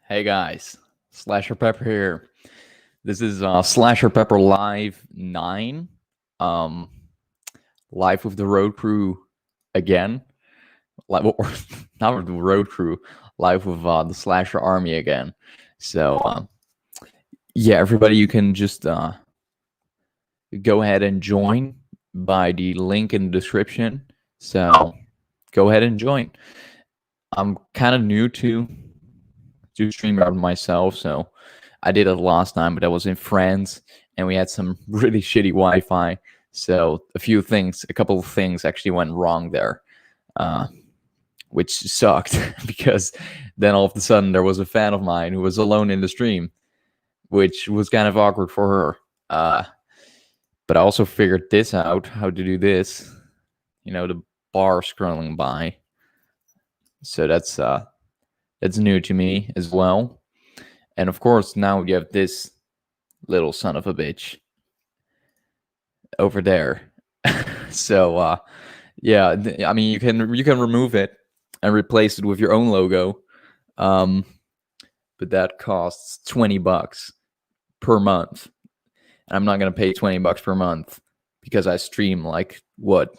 Hey guys, SlasherPepper here. This is SlasherPepper Live 9. Um, live with the road crew again. Or not with the road crew, live with the Slasher Army again. So, yeah, everybody, you can just go ahead and join by the link in the description. So, go ahead and join. I'm kind of new to StreamYard myself, so I did it last time, but I was in France and we had some really shitty Wi-Fi. So a couple of things actually went wrong there, uh, which sucked because then all of a sudden there was a fan of mine who was alone in the stream, which was kind of awkward for her. But I also figured this out, how to do this. The bar scrolling by. So that's new to me as well. And of course, now you have this little son of a bitch over there. So yeah, I mean you can remove it and replace it with your own logo. But that costs $20 per month. And I'm not gonna pay $20 per month because I stream like what,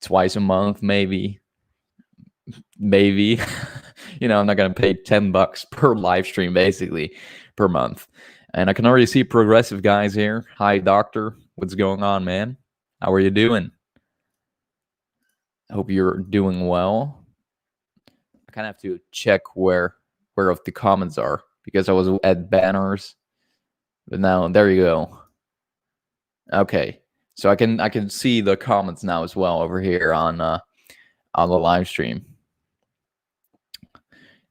twice a month, maybe. I'm not gonna pay $10 per live stream basically per month. And I can already see progressive guys here. Hi, doctor. What's going on, man? How are you doing? I hope you're doing well. I kind of have to check where of the comments are because I was at banners, but now there you go. Okay, so I can see the comments now as well over here on the live stream.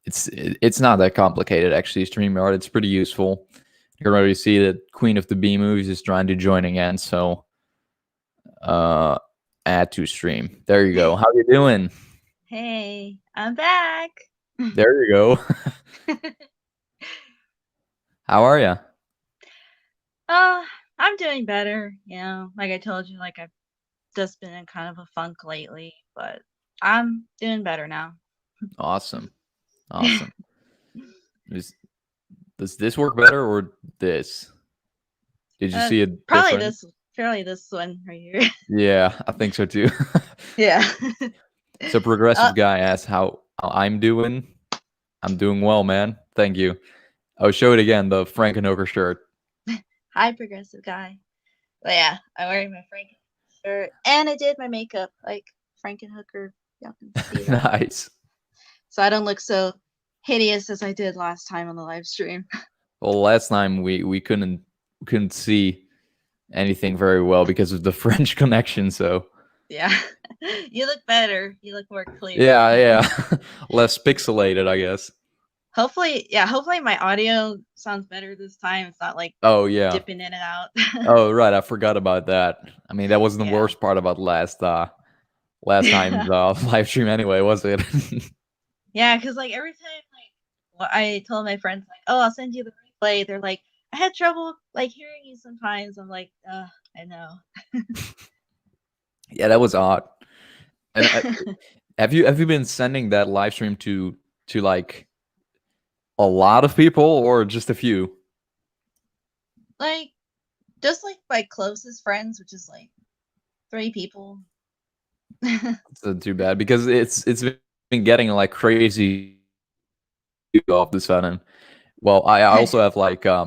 It's not that complicated actually. StreamYard, it's pretty useful. You can already see that Queen of the B movies is trying to join again. So, add to stream. There you go. How you doing? Hey, I'm back. There you go. How are you? Oh, I'm doing better. Like I told you, like I've just been in kind of a funk lately, but I'm doing better now. Awesome. Does this work better or this? Did you see a Probably difference? this one right here. Yeah, I think so too. Yeah. So progressive guy asks how I'm doing. I'm doing well, man. Thank you. Oh, show it again, the Frankenhooker shirt. Hi, progressive guy. But yeah, I'm wearing my Franken shirt and I did my makeup like Frankenhooker. Y'all can see that. Nice. So I don't look so hideous as I did last time on the live stream. Well, last time we couldn't see anything very well because of the French connection. So Yeah. You look better. You look more clear. yeah, less pixelated, I guess. Hopefully my audio sounds better this time. It's not like Oh yeah. dipping in and out. Oh right, I forgot about that. I mean, that wasn't the Yeah. worst part about last time's live stream anyway, was it? Yeah, because like every time I told my friends like, oh, I'll send you the replay, they're like, I had trouble like hearing you sometimes. I'm like, I know. Yeah, that was odd. And have you been sending that live stream to like a lot of people or just a few? Like just like my closest friends, which is like 3 people. It's not too bad because it's been getting like crazy off the sudden. Well, I also have like I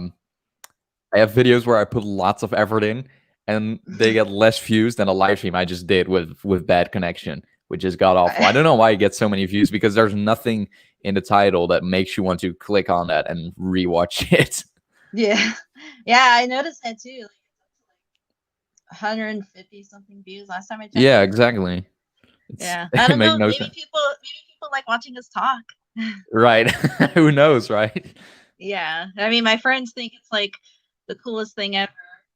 have videos where I put lots of effort in and they get less views than a live stream I just did with bad connection, which just got awful. I don't know why it gets so many views because there's nothing in the title that makes you want to click on that and rewatch it. Yeah. Yeah, I noticed that too. Like 150 something views last time I checked. Yeah, exactly. Yeah. I don't know. No Maybe people like watching us talk. Right. Who knows, right? Yeah. I mean, my friends think it's like the coolest thing ever.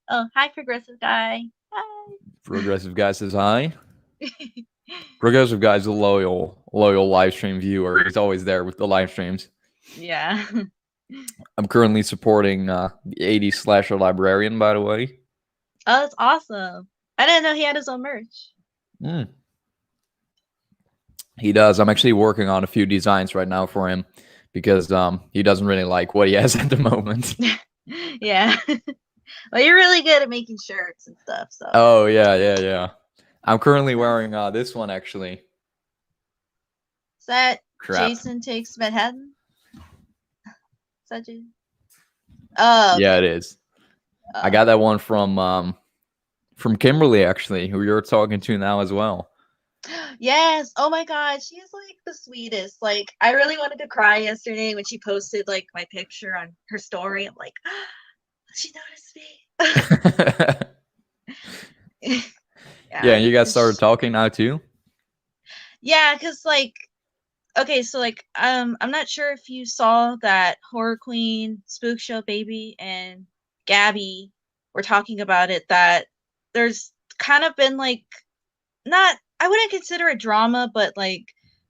Oh, hi, progressive guy. Hi. Progressive guy says hi. Progressive guy's a loyal live stream viewer. He's always there with the live streams. Yeah. I'm currently supporting the 80s slasher librarian, by the way. Oh, that's awesome. I didn't know he had his own merch. He does. I'm actually working on a few designs right now for him because he doesn't really like what he has at the moment. Yeah. Well, you're really good at making shirts and stuff. So. Oh yeah. I'm currently wearing this one actually. Is that Crap. Jason Takes Manhattan? Is that Jason? Oh, okay. Yeah, it is. I got that one from Kimberly actually, who you're talking to now as well. Yes. Oh my God, she's like the sweetest. Like, I really wanted to cry yesterday when she posted like my picture on her story. I'm like, she noticed me. Yeah, and you guys started talking now too? Yeah, because like, okay, so like, I'm not sure if you saw that Horror Queen, Spook Show Baby, and Gabby were talking about it, that there's kind of been like, not, I wouldn't consider it drama, but like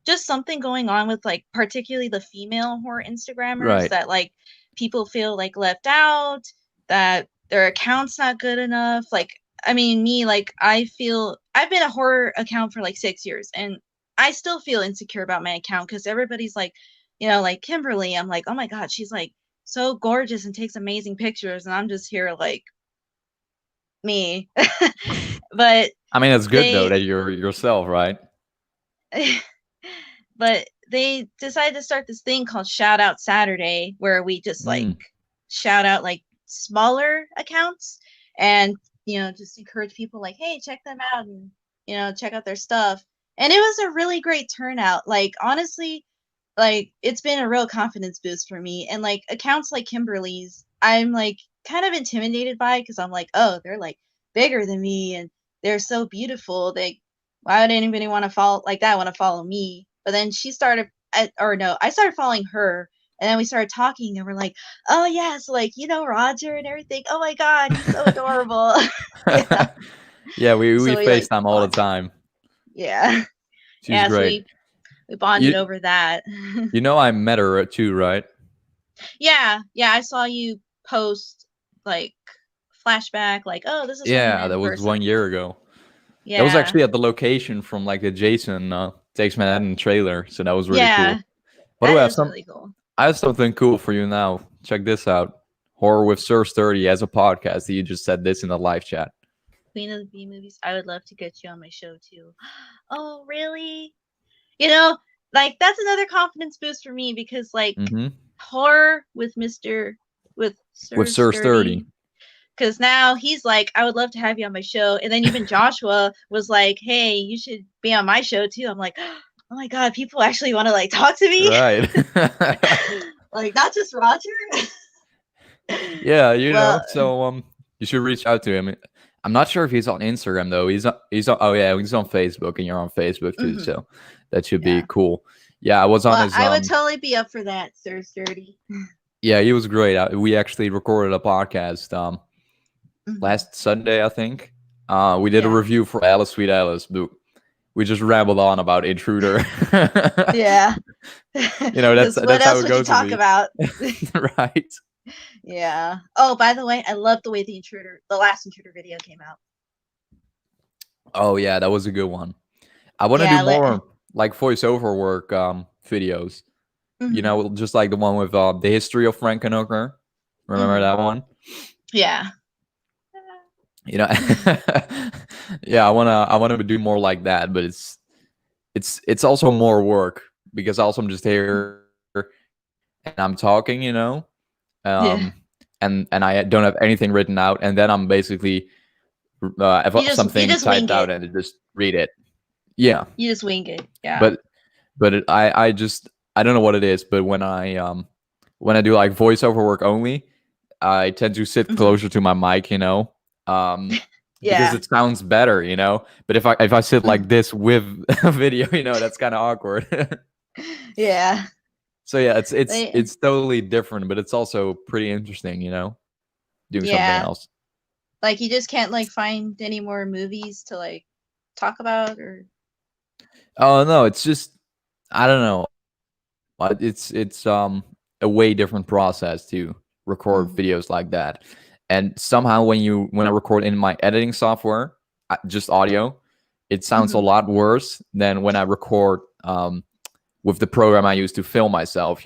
just something going on with like particularly the female horror Instagrammers, Right. that like people feel like left out, that their account's not good enough. Like, I mean, me, like, I feel I've been a horror account for like 6 years, and I still feel insecure about my account because everybody's like, like Kimberly, I'm like, oh my God, she's like so gorgeous and takes amazing pictures, and I'm just here like me. But I mean, it's good though that you're yourself, right? But they decided to start this thing called Shout Out Saturday, where we just like shout out like smaller accounts, and just encourage people like, hey, check them out, and check out their stuff. And it was a really great turnout. Like, honestly, like, it's been a real confidence boost for me. And like accounts like Kimberly's, I'm like kind of intimidated by, because I'm like, oh, they're like bigger than me and they're so beautiful. Why would anybody want to follow like that? Want to follow me? But then I started following her, and then we started talking, and we're like, oh yeah, so like Roger and everything. Oh my God, he's so adorable. Yeah, we So FaceTime all the time. Yeah. She's great. So we bonded over that. I met her too, right? Yeah, I saw you post like flashback, like, oh, this is that was 1 year ago. Yeah, that was actually at the location from like the Jason Takes Manhattan trailer, so that was really cool. But that is really cool. I have something cool for you now. Check this out. Horror with Sir Sturdy as a podcast. You just said this in the live chat. Queen of the B movies. I would love to get you on my show too. Oh, really? Like, that's another confidence boost for me, because like horror with Sir Sturdy. Because now he's like, I would love to have you on my show. And then even Joshua was like, hey, you should be on my show too. I'm like, oh my God, people actually want to like talk to me. Right. Like, not just Roger. Yeah, so you should reach out to him. I'm not sure if he's on Instagram though. He's on Facebook, and you're on Facebook too, so that should be cool. Yeah, I was on his. I would totally be up for that, Sir Sturdy. Yeah, he was great. We actually recorded a podcast last Sunday, I think. We did a review for Alice Sweet Alice, but we just rambled on about Intruder. Yeah. That's how it goes. Talk about. Right. Yeah. Oh, by the way, I love the way the last Intruder video came out. Oh yeah, that was a good one. I want to do more like voiceover work videos. Just like the one with the history of Frankenhooker. Remember that one? Yeah. Yeah, I wanna do more like that, but it's also more work, because also I'm just here and I'm talking, and I don't have anything written out, and then I'm basically something typed out and just read it. Yeah, you just wing it. Yeah, but I don't know what it is, but when I do like voiceover work only, I tend to sit closer to my mic, because it sounds better, but if I sit like this with a video, that's kind of awkward. Yeah. So yeah, it's totally different, but it's also pretty interesting, doing something else. Like, you just can't like find any more movies to like talk about, or? Oh no, it's just, I don't know. It's a way different process to record videos like that. And somehow when I record in my editing software, just audio, it sounds a lot worse than when I record with the program I use to film myself,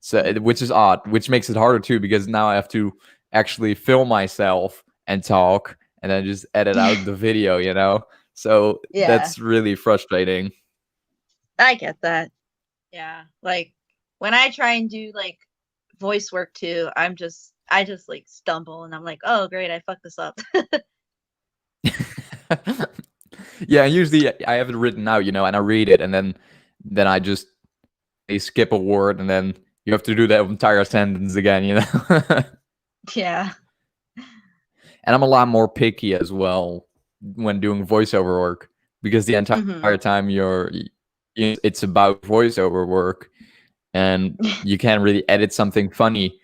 So which is odd, which makes it harder too, because now I have to actually film myself and talk and then just edit out the video, you know? So Yeah, that's really frustrating. I get that. Yeah, like when I try and do like voice work too, I just like stumble and I'm like, oh great, I fucked this up. Yeah, usually I have it written out, you know, and I read it, and then I just skip a word, and then you have to do that entire sentence again, you know. Yeah. And I'm a lot more picky as well when doing voiceover work, because the entire time it's about voiceover work, and you can't really edit something funny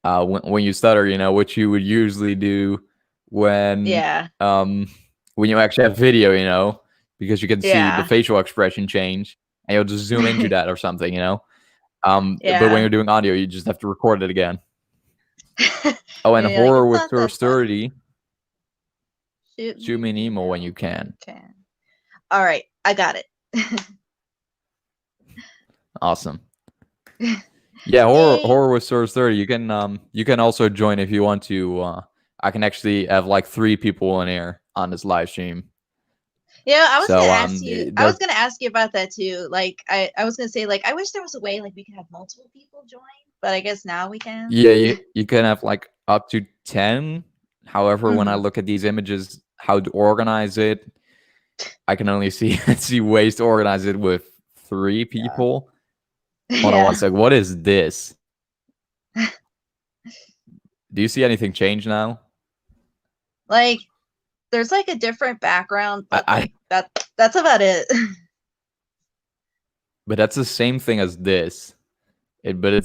when you stutter, you know, which you would usually do when Yeah. when you actually have video, you know, because you can see the Yeah. facial expression change, and you'll just zoom into that or something, you know. But when Yeah. you're doing audio, you just have to record it again. Oh, and And you're like, horror it's with not that Source fun. 30. Shoot Shoot me an email when you can. All right, I got it. Awesome. Yeah, horror with Source 30. You can also join if you want to. I can actually have like 3 people in here on this live stream. Yeah, I was So gonna ask you. I was gonna ask you about that too. Like, I was gonna say, like, I wish there was a way like we could have multiple people join, but I guess now we can. Yeah, you can have like up to 10. However, when I look at these images, how to organize it, I can only see see ways to organize it with 3 people. Hold on one sec. What is this? Do you see anything change now? Like, there's like a different background, but I like that's about it. but that's the same thing as this. But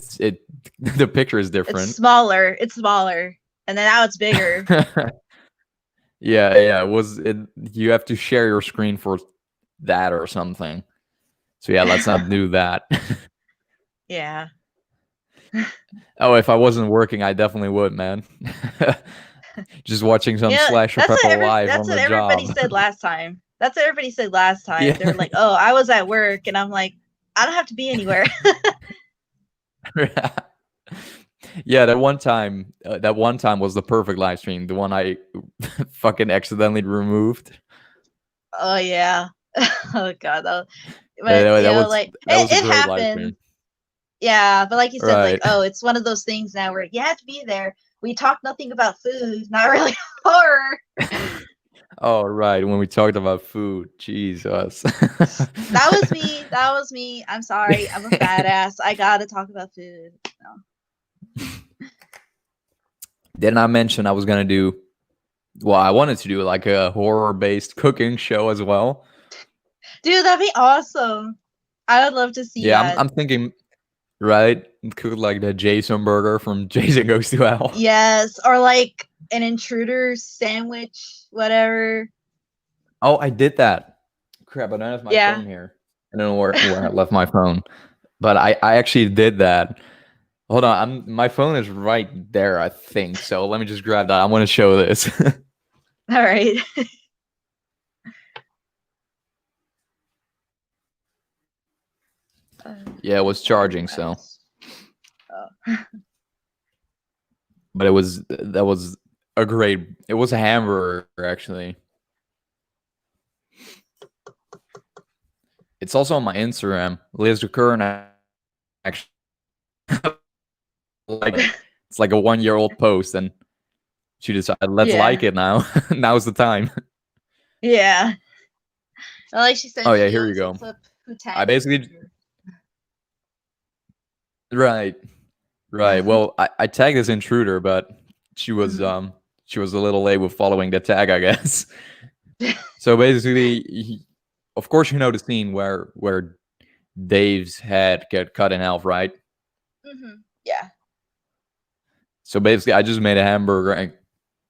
the picture is different. It's smaller. It's smaller, and then now it's bigger. Yeah. You have to share your screen for that or something. So yeah, let's not do that. Yeah. Oh, if I wasn't working, I definitely would, man. Just watching some Yeah, SlasherPepper live that's on what the everybody job. said last time. That's what everybody said last time. Yeah. They were like, "Oh, I was at work," and I'm like, "I don't have to be anywhere." Yeah, that one time was the perfect live stream. The one I fucking accidentally removed. Oh yeah. Oh god. But that was a it great live stream. happened. Yeah, but like you said, like, Right. oh, it's one of those things now where you have to be there. We talk nothing about food, not really horror. Oh, right. When we talked about food, Jesus. That was me. That was me. I'm sorry. I'm a fat ass. I gotta talk about food. No. Didn't I mention I was gonna do? Well, I wanted to do like a horror-based cooking show as well. Dude, that'd be awesome. I would love to see that. I'm thinking, right? Cook like the Jason burger from Jason Goes to Hell. Yes, or like an intruder sandwich, whatever. Oh, I did that. Crap, I don't have my phone here. I don't know where I left my phone, but I actually did that. Hold on, my phone is right there, I think. So let me just grab that. I want to show this. All right. Yeah, it was charging, so. Oh. But that was a great. It was a hamburger, actually. It's also on my Instagram. Liz Curran, actually. It's like a 1-year-old post, and she decided, let's like it now. Now's the time. Yeah. Well, like she said, oh yeah, here you go. I basically right. Well, I tagged this intruder, but she was a little late with following the tag, I guess. So basically, of course, you know the scene where Dave's head get cut in half, right? Yeah. So basically, I just made a hamburger and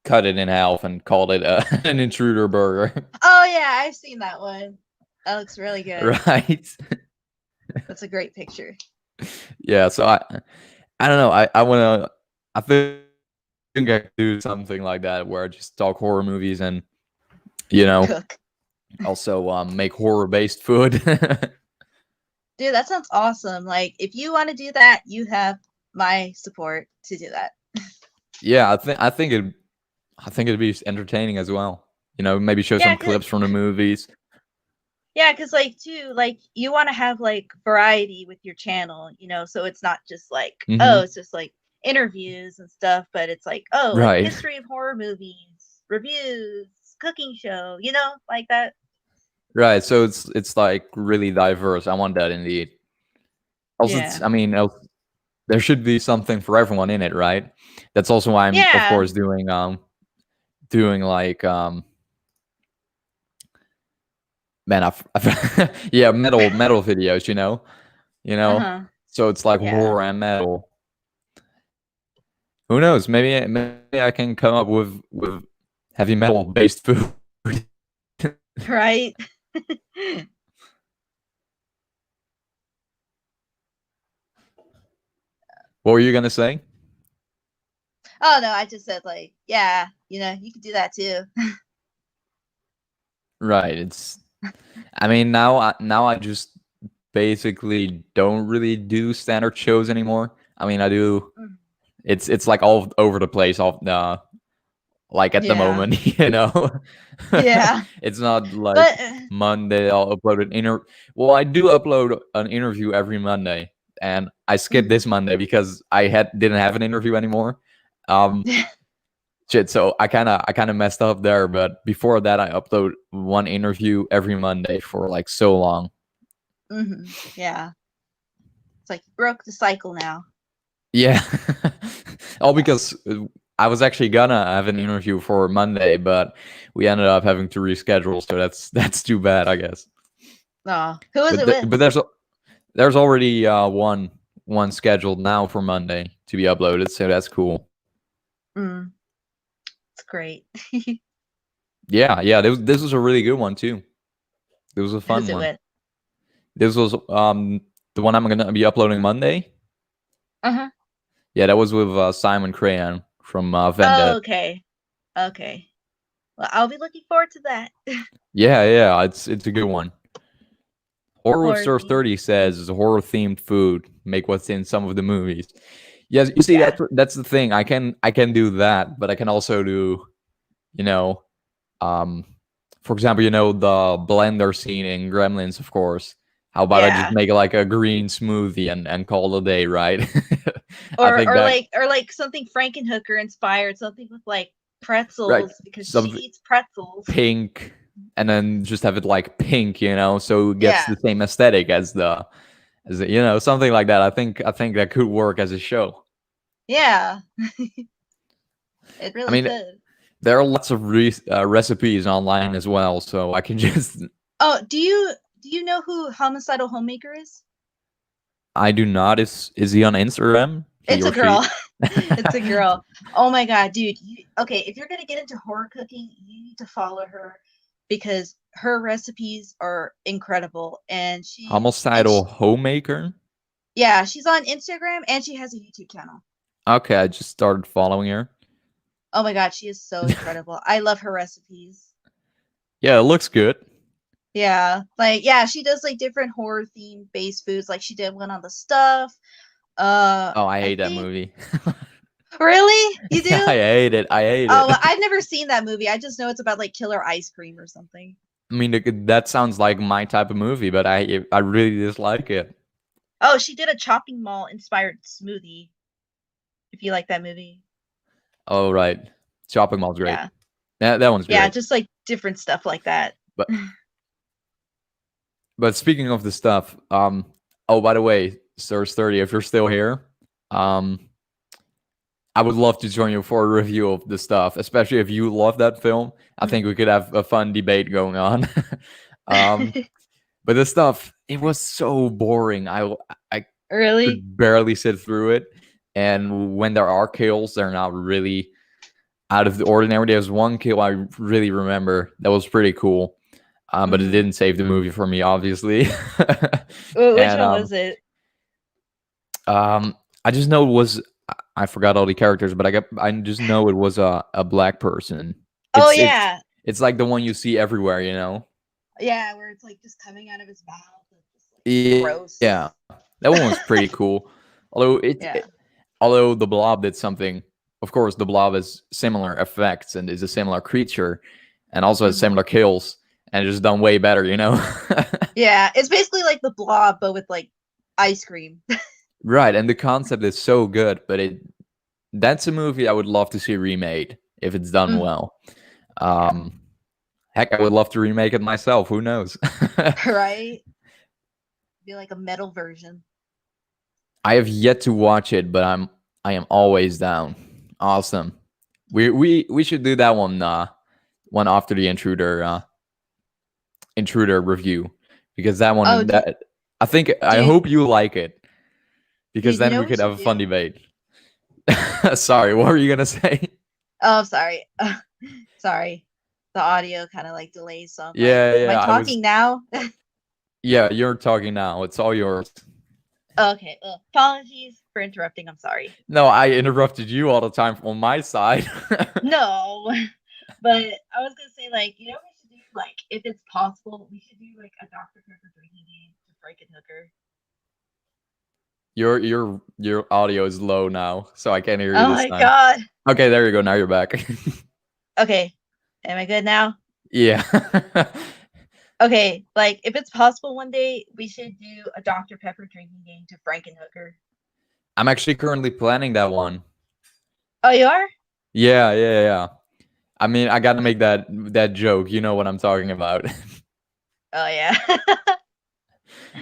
cut it in half and called it an intruder burger. Oh yeah, I've seen that one. That looks really good. Right. That's a great picture. Yeah. So I don't know. I think I could do something like that where I just talk horror movies and cook. Also make horror-based food. Dude, that sounds awesome. Like, if you want to do that, you have my support to do that. Yeah, I think it'd be entertaining as well. You know, maybe show Yeah, some cause clips from the movies. yeah, cause like too, like you want to have like variety with your channel, you know, so it's not just like oh, Hmm. it's just like interviews and stuff, but it's like oh, like Right. history of horror movies, reviews, cooking show, you know, like that. Right. So it's like really diverse. I want that indeed. Also, Yeah. I mean, there should be something for everyone in it, right? That's also why I'm, of Yeah. course, doing like man, yeah, metal videos, you know. Uh-huh. So it's like Yeah. horror and metal. Who knows? Maybe I can come up with heavy metal based food. Right. What were you gonna say? Oh no, I just said like, yeah, you know, you could do that too. Right. I mean, now I just basically don't really do standard shows anymore. I mean, I do. Mm. It's like all over the place. Off like at the Yeah. moment, you know. Yeah. It's not like But Monday I'll upload an Well, I do upload an interview every Monday, and I skipped mhm. this Monday because I didn't have an interview anymore. Um, shit. So I kind of messed up there. But before that, I upload one interview every Monday for like so long. Yeah. It's like you broke the cycle now. Yeah. All Yeah. because I was actually gonna have an interview for Monday, but we ended up having to reschedule. So that's too bad, I guess. Oh, who was But it with? but there's already one scheduled now for Monday to be uploaded, so that's cool. Mm, it's great. Yeah, yeah. This was a really good one too. It was a Who's fun it one. with? This was the one I'm gonna be uploading Monday. Uh-huh. Yeah, that was with Simon Crayon from Oh, Vendetta. okay. Okay. Well, I'll be looking forward to that. Yeah, yeah. It's a good one. Horror with Horror Source theme. 30 says horror themed food. Make what's in some of the movies. Yes, you see Yeah. that's the thing. I can do that, but I can also do, you know, um for example, the blender scene in Gremlins, of course. How about I just Yeah. make like a green smoothie and call it a day, right? I Or think or that like or like something Frankenhooker inspired, something with like right, pretzels because she something eats pretzels. pink, and then just have it like pink, so it gets Yeah. the same aesthetic as something like that. I think that could work as a show. Yeah. It I really mean, could. there are lots of recipes online as well, so I can just. Oh, do you know who Homicidal Homemaker is? I do not. Is he on Instagram? He It's a or she? girl. It's a girl. Oh my god, dude. Okay, if you're gonna get into horror cooking, you need to follow her because her recipes are incredible. Homicidal homemaker. Yeah, she's on Instagram and she has a YouTube channel. Okay, I just started following her. Oh my god, she is so incredible. I love her recipes. Yeah, it looks good. Yeah, like yeah, she does like different horror theme based foods. Like she did one on the stuff. Oh, I I hate that think movie. really you Yeah, do. I hate it. I hate Oh, well, it. I've never seen that movie. I just know it's about like killer ice cream or something. I mean, that sounds like my type of movie, but I really dislike it. Oh, she did a chopping mall inspired smoothie. If you like that movie, Oh, right. Shopping Mall's great. yeah, That one's yeah, great. just like different stuff like that. But but speaking of the stuff, oh, by the way, Source 30, if you're still here, um, I would love to join you for a review of the stuff, especially if you love that film. I think we could have a fun debate going on. um, but the stuff, it was so boring. I Really? could barely sit through it. And when there are kills, they're not really out of the ordinary. There's one kill I really remember that was pretty cool, but it Hmm. didn't save the movie for me, obviously. Which and one was it? I just know it was. I forgot all the characters, but I just know it was a black person. Oh It's yeah, it's like the one you see everywhere, yeah, where it's like just coming out of his mouth. It's just like Yeah, gross. that one was pretty cool. Although Yeah. although the Blob did something, of course, the Blob has similar effects and is a similar creature, and also has similar kills, and just done way better, you know? Yeah, it's basically like the Blob, but with like ice cream. Right, and the concept is so good, but that's a movie I would love to see remade if it's done well. Heck, I would love to remake it myself. Who knows? Right? Be like a metal version. I have yet to watch it, but I am always down. Awesome. We should do that one after the intruder review, because that one Oh, that I dude, hope you like it, because dude, you then know we what we could have should a fun do? debate. Sorry, what were you gonna say? Oh, sorry. Sorry. The audio kind of like delays, so I'm like, Yeah, am I yeah, talking now? yeah, you're talking now. It's all yours. Okay. Apologies for interrupting. I'm sorry. No, I interrupted you all the time on my side. No, but I was gonna say, like, you know what we should do? Like, if it's possible, we should do like a Dr. Pepper drinking game to Frankenhooker. Your audio is low now, so I can't hear you Oh this my time. god. Okay, there you go. Now you're back. Okay. Am I good now? Yeah. Okay, like if it's possible one day, we should do a Dr. Pepper drinking game to Frankenhooker. I'm actually currently planning that one. Oh, you are? Yeah. I mean, I got to make that joke. You know what I'm talking about. Oh yeah.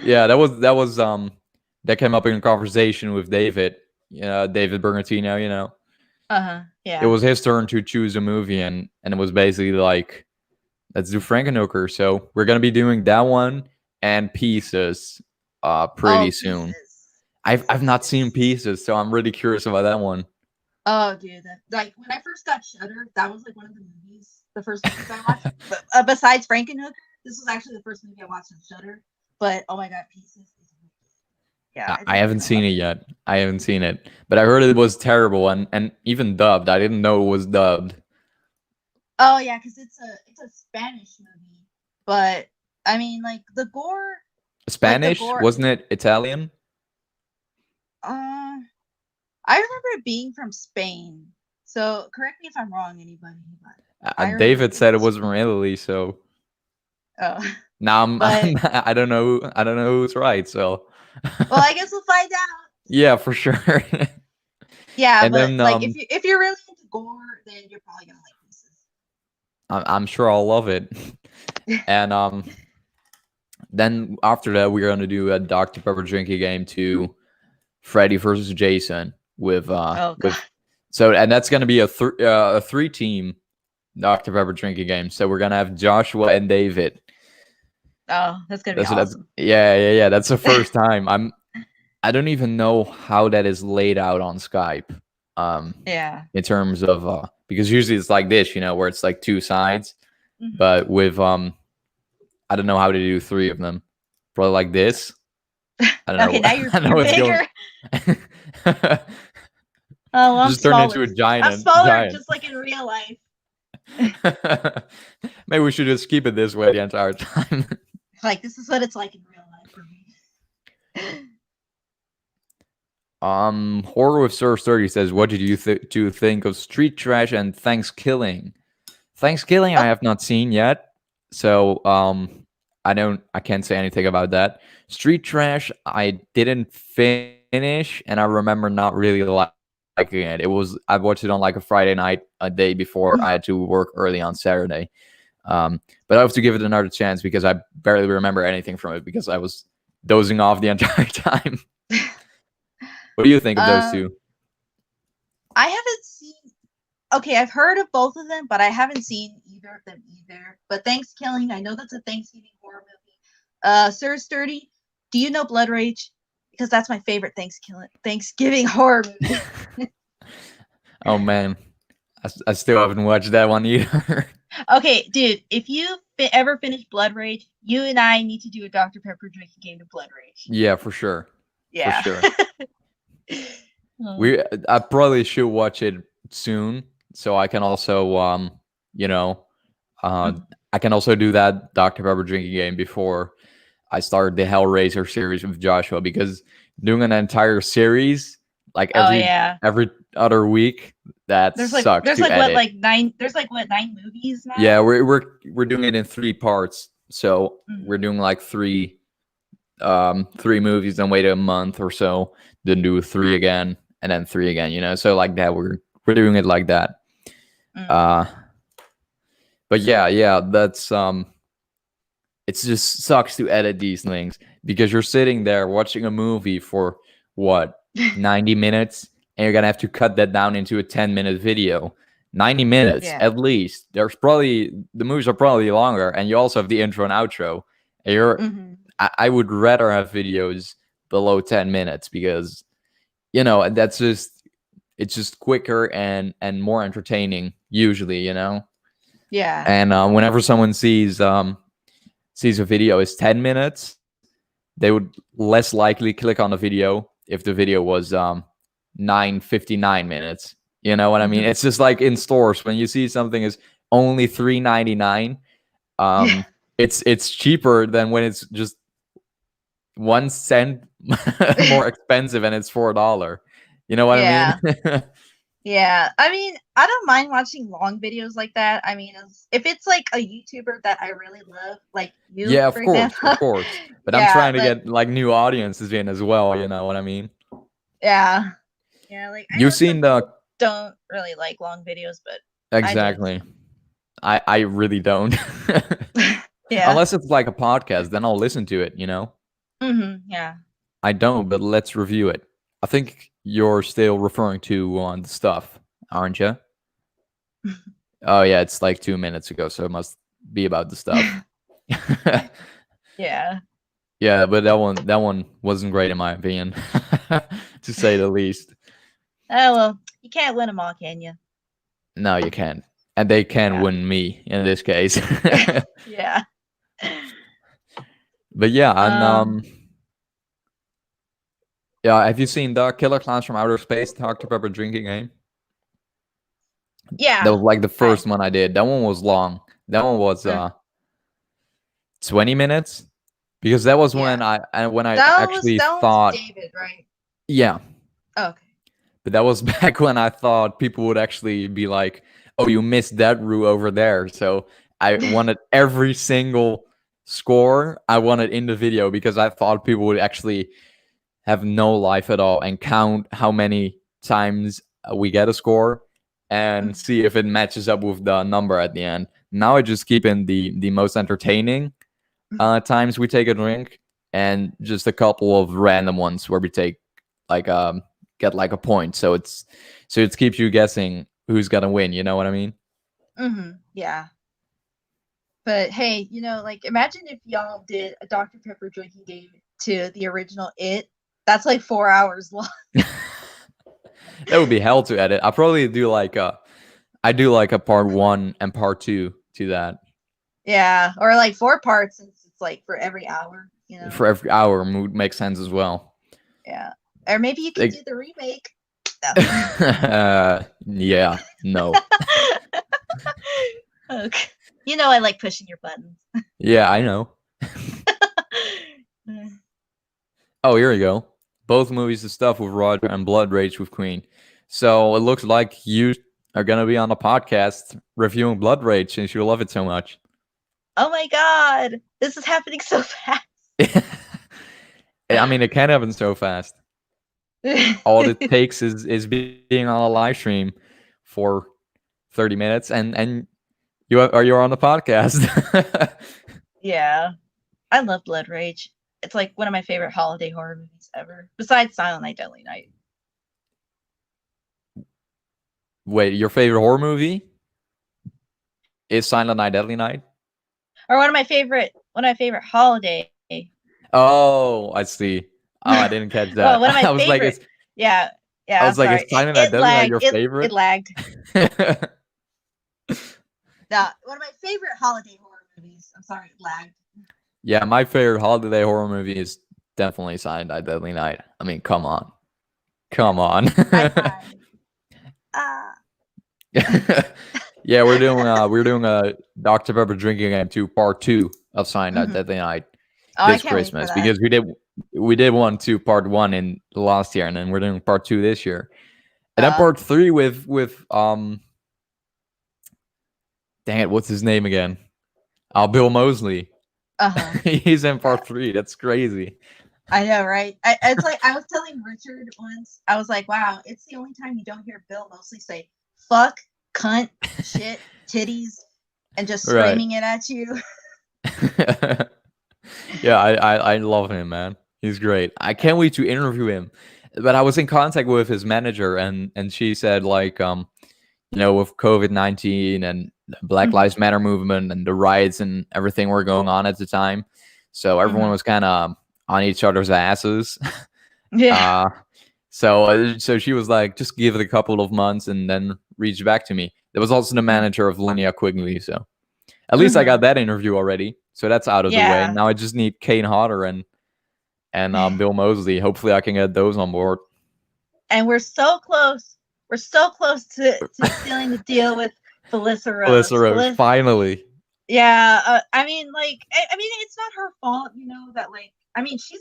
Yeah, that came up in a conversation with David. David Bergantino. Uh-huh. It Yeah. was his turn to choose a movie, and it was basically like, let's do Frankenhooker. So we're gonna be doing that one and Pieces pretty Oh, soon. pieces. I've not Pieces. seen Pieces, so I'm really curious about that one. Oh, dude, like when I first got Shudder, that was like one of the movies, the first movies I watched. But, besides Frankenhooker, this was actually the first movie I watched on Shudder. But oh my god, Pieces is yeah. I haven't seen it yet. I haven't seen it, but I heard it was terrible and even dubbed. I didn't know it was dubbed. Oh yeah, because it's a Spanish movie, but I mean like the gore, Spanish, wasn't it Italian? Uh, I remember it being from Spain. So correct me if I'm wrong, anybody. But I remember David said it was from Italy, so Oh, now but I don't know. I don't know who's right. So well, I guess we'll find out. yeah, for sure. Yeah, And but then like if you're really into gore, then you're probably gonna like Pieces. I'm sure I'll love it. And then after that, we're gonna do a Dr. Pepper drinking game to Freddy versus Jason with Oh god. so, and that's gonna be a 3-team Dr. Pepper drinking game. So we're gonna have Joshua and David. Oh, that's gonna be awesome. Yeah. That's the first time. I don't even know how that is laid out on Skype. Yeah. In terms of because usually it's like this, where it's like 2 sides, but with I don't know how to do 3 of them. Probably like this. I don't know. Okay, now you're, I know you're it's bigger. going. Oh, well, I'm Just turn smaller. into a giant. I'm smaller, just like in real life. Maybe we should just keep it this way the entire time. Like this is what it's like in real life for me. Horror with Sir Sturdy says, "What did you think of Street Trash and Thanksgiving?" Thanksgiving, I have not seen yet, so I can't say anything about that. Street Trash, I didn't finish, and I remember not really liking it. I watched it on like a Friday night, a day before I had to work early on Saturday. But I have to give it another chance because I barely remember anything from it because I was dozing off the entire time. What do you think of those two? I haven't seen. Okay, I've heard of both of them, but I haven't seen either of them either. But Thanksgiving, I know that's a Thanksgiving horror movie. Sir Sturdy, do you know Blood Rage? Because that's my favorite Thanksgiving horror movie. Oh man, I still haven't watched that one either. Okay, dude, if you ever finish Blood Rage, you and I need to do a Dr. Pepper drinking game to Blood Rage. Yeah, for sure. Yeah. For sure. I probably should watch it soon, so I can also I can also do that Dr. Pepper drinking game before I start the Hellraiser series with Joshua, because doing an entire series like Oh yeah. every other week. That sucks There's to like what edit. like nine there's like what 9 movies now? Yeah, we're doing it in 3 parts. So we're Mhm. doing like three movies, then wait a month or so, then do three again, and then three again, you know. So like that, we're doing it like that. Mhm. Uh but yeah, that's it just sucks to edit these things because you're sitting there watching a movie for what 90 minutes and you're gonna have to cut that down into a 10-minute video. 90 minutes Yeah. at least. There's probably the movies are probably longer, and you also have the intro and outro. And Mhm. I would rather have videos below 10 minutes because you know that's just it's just quicker and more entertaining usually, you know. Yeah. And whenever someone sees a video is 10 minutes, they would less likely click on the video if the video was 9:59 minutes. You know what I mean? Mhm. It's just like in stores when you see something is only $3.99. Yeah. It's cheaper than when it's just 1 cent more expensive and it's $4. You know what I mean? Yeah. Yeah. I mean, I don't mind watching long videos like that. I mean, if it's like a YouTuber that I really love, like you, Yeah, for of example. course. But I'm Yeah, trying to but get like new audiences in as well. You know what I mean? yeah. Yeah, like I You've know some seen the people don't really like long videos, but I do. exactly. I really don't. Yeah. Unless it's like a podcast, then I'll listen to it, you know? Yeah. I don't, but let's review it. I think you're still referring to the stuff, aren't you? Oh yeah, it's like 2 minutes ago, so it must be about the stuff. Yeah. Yeah, but that one wasn't great in my opinion, to say the least. Oh well, you can't win them all, can you? No, you can't, and they can Yeah. win me in this case. Yeah. But yeah, and Um. yeah, have you seen the Killer Clowns from Outer Space Dr. Pepper drinking game? That Yeah. was like the I. first one I did. That one was long. That one was Mm, 20 minutes because that was yeah. when I actually That one was thought, David, right? yeah, Oh, okay. but that was back when I thought people would actually be like, "Oh, you missed that roue over there." So I wanted every single score I wanted in the video because I thought people would actually have no life at all and count how many times we get a score and Mhm. see if it matches up with the number at the end. Now I just keep in the most entertaining times we take a drink and just a couple of random ones where we take like get like a point. So it keeps you guessing who's gonna win. You know what I mean? Yeah. But hey, like imagine if y'all did a Dr. Pepper drinking game to the original It. That's like 4 hours long. That would be hell to edit. I do like a part one and part two to that. Yeah, or like 4 parts since it's like for every hour. For every hour would make sense as well. Yeah. Or maybe you could Like, do the remake. No. yeah, no. Okay. I like pushing your buttons. Yeah, I know. Oh, here we go. Both movies of stuff with Roger and Blood Rage with Queen. So it looks like you are gonna be on the podcast reviewing Blood Rage since you love it so much. Oh my god. This is happening so fast. I mean, it can happen so fast. All it takes is being on a live stream for 30 minutes and you're on the podcast. Yeah. I love Blood Rage. It's like one of my favorite holiday horror movies ever. Besides Silent Night, Deadly Night. Wait, your favorite horror movie is Silent Night, Deadly Night? Or one of my favorite holiday. Oh, I see. Oh, I didn't catch Well, that. one of my I was like, favorite. Yeah. I Yeah, was like, is sorry. Silent Night, It Deadly Night lagged. your It favorite? lagged. No, one of my favorite holiday horror movies. I'm sorry, it lagged. Yeah, my favorite holiday horror movie is definitely Silent Night, Deadly Night. I mean, come on. Come on. High five. Ah. Yeah, we're doing a Dr. Pepper drinking game 2 part 2 of Silent Night, Mhm. Deadly Night Oh, I this can't wait for Christmas that. because we did part one in last year, and then we're doing part two this year, and then Uh, part three with dang it, what's his name again? Bill Mosley. uh-huh. He's in part three. That's crazy. I know, right? It's like I was telling Richard once. I was like, "Wow, it's the only time you don't hear Bill mostly say fuck, cunt, shit, titties, and just Right. screaming it at you." Yeah, I love him, man. He's great. I can't wait to interview him. But I was in contact with his manager, and she said, like, with COVID-19 and Black Lives Matter movement and the riots and everything were going on at the time, so everyone was kind of on each other's asses. Yeah. So she was like, just give it a couple of months and then reach back to me. There was also the manager of Linnea Quigley, so at least I got that interview already. So that's out of the way. Now I just need Kane Hodder and Bill Mosley. Hopefully I can get those on board. And we're so close. We're so close to sealing the deal with Felissa Rose. Felissa, finally. Yeah, I mean, it's not her fault, that like, I mean, she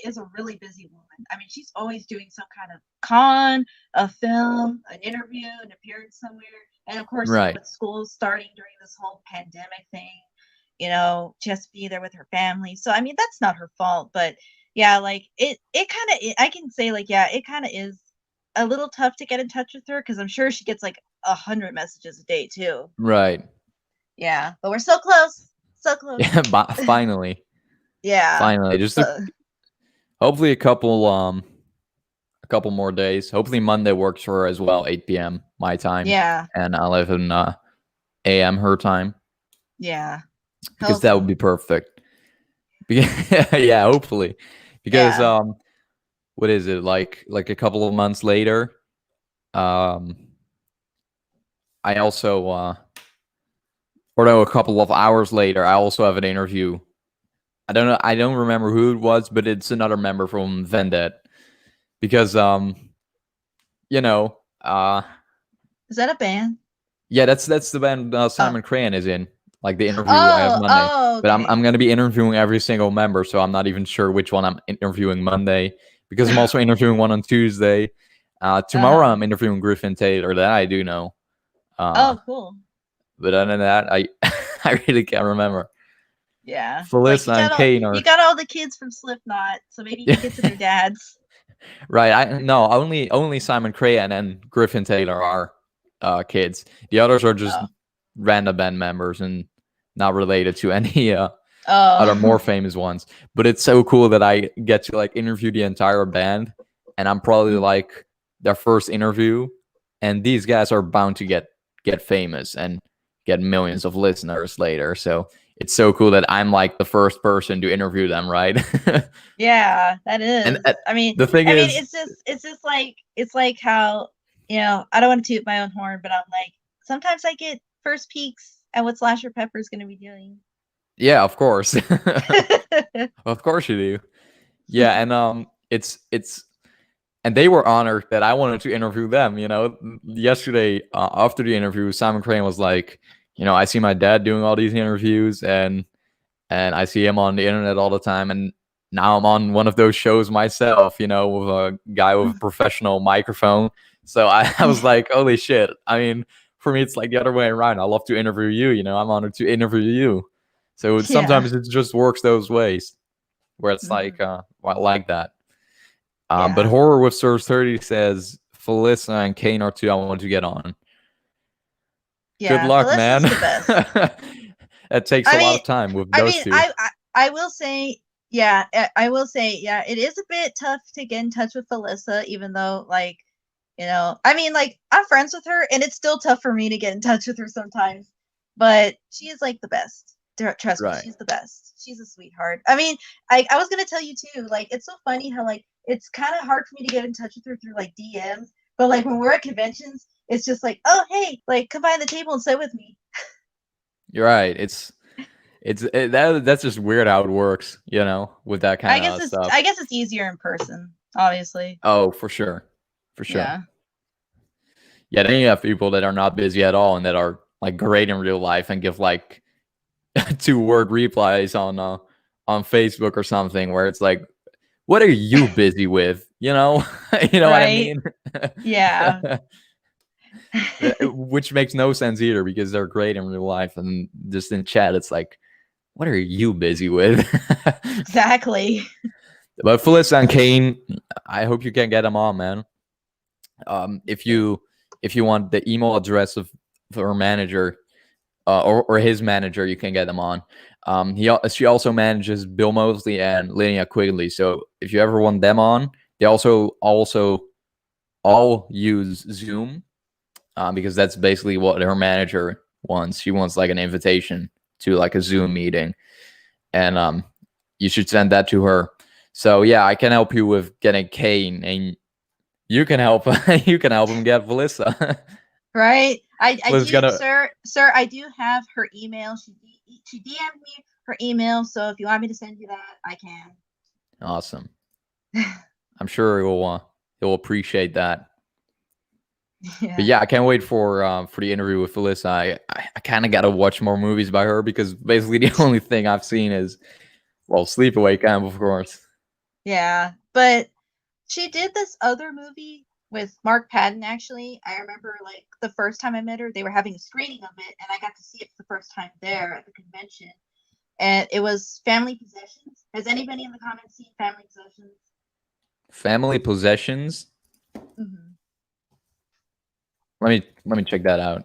is a really busy woman. I mean, she's always doing some kind of con, a film, an interview, an appearance somewhere, and of course, with schools starting during this whole pandemic thing, she has to be there with her family. So I mean, that's not her fault, but yeah, like it kind of, I can say like, yeah, it kind of is a little tough to get in touch with her because I'm sure she gets like 100 messages a day too. Right. Yeah, but we're so close. So close. Yeah, finally. Yeah. Finally. Just hopefully a couple more days. Hopefully Monday works for her as well, 8 p.m. my time. Yeah. And 11 a.m. her time. Yeah. Because that would be perfect. Yeah, hopefully. Because what is it, like a couple of months later, I also or no, a couple of hours later, I also have an interview. I don't remember who it was, but it's another member from Vendette. Because is that a band? Yeah, that's the band Simon Crayon is in. Like the interview I have Monday. Okay. But I'm gonna be interviewing every single member, so I'm not even sure which one I'm interviewing Monday. Because I'm also interviewing one on Tuesday. Tomorrow I'm interviewing Griffin Taylor, that I do know. Cool. But other than that, I really can't remember. Yeah. Felissa and Kane you got all the kids from Slipknot, so maybe you can get to their dads. Right. Only Simon Crayon and Griffin Taylor are kids. The others are just random band members and not related to any other more famous ones. But it's so cool that I get to like interview the entire band, and I'm probably like their first interview, and these guys are bound to get famous and get millions of listeners later. So it's so cool that I'm like the first person to interview them, right? Yeah, that is. And I mean, the thing is, it's just like, it's like how, I don't want to toot my own horn, but I'm like, sometimes I get first peeks at what SlasherPepper is going to be doing. Yeah, of course. Of course you do. Yeah, and it's and they were honored that I wanted to interview them. Yesterday after the interview, Simon Crayon was like, I see my dad doing all these interviews, and I see him on the internet all the time, and now I'm on one of those shows myself, with a guy with a professional microphone. So I was like, holy shit. I mean, for me, it's like the other way around. I love to interview you, I'm honored to interview you. So sometimes it just works those ways, where it's like that. But Horror with Surge 30 says Felissa and Kane are two I want to get on. Yeah, good luck, man. That takes a lot of time with those two. I will say, it is a bit tough to get in touch with Felissa, even though, like, I'm friends with her, and it's still tough for me to get in touch with her sometimes. But she is like the best. Trust me, she's the best. She's a sweetheart. I mean, I was gonna tell you too. Like, it's so funny how like it's kind of hard for me to get in touch with her through like DMs, but like when we're at conventions, it's just like, oh hey, like come by the table and sit with me. You're right. That's just weird how it works, with that kind of stuff. I guess it's easier in person, obviously. Oh, for sure. Yeah, then you have people that are not busy at all and that are like great in real life and give like 2-word replies on Facebook or something, where it's like, what are you busy with? You know, you know what I Right? mean? Yeah. Which makes no sense either because they're great in real life, and just in chat, it's like, what are you busy with? Exactly. But Felissa and Kane, I hope you can get them on, man. If you want the email address of her manager, or his manager, you can get them on. She also manages Bill Mosley and Linnea Quigley. So if you ever want them on, they also all use Zoom, because that's basically what her manager wants. She wants like an invitation to like a Zoom meeting, and you should send that to her. So yeah, I can help you with getting Kane, and you can help you can help him get Felissa. Right? I Felicia's do, gonna sir, I do have her email. She DM'd me her email, so if you want me to send you that, I can. awesome. I'm sure he'll appreciate that. Yeah. But yeah, I can't wait for the interview with Felissa. I kind of got to watch more movies by her because basically the only thing I've seen is, well, Sleepaway Camp, of course. Yeah. But she did this other movie with Mark Patton, actually. I remember, like, the first time I met her, they were having a screening of it, and I got to see it for the first time there at the convention. And it was Family Possessions. Has anybody in the comments seen Family Possessions? Family Possessions. Mm-hmm. Let me check that out.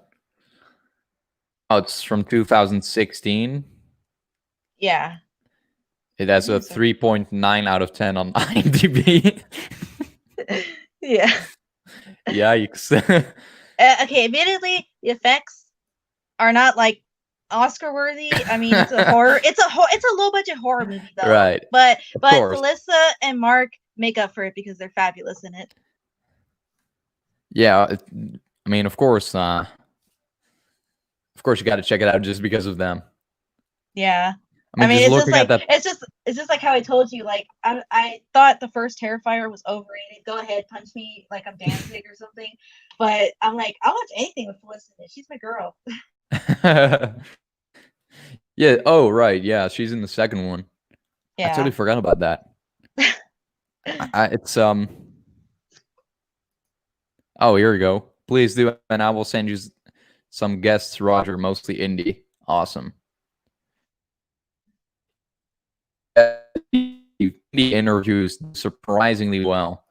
Oh, it's from 2016. Yeah. It has a 3.9 out of 10 on IMDb. Yeah. Yikes. Okay, admittedly, the effects are not like Oscar worthy. I mean, it's a horror. It's a low budget horror movie though. Right. But course. Felissa and Mark make up for it because they're fabulous in it. Yeah, I mean, of course you got to check it out just because of them. Yeah. I mean, it's just like it's just like how I told you. Like I thought the first Terrifier was overrated. Go ahead, punch me like I'm Danzig or something. But I'm like, I'll watch anything with Felissa in it. She's my girl. Yeah. Oh, right. Yeah, she's in the second one. Yeah. I totally forgot about that. It's Oh, here we go. Please do, and I will send you some guests. Roger, mostly indie. Awesome. The interviews surprisingly well.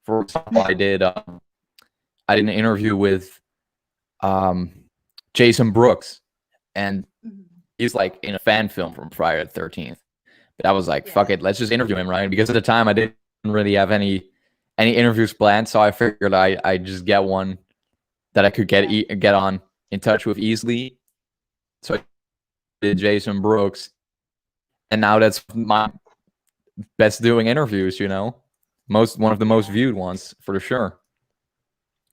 For example, I did an interview with Jason Brooks, and he's like in a fan film from Friday the 13th. But I was like, fuck it, let's just interview him, right? Because at the time I didn't really have any interviews planned, so I figured I just get one that I could get on in touch with easily. So I did Jason Brooks, and now that's my best doing interviews. You know, one of the most viewed ones for sure,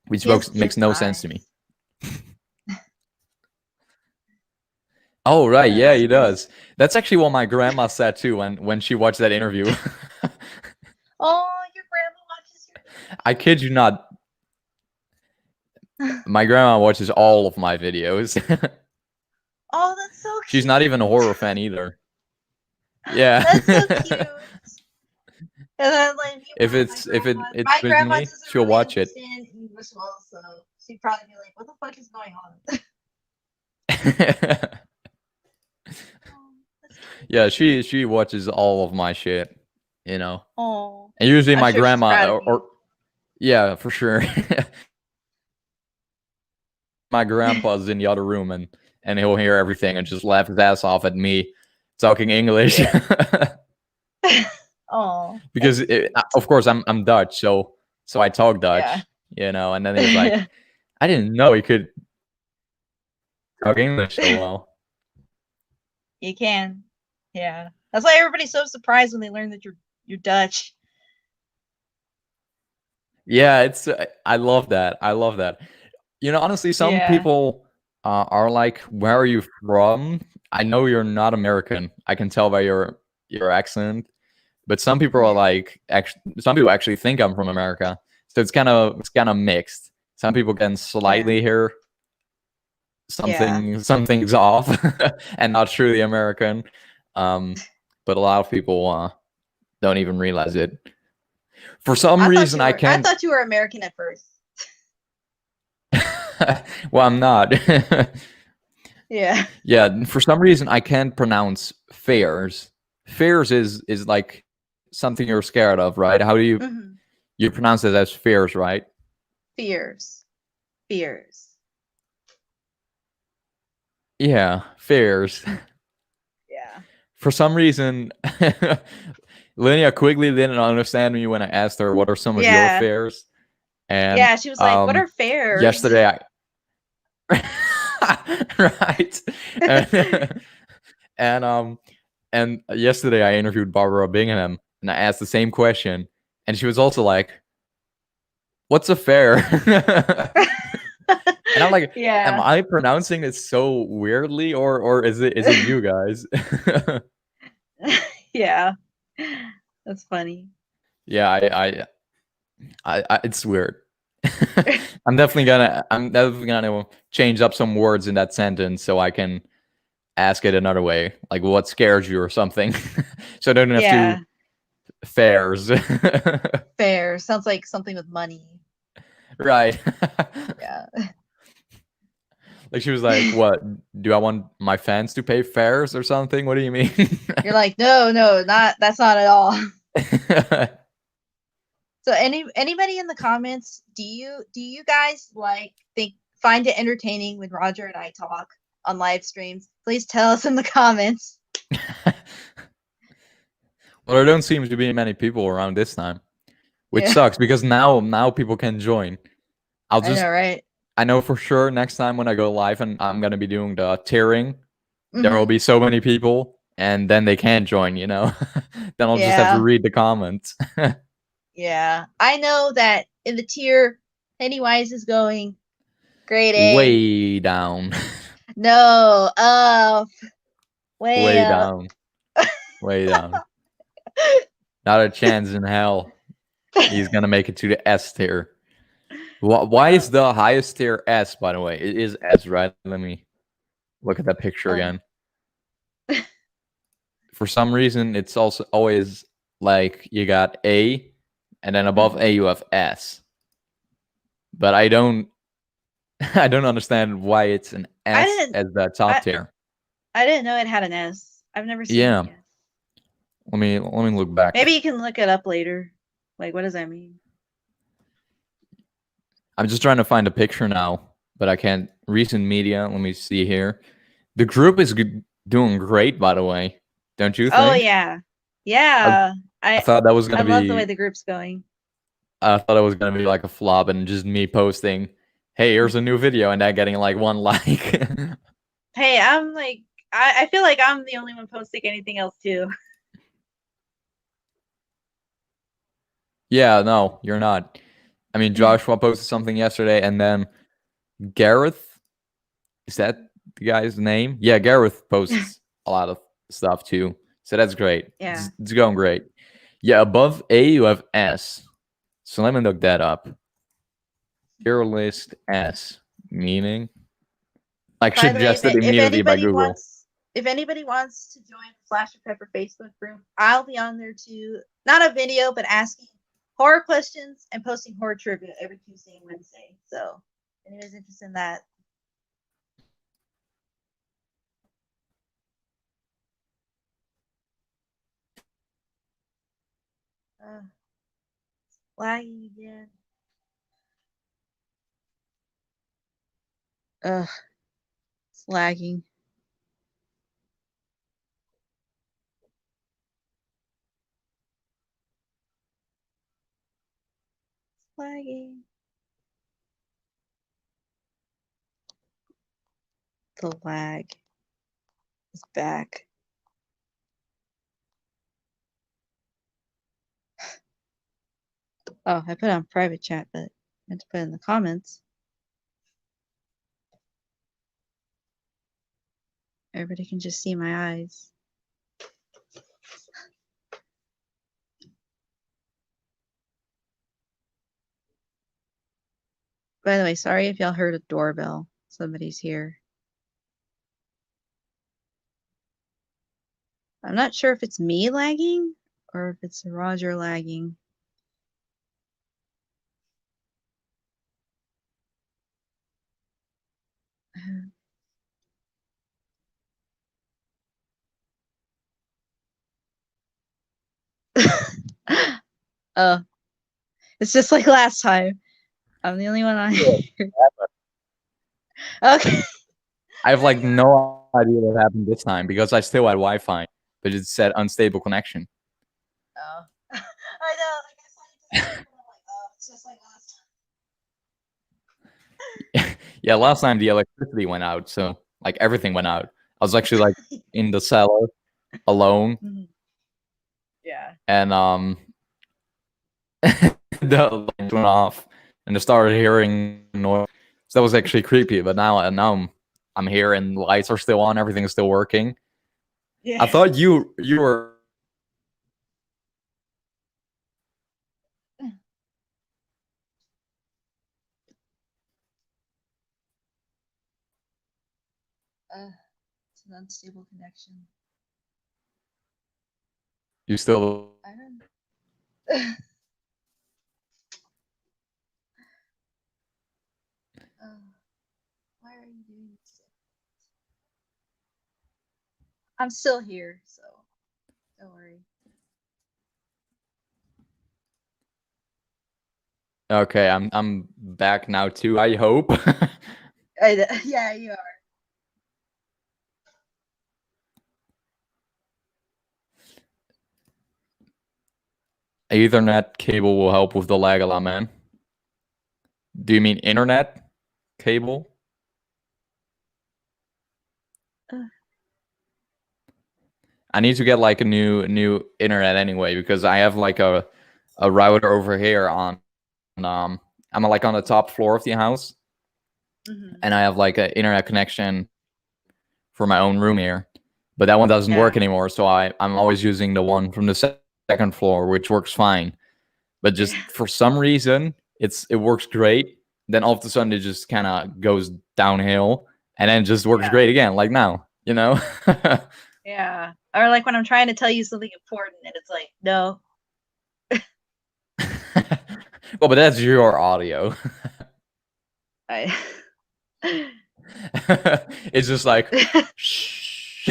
which makes no sense to me. Oh right, yeah, he does. That's actually what my grandma said too when she watched that interview. Oh, your grandma watches your. I kid you not. My grandma watches all of my videos. Oh, that's so cute. She's not even a horror fan either. Yeah. That's so cute. And then, like, if it's with me, she'll really watch it. English well, so she'd probably be like, "What the fuck is going on?" Yeah, she watches all of my shit, you know. Oh. And usually my grandma or yeah, for sure. My grandpa's in the other room and he'll hear everything and just laugh his ass off at me talking English. Oh. Because of course I'm Dutch, so I talk Dutch, you know, and then he's like, I didn't know he could talk English so well. You can. Yeah. That's why everybody's so surprised when they learn that you're Dutch. Yeah, it's I love that. I love that. You know, honestly, some people are like, "Where are you from?" I know you're not American. I can tell by your accent. But some people are like, some people actually think I'm from America. So it's kind of mixed. Some people can slightly hear something's off and not truly American. But a lot of people don't even realize it. For some I reason, I I can't. thought you were American at first. Well, I'm not. Yeah. Yeah, for some reason, I can't pronounce fairs. Fairs is like something you're scared of, right? How do Hmm. you pronounce it as fairs, right? Fears. Fears. Yeah, fairs. Yeah. For some reason, Linnea Quigley didn't understand me when I asked her what are some of your Yeah. fairs, and Yeah. She was like, "What are fairs?" yesterday I right, and, and and yesterday I interviewed Barbara Bingham and I asked the same question, and she was also like, "What's a fair?" And I'm like, "Am Yeah. I pronouncing it so weirdly, or is it you guys?" Yeah. That's funny. Yeah, it's weird. I'm definitely gonna change up some words in that sentence so I can ask it another way, like what scares you or something, so I don't have to Yeah. fairs. Fair. Sounds like something with money. Right. Yeah. Like she was like, "What? Do I want my fans to pay fares or something? What do you mean?" You're like, no, no, not that's not at all. So anybody in the comments, do you guys like find it entertaining when Roger and I talk on live streams? Please tell us in the comments. Well, there don't seem to be many people around this time, which Yeah. sucks because now people can join. I'll I just know, right? I know for sure next time when I go live and I'm gonna be doing the tiering, there will Hmm. be so many people, and then they can't join. Then I'll just have to Yeah. read the comments. Yeah. I know that in the tier Pennywise is going grade A. Way down, No, up. Way way up. down, way down. Not a chance in hell. He's gonna make it to the S tier. Why Uh, is the highest tier S? By the way, it is S, right? Let me look at that picture uh, again. For some reason, it's also always like you got A, and then above mhm. A you have S. But I don't, I don't understand why it's an I S didn't as the top I, tier. I didn't know it had an S. I've never seen Yeah, the S. let me look back. Maybe you can look it up later. Like, what does that mean? I'm just trying to find a picture now, but I can't. Recent media. Let me see here. The group is doing great, by the way. Don't you Oh think? yeah, I, yeah. I thought that was I gonna love the way be. the group's going. I thought it was gonna be like a flop and just me posting, "Hey, here's a new video," and that getting like one like. Hey, I'm like, I feel like I'm the only one posting anything else too. Yeah, no, you're not. I mean, Joshua posted something yesterday, and then Gareth, is that the guy's name? Yeah, Gareth posts a lot of stuff too. So that's great. Yeah. It's going great. Yeah, above A you have S. So let me look that up. Tier list S, meaning like By the way, suggested immediately by Google. if anybody wants to join the Slasher Pepper Facebook group, I'll be on there too. Not a video, but asking horror questions and posting horror trivia every Tuesday and Wednesday. So, if anybody's interested in that. Uh, Laggy again. Ugh, it's lagging. Lagging. The lag is back. Oh, I put it on private chat, but I meant to put it in the comments. Everybody can just see my eyes. By the way, sorry if y'all heard a doorbell. Somebody's here. I'm not sure if it's me lagging or if it's Roger lagging. Oh, it's just like last time. I'm the only one on here. Okay. I have like no idea what happened this time because I still had Wi-Fi, but it said unstable connection. Oh, I know. I guess I just I'm like, oh, it's just like last time. Yeah, last time the electricity went out, so like everything went out. I was actually like in the cellar alone, Yeah. and the lights went off, and I started hearing noise. So that was actually creepy. But now I'm here, and the lights are still on. Everything is still working. Yeah. I thought you were. It's an unstable connection. You still. I don't. Why are you doing this? I'm still here, so don't worry. Okay, I'm back now too. I hope. Yeah, you are. Ethernet cable will help with the lag a lot, man. Do you mean internet cable? I need to get like a new internet anyway because I have like a router over here on I'm like on the top floor of the house, and I have like an internet connection for my own room here, but that one doesn't work anymore. So I'm always using the one from the second floor, which works fine. But just for some reason, it works great. Then all of a sudden, it just kind of goes downhill, and then it just works great again, like now. You know? Yeah. Or like when I'm trying to tell you something important, and it's like, no. Well, but that's your audio. I. It's just like, shh.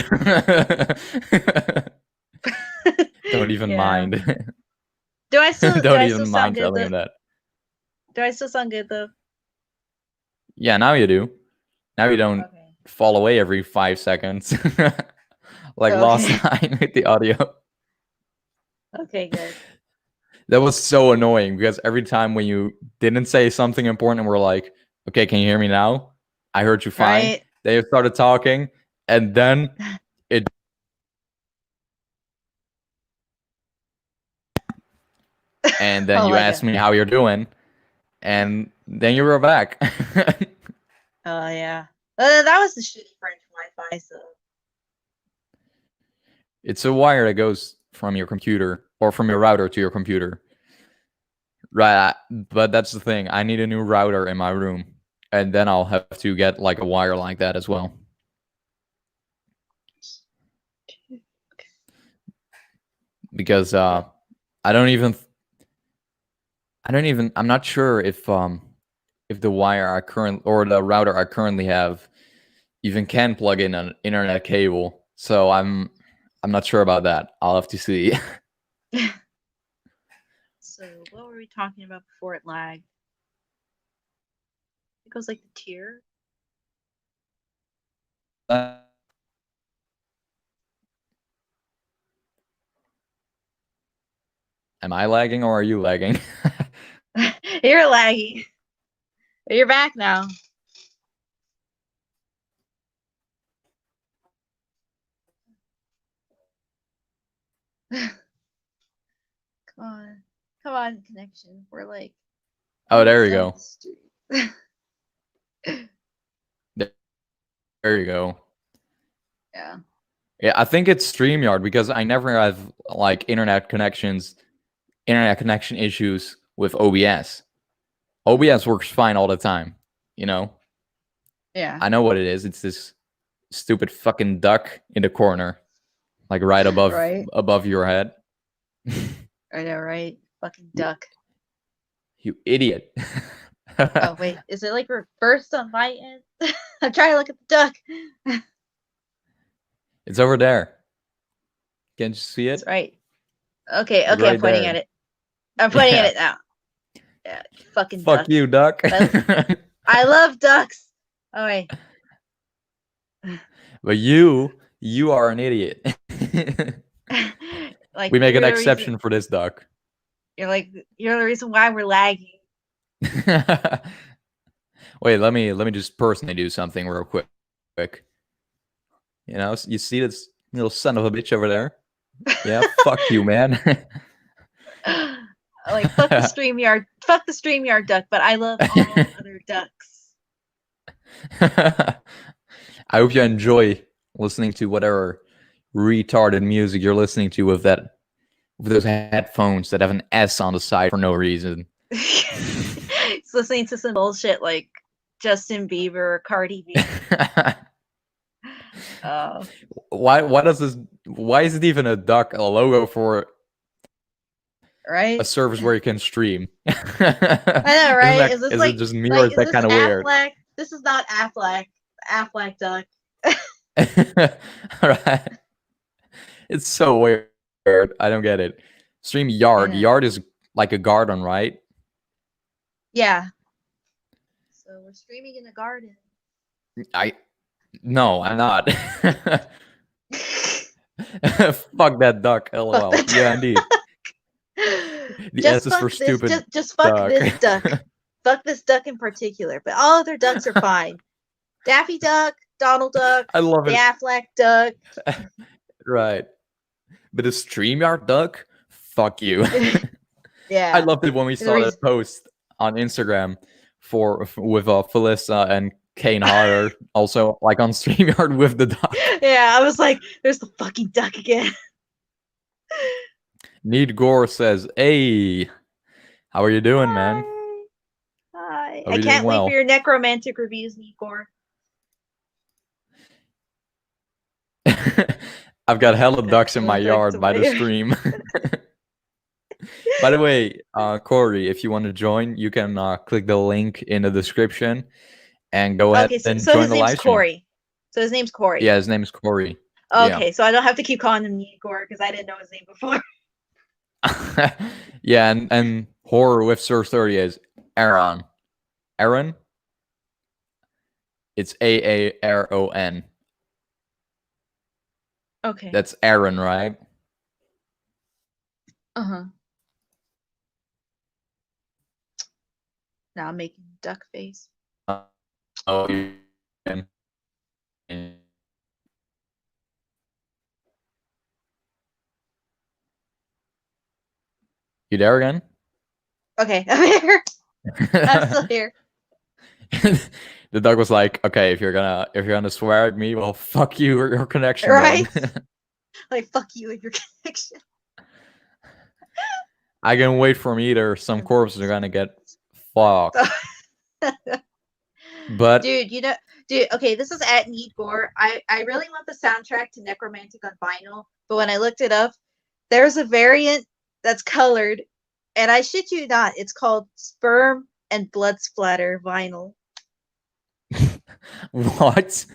Don't even mind. Do I still Don't still even sound mind good telling though? him that. Do I still sound good though? Yeah, now you do. Now you don't fall away every 5 seconds. Like last time with the audio. Okay, good. That was so annoying because every time when you didn't say something important and we're like, okay, can you hear me now? I heard you fine. Right. They started talking, and then it. And then you asked me how you're doing, and then you were back. Oh yeah. That was the shitty French Wi-Fi. So It's a wire that goes from your computer or from your router to your computer. Right, but that's the thing. I need a new router in my room, and then I'll have to get like a wire like that as well. Because I'm not sure if the wire I current or the router I currently have even can plug in an internet cable. So I'm not sure about that. I'll have to see. So what were we talking about before it lagged? It goes like the tier. Am I lagging or are you lagging? You're laggy. You're back now. Come on, connection. We're like. Oh, there you go. There you go. Yeah. Yeah, I think it's StreamYard because I never have like internet connection issues with OBS. OBS works fine all the time, you know? Yeah. I know what it is. It's this stupid fucking duck in the corner, like right above your head. I know, right? Fucking duck. You idiot. Oh wait, is it like reversed on my end? I'm trying to look at the duck. It's over there. Can't you see That's it? right. Okay, Like I'm right pointing there. at it. I'm pointing at Yeah. it now. Yeah, fucking Fuck duck. you, duck. I love ducks. Oh wait. But you are an idiot. Like We make an you're the reason. exception for this duck. You're the reason why we're lagging. Wait, let me just personally do something real quick. You know, you see this little son of a bitch over there? Yeah, fuck you, man. Like fuck the StreamYard duck, but I love all other ducks. I hope you enjoy listening to whatever retarded music you're listening to with those headphones that have an S on the side for no reason. He's listening to some bullshit like Justin Bieber or Cardi B. Why is it even a duck, a logo for right? a service where you can stream? I know, right? Is it just me or is that kind of weird? Affleck? This is not Affleck. Affleck duck. Right. It's so weird. I don't get it. Stream yard. Yard is like a garden, right? Yeah. So we're streaming in the garden. No, I'm not. Fuck that duck. LOL. Yeah, indeed. The S is for stupid. Just fuck this duck. Fuck this duck in particular, but all other ducks are fine. Daffy Duck, Donald Duck, I love the it. Affleck duck. Right. But the StreamYard duck? Fuck you. Yeah. I loved it when we saw that post on Instagram with Felissa and Kane Harder, also like on StreamYard with the duck. Yeah, I was like, there's the fucking duck again. Need Gore says, "Hey, how are you doing, man? Hi. I can't wait for your necromantic reviews, Need Gore. I've got hella ducks in my yard by the stream. By the way, Corey, if you want to join, you can click the link in the description and go ahead and join the live stream. Corey. So his name's Corey. Yeah, his name is Corey. Okay, yeah. So I don't have to keep calling him Igor because I didn't know his name before. Yeah, and horror with Sir 30 is Aaron. Aaron? It's Aaron. Okay. That's Aaron, right? Uh-huh. Now I'm making duck face. Oh, yeah. You there again? Okay, I'm here. I'm still here. The dog was like, "Okay, if you're gonna swear at me, well, fuck you or your connection." Right? Like, fuck you and your connection. I can wait for me. Either some corpses are gonna get fucked. But dude, okay, this is at Need Gore. I really want the soundtrack to Necromantic on vinyl, but when I looked it up, there's a variant that's colored, and I shit you not, it's called Sperm and Blood Splatter vinyl. What?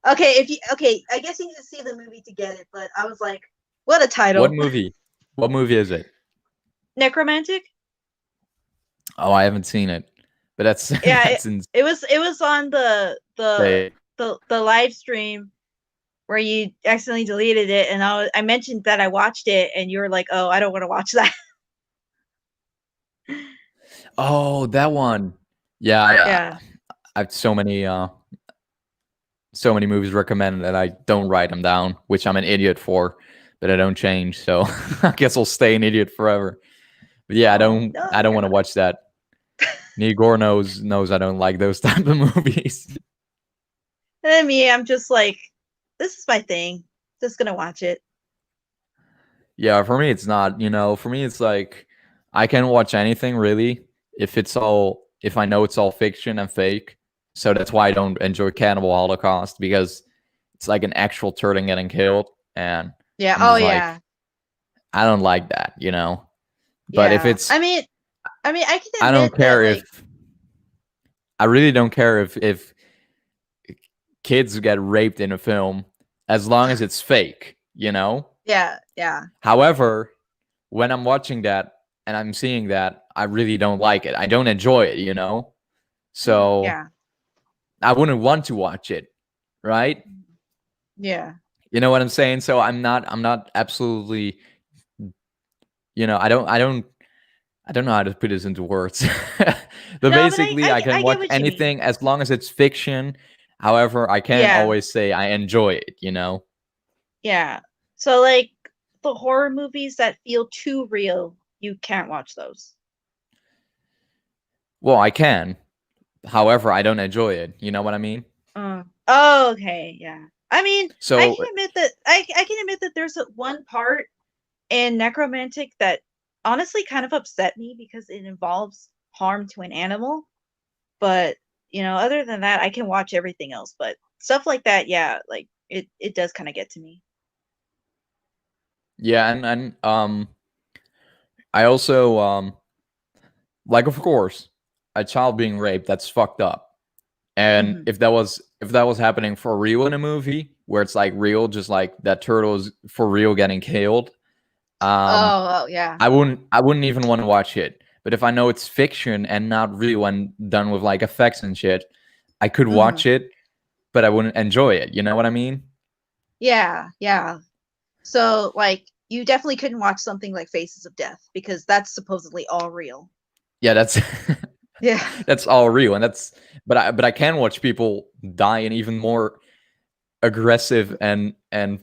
Okay, I guess you need to see the movie to get it, but I was like, what a title. What movie? What movie is it? Necromantic? Oh, I haven't seen it. But that's yeah, it was on the live stream where you accidentally deleted it, and I mentioned that I watched it, and you were like, "Oh, I don't want to watch that." Oh, that one. Yeah, yeah. I have so many movies recommended that I don't write them down, which I'm an idiot for, but I don't change. So I guess I'll stay an idiot forever. But yeah, I don't want to watch that. Nigor knows I don't like those type of movies. And then me, I'm just like, this is my thing. Just gonna watch it. Yeah, for me it's not. For me it's like I can watch anything really if I know it's all fiction and fake. So that's why I don't enjoy Cannibal Holocaust, because it's like an actual turtle getting killed, and yeah, yeah, I don't like that, you know. But if Yeah. it's, I can I admit don't that care if, I really don't care if kids get raped in a film, as long as it's fake, you know. yeah, yeah. However, when I'm watching that and I'm seeing that, I really don't like it. I don't enjoy it, you know. So Yeah. I wouldn't want to watch it, right? Yeah. You know what I'm saying? So I'm not absolutely, you know, I don't know how to put this into words. But No, but basically I can I get watch what you mean. anything as long as it's fiction. However, I can't Yeah. always say I enjoy it, you know? Yeah. So like the horror movies that feel too real, you can't watch those. Well, I can. However, I don't enjoy it. You know what I mean? Oh, okay, yeah. I mean, So I can admit that there's one part in Necromantic that honestly kind of upset me because it involves harm to an animal. But other than that, I can watch everything else. But stuff like that, yeah, like it does kind of get to me. yeah, and I also like, of course, a child being raped, that's fucked up. And Hmm. if that was happening for real in a movie where it's like real, just like that turtle is for real getting killed, um Oh, yeah. I wouldn't even want to watch it. But if I know it's fiction and not real and done with like effects and shit, I could Hmm. watch it, but I wouldn't enjoy it. You know what I mean? Yeah, yeah. So like you definitely couldn't watch something like Faces of Death because that's supposedly all real. Yeah, that's Yeah. that's all real, and but I can watch people die in even more aggressive and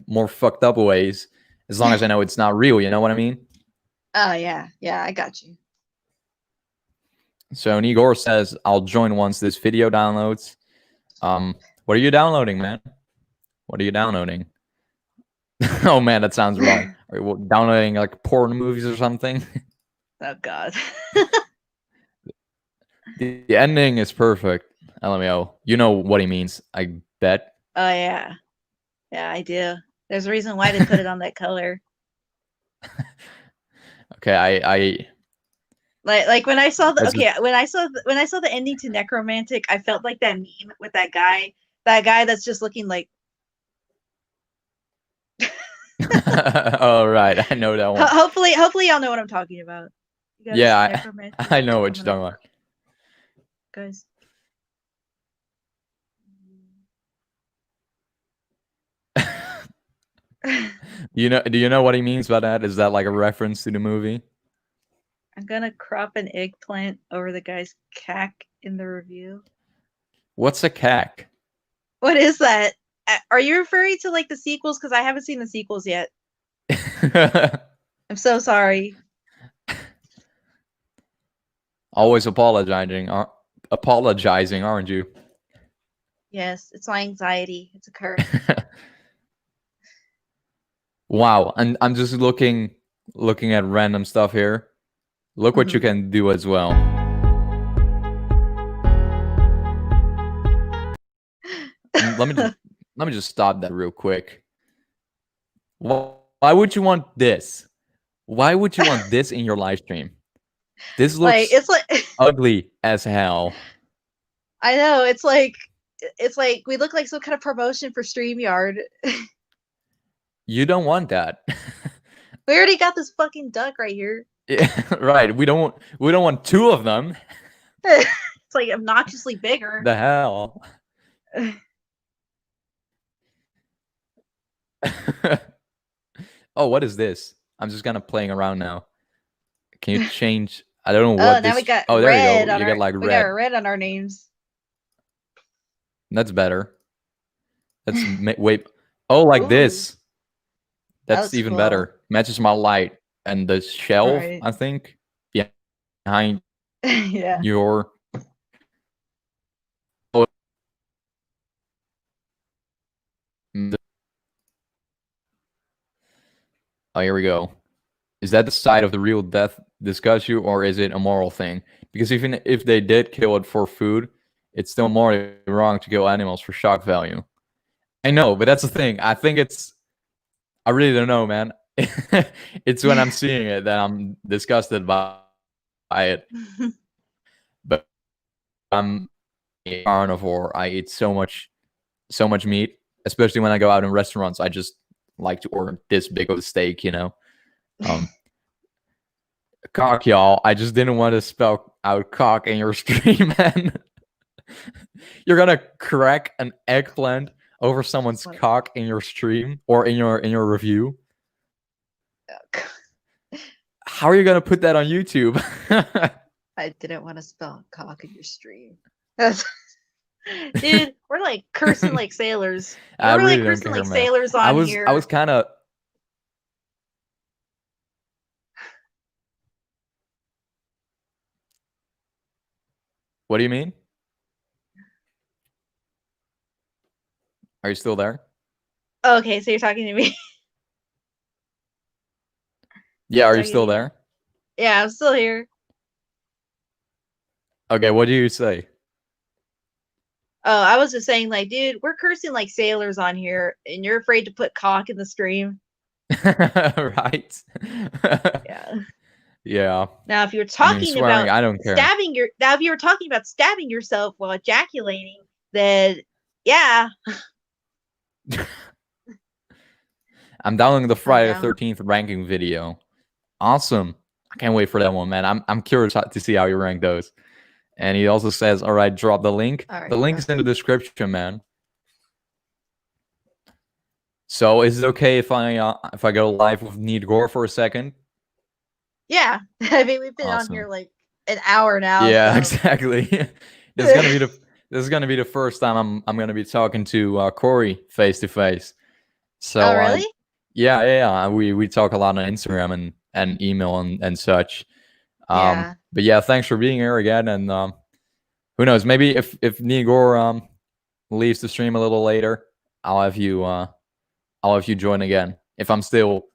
more fucked up ways, as long as I know it's not real. You know what I mean? Oh, yeah. Yeah, I got you. So Igor says, "I'll join once this video downloads." What are you downloading, man? What are you downloading? Oh man, that sounds wrong. Are you downloading like porn movies or something? Oh God. The ending is perfect. LMAO. You know what he means, I bet. Oh yeah. Yeah, I do. There's a reason why they put it on that color. Okay, I Like when I saw the that's okay, when I saw the ending to Necromantic, I felt like that meme with that guy that's just looking like all right. I know that one. hopefully y'all know what I'm talking about. You gotta see Yeah, Necromantic. I know I'm what you're gonna talking look, about. guys. Do you know what he means by that? Is that like a reference to the movie? I'm gonna crop an eggplant over the guy's cack in the review. What's a cack? What is that? Are you referring to like the sequels? Because I haven't seen the sequels yet. I'm so sorry. Always apologizing, aren't you? Yes, it's my anxiety. It's a curse. Wow, and I'm just looking at random stuff here. Look what you Mhm. can do as well. Let me just stop that real quick. Why would you want this? Why would you want this in your live stream? This Like looks it's like ugly as hell. I know it's like we look like some kind of promotion for StreamYard. You don't want that. We already got this fucking duck right here. Yeah, right. We don't want two of them. It's like obnoxiously bigger. The hell. Oh, what is this? I'm just kind of playing around now. Can you change? I don't know Oh, what now this. Oh, there you go. You get like we got red. red on our names. That's better. Wait. Oh, like Ooh, this. that That's looks even cool. better. Matches my light and the shelf. Right. I think behind Yeah. your. Oh, here we go. Is that the side of the real death disgust you, or is it a moral thing? Because even if they did kill it for food, it's still morally wrong to kill animals for shock value. I know, but that's the thing. I think it's. I really don't know, man. It's when I'm seeing it that I'm disgusted by it. But I'm a carnivore. I eat so much meat, especially when I go out in restaurants. I just like to order this big of a steak, you know. Cock, y'all. I just didn't want to spell out cock in your stream, man. You're gonna crack an eggplant over someone's cock in your stream or in your review. How are you gonna put that on YouTube? I didn't want to spell cock in your stream. Dude, we're like cursing like sailors. We're really like cursing like sailors on here. I was kind of. What do you mean? Are you still there? Okay, so you're talking to me. Yeah, are you still there? Yeah, I'm still here. Okay, what do you say? Oh, I was just saying, like, dude, we're cursing like sailors on here, and you're afraid to put cock in the stream. Right? Yeah. Yeah. Now, if you're talking swearing, about I don't care. if you were talking about stabbing yourself while ejaculating, then yeah. I'm downloading the Friday the 13th ranking video. Awesome. I can't wait for that one, man. I'm curious to see how you rank those. And he also says, all right, drop the link. Right, the link is in the description, man. So is it okay if I go live with Need Gore for a second? Yeah. I mean, we've been on here like an hour now. Yeah, so. Exactly. This is gonna be the first time I'm gonna be talking to Corey face to face. So oh, really? Yeah. We talk a lot on Instagram and email and such. Yeah. But yeah, thanks for being here again. And who knows? Maybe if Nigor leaves the stream a little later, I'll have you join again. If I'm still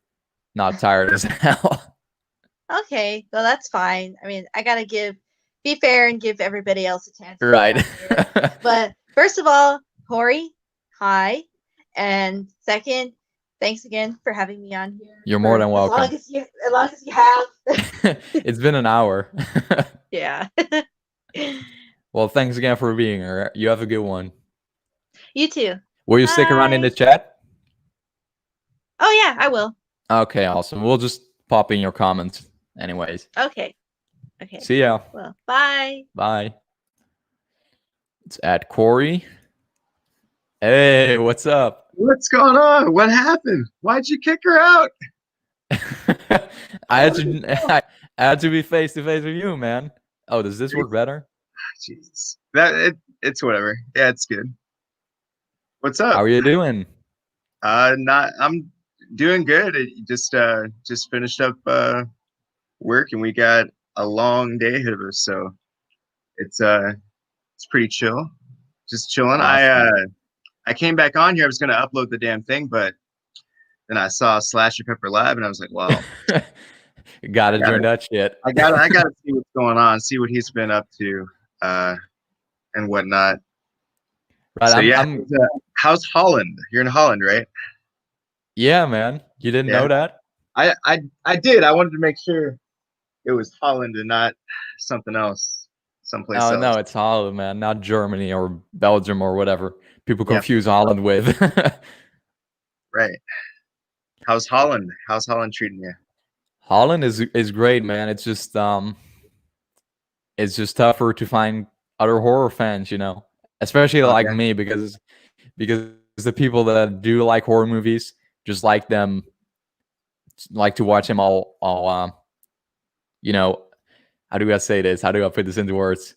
not tired as hell. Okay, well that's fine. I mean, I gotta be fair and give everybody else a chance. Right. But first of all, Corey, hi, and second, thanks again for having me on here. You're more than welcome. As long as you have. It's been an hour. Yeah. Well, thanks again for being here. You have a good one. You too. Will you stick around in the chat? Oh yeah, I will. Okay, awesome. We'll just pop in your comments anyways. Okay. See ya. Well, bye. Bye. It's at Corey. Hey, what's up? What's going on? What happened? Why'd you kick her out? I had to be face to face with you, man. Oh, does this work better? Jesus, it's whatever. Yeah, it's good. What's up? How are you doing? I'm doing good. Just finished up work, and we got a long day ahead of us, so it's pretty chill. Just chilling. Awesome. I came back on here. I was gonna upload the damn thing, but then I saw SlasherPepper live, and I was like, "Well, gotta join that shit." I gotta see what's going on, see what he's been up to, and whatnot." Right. So how's Holland? You're in Holland, right? Yeah, man. You didn't know that? I did. I wanted to make sure it was Holland and not something else, someplace else. No, it's Holland, man, not Germany or Belgium or whatever people confuse Holland with. Right. How's Holland? How's Holland treating you? Holland is great, man. It's just tougher to find other horror fans, you know, especially like me, because the people that do like horror movies just like to watch them all you know, how do I say this? How do I put this into words?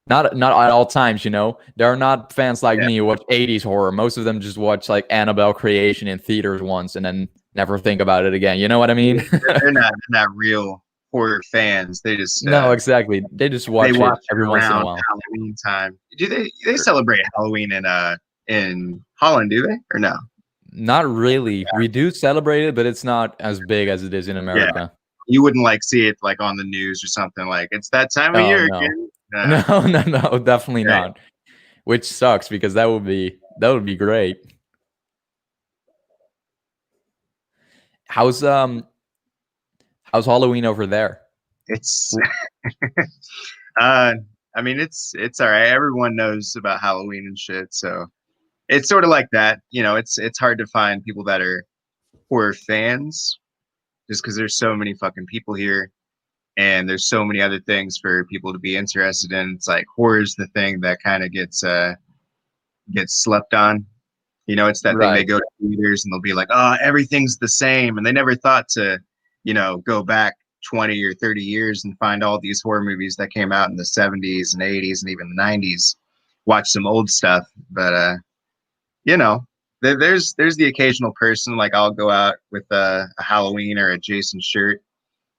Not at all times, you know. There are not fans like me who watch 80s horror. Most of them just watch like Annabelle Creation in theaters once and then never think about it again. You know what I mean? They're not real horror fans. They just no, exactly. They just watch it every once in a while. Halloween time. Do they celebrate Halloween in Holland? Do they or no? Not really. We do celebrate it, but it's not as big as it is in America. Yeah. You wouldn't like see it like on the news or something like it's that time of year again. No, definitely not. Which sucks because that would be great. How's Halloween over there? It's uh I mean it's all right. Everyone knows about Halloween and shit, so it's sort of like that. You know, it's hard to find people that are horror fans just because there's so many fucking people here and there's so many other things for people to be interested in. It's like horror is the thing that kind of gets slept on. You know, it's that thing they Right. go to theaters and they'll be like, oh, everything's the same. And they never thought to, you know, go back 20 or 30 years and find all these horror movies that came out in the 70s and 80s and even the 90s. Watch some old stuff. But, you know, there's the occasional person, like I'll go out with a Halloween or a Jason shirt.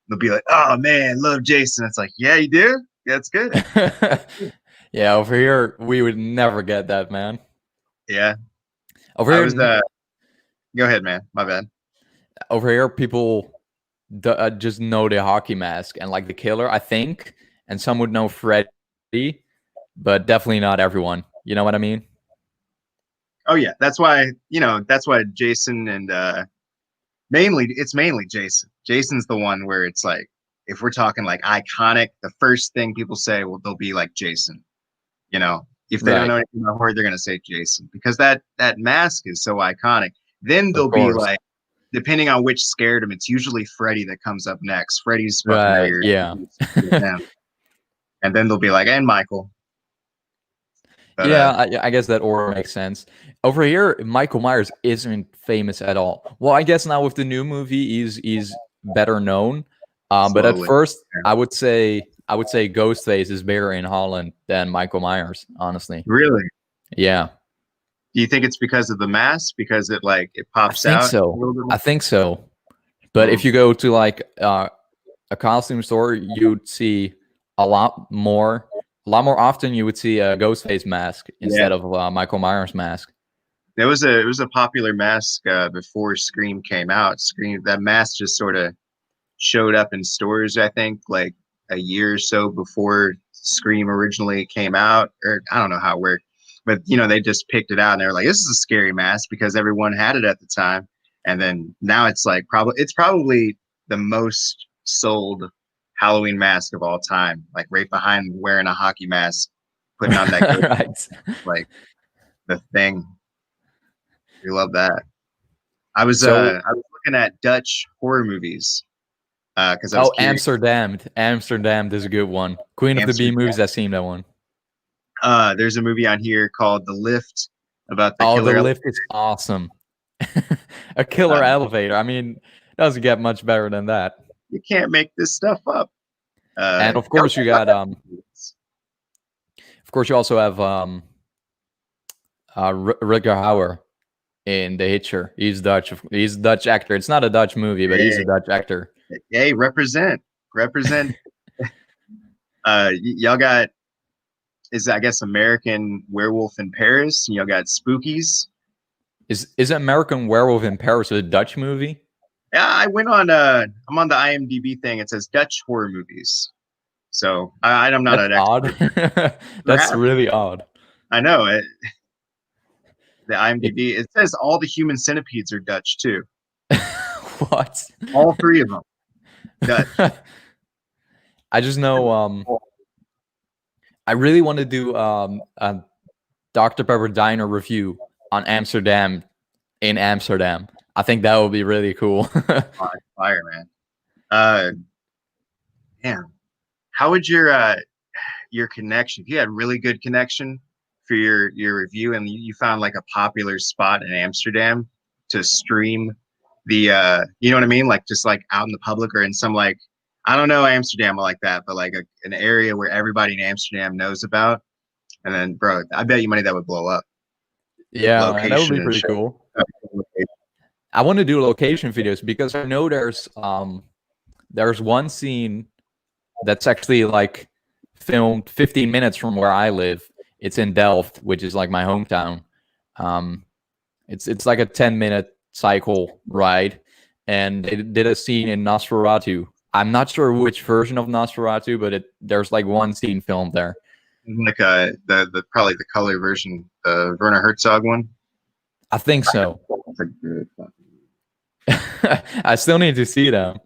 They'll be like, oh, man, love Jason. It's like, yeah, you do? That's good. Yeah, over here we would never get that, man. Yeah. Over I here, was, go ahead, man. My bad. over here, people just know the hockey mask and like the killer, I think, and some would know Freddy, but definitely not everyone. You know what I mean? Oh yeah, that's why Jason and it's mainly Jason. Jason's the one where it's like if we're talking like iconic, the first thing people say, well, they'll be like Jason. You know, if they don't Right. know anything about horror, they're gonna say Jason because that mask is so iconic. Then Of they'll be course. like, depending on which scared them, it's usually Freddy that comes up next. Freddy's fucking Right. weird. Yeah. And then they'll be like, and Michael. But Yeah, I guess that order makes sense. Over here, Michael Myers isn't famous at all. Well, I guess now with the new movie, he's better known. But at slowly. first, I would say Ghostface is bigger in Holland than Michael Myers. Honestly, Really? yeah, Do you think it's because of the mask? Because it I pops think out a so. little bit I more? think so. But if you go to like a costume store, you'd see a lot more often. You would see a Ghostface mask Yeah. instead of Michael Myers mask. It was a popular mask before Scream came out. That mask just sort of showed up in stores, I think, like a year or so before Scream originally came out, or I don't know how it worked, but you know they just picked it out and they were like, "This is a scary mask" because everyone had it at the time, and then now it's like probably the most sold Halloween mask of all time, like right behind wearing a hockey mask, putting on that ghost, Right. like the Thing. We love that. I was So, looking at Dutch horror movies because I was curious. Amsterdam. Amsterdam is a good one. Queen of the B Amsterdam. movies. I've seen that one. There's a movie on here called The Lift about the Oh, killer. the lift is awesome. A killer elevator. I mean, doesn't get much better than that. You can't make this stuff up. And of course, you got Of course, you also have Rutger Hauer in The Hitcher. He's Dutch. He's a Dutch actor. It's not a Dutch movie, but he's a Dutch actor. Hey, represent. Y'all got I guess American Werewolf in Paris. Y'all got Spookies. Is American Werewolf in Paris a Dutch movie? Yeah, I'm on the IMDb thing. It says Dutch horror movies. So I'm not an expert. Odd. That's really odd. I know it. The IMDb, it says all the human centipedes are Dutch too. What? All three of them. Dutch. I just know I really want to do a Dr. Pepper Diner review on Amsterdam in Amsterdam. I think that would be really cool. Fire, man. Man, how would your connection, if you had really good connection for your review and you found like a popular spot in Amsterdam to stream the you know what I mean, like just like out in the public or in some like, I don't know Amsterdam like that, but like an area where everybody in Amsterdam knows about, and then bro, I bet you money that would blow up. Yeah, that would be pretty cool. I want to do location videos because I know there's one scene that's actually like filmed 15 minutes from where I live. It's in Delft, which is like my hometown. It's like a 10-minute cycle ride, and they did a scene in Nosferatu. I'm not sure which version of Nosferatu, but there's like one scene filmed there. Like the probably the color version, the Werner Herzog one. I think so. I still need to see them,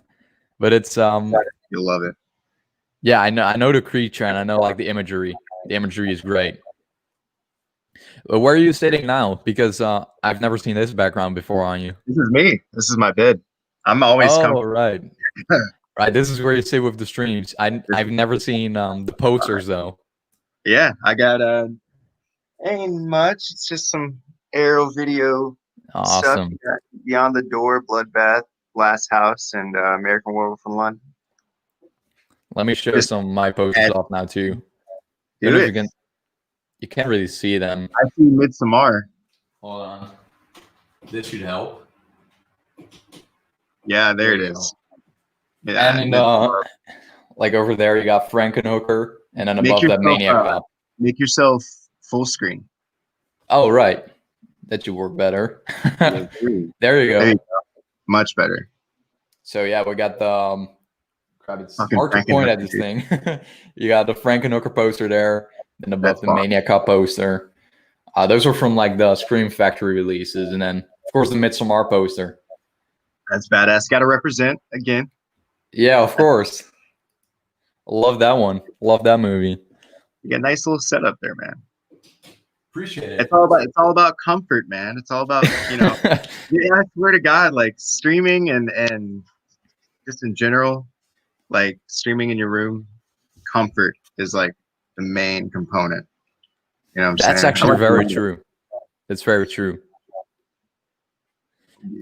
but it's You'll love it. yeah, I know the creature and I know like the imagery. The imagery is great. Where are you sitting now? Because I've never seen this background before on you. This is me. This is my bed. I'm always Oh, right. Right, this is where you sit with the streams. I've never seen the posters though. Yeah, I got ain't much. It's just some aerial video stuff. Awesome. You got Beyond the Door, Bloodbath, Last House, and American Werewolf in London. Let me show Just some of my posters off now too. I don't Do know if it. you can't really see them. I see Midsommar. Hold on. This should help. Yeah, there it you is. Yeah, And like over there, you got Frankenhooker, and then Make above that, yourself, Maniac Cop. make yourself full screen. Oh, right. That should work better. There There you go. you go. Much better. So yeah, we got the crap. It's Fucking hard to point at Frankenhooker, this dude. thing. You got the Frankenhooker poster there, and above That's the fine. Maniac Cop poster. Those are from like the Scream Factory releases, and then of course the Midsommar poster. That's badass. Got to represent again. Yeah, of course. Love that one. Love that movie. You got a nice little setup there, man. Appreciate it. It's all about comfort, man. It's all about, you know. Yeah, I swear to God, like streaming and just in general, like streaming in your room, comfort is like the main component. You know what I'm saying? That's I actually like very the- true. That's very true.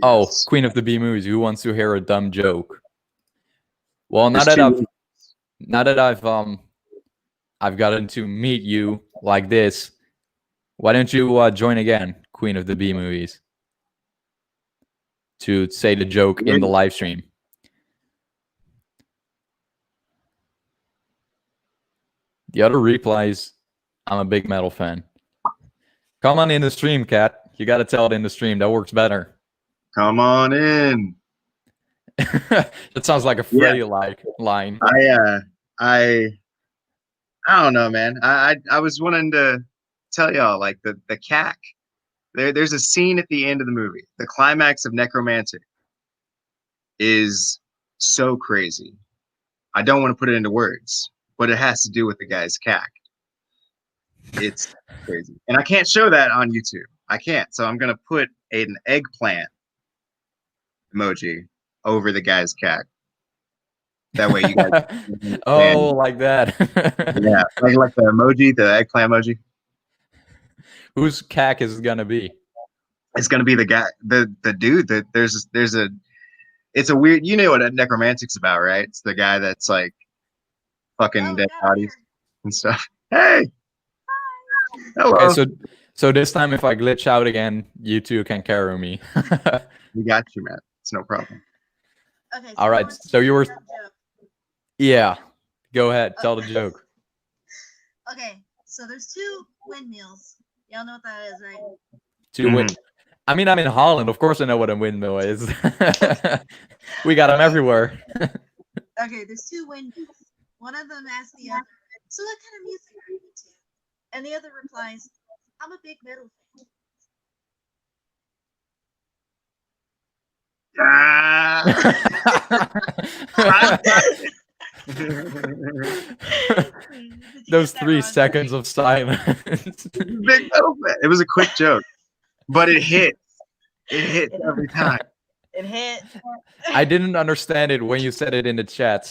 Oh, Yes. Queen of the B movies. Who wants to hear a dumb joke? Well, There's two- now that I've gotten to meet you like this, why don't you join again, Queen of the B movies, to say the joke in the live stream? The other replies, I'm a big metal fan. Come on in the stream, Kat. You got to tell it in the stream. That works better. Come on in. That sounds like a Freddy-like line. I don't know, man. I was wanting to tell y'all like the CAC. There's a scene at the end of the movie. The climax of Necromancer is so crazy. I don't want to put it into words, but it has to do with the guy's CAC. It's crazy. And I can't show that on YouTube. I can't. So I'm going to put an eggplant emoji over the guy's CAC. That way you guys Oh, like that. yeah, like the emoji, the eggplant emoji. Whose CAC is it gonna be? It's gonna be the guy, the dude that there's a it's a weird, you know what a necromantic's about, right? It's the guy that's like fucking dead bodies and stuff. Hey. Hello. Okay, so this time if I glitch out again, you two can carry me. We got you, man. It's no problem. Okay. So All right. So you were yeah. Go ahead, tell the joke. Okay, so there's two windmills. Y'all know what that is, right? Two wind. I mean, I'm in Holland. Of course, I know what a windmill is. We got them everywhere. Okay, there's two windmills. One of them asks the other, "So what kind of music are you into?" And the other replies, "I'm a big metal fan." Those 3 seconds of silence. Big metal fan. It was a quick joke, but it hit. It hits every time. It hit. I didn't understand it when you said it in the chat,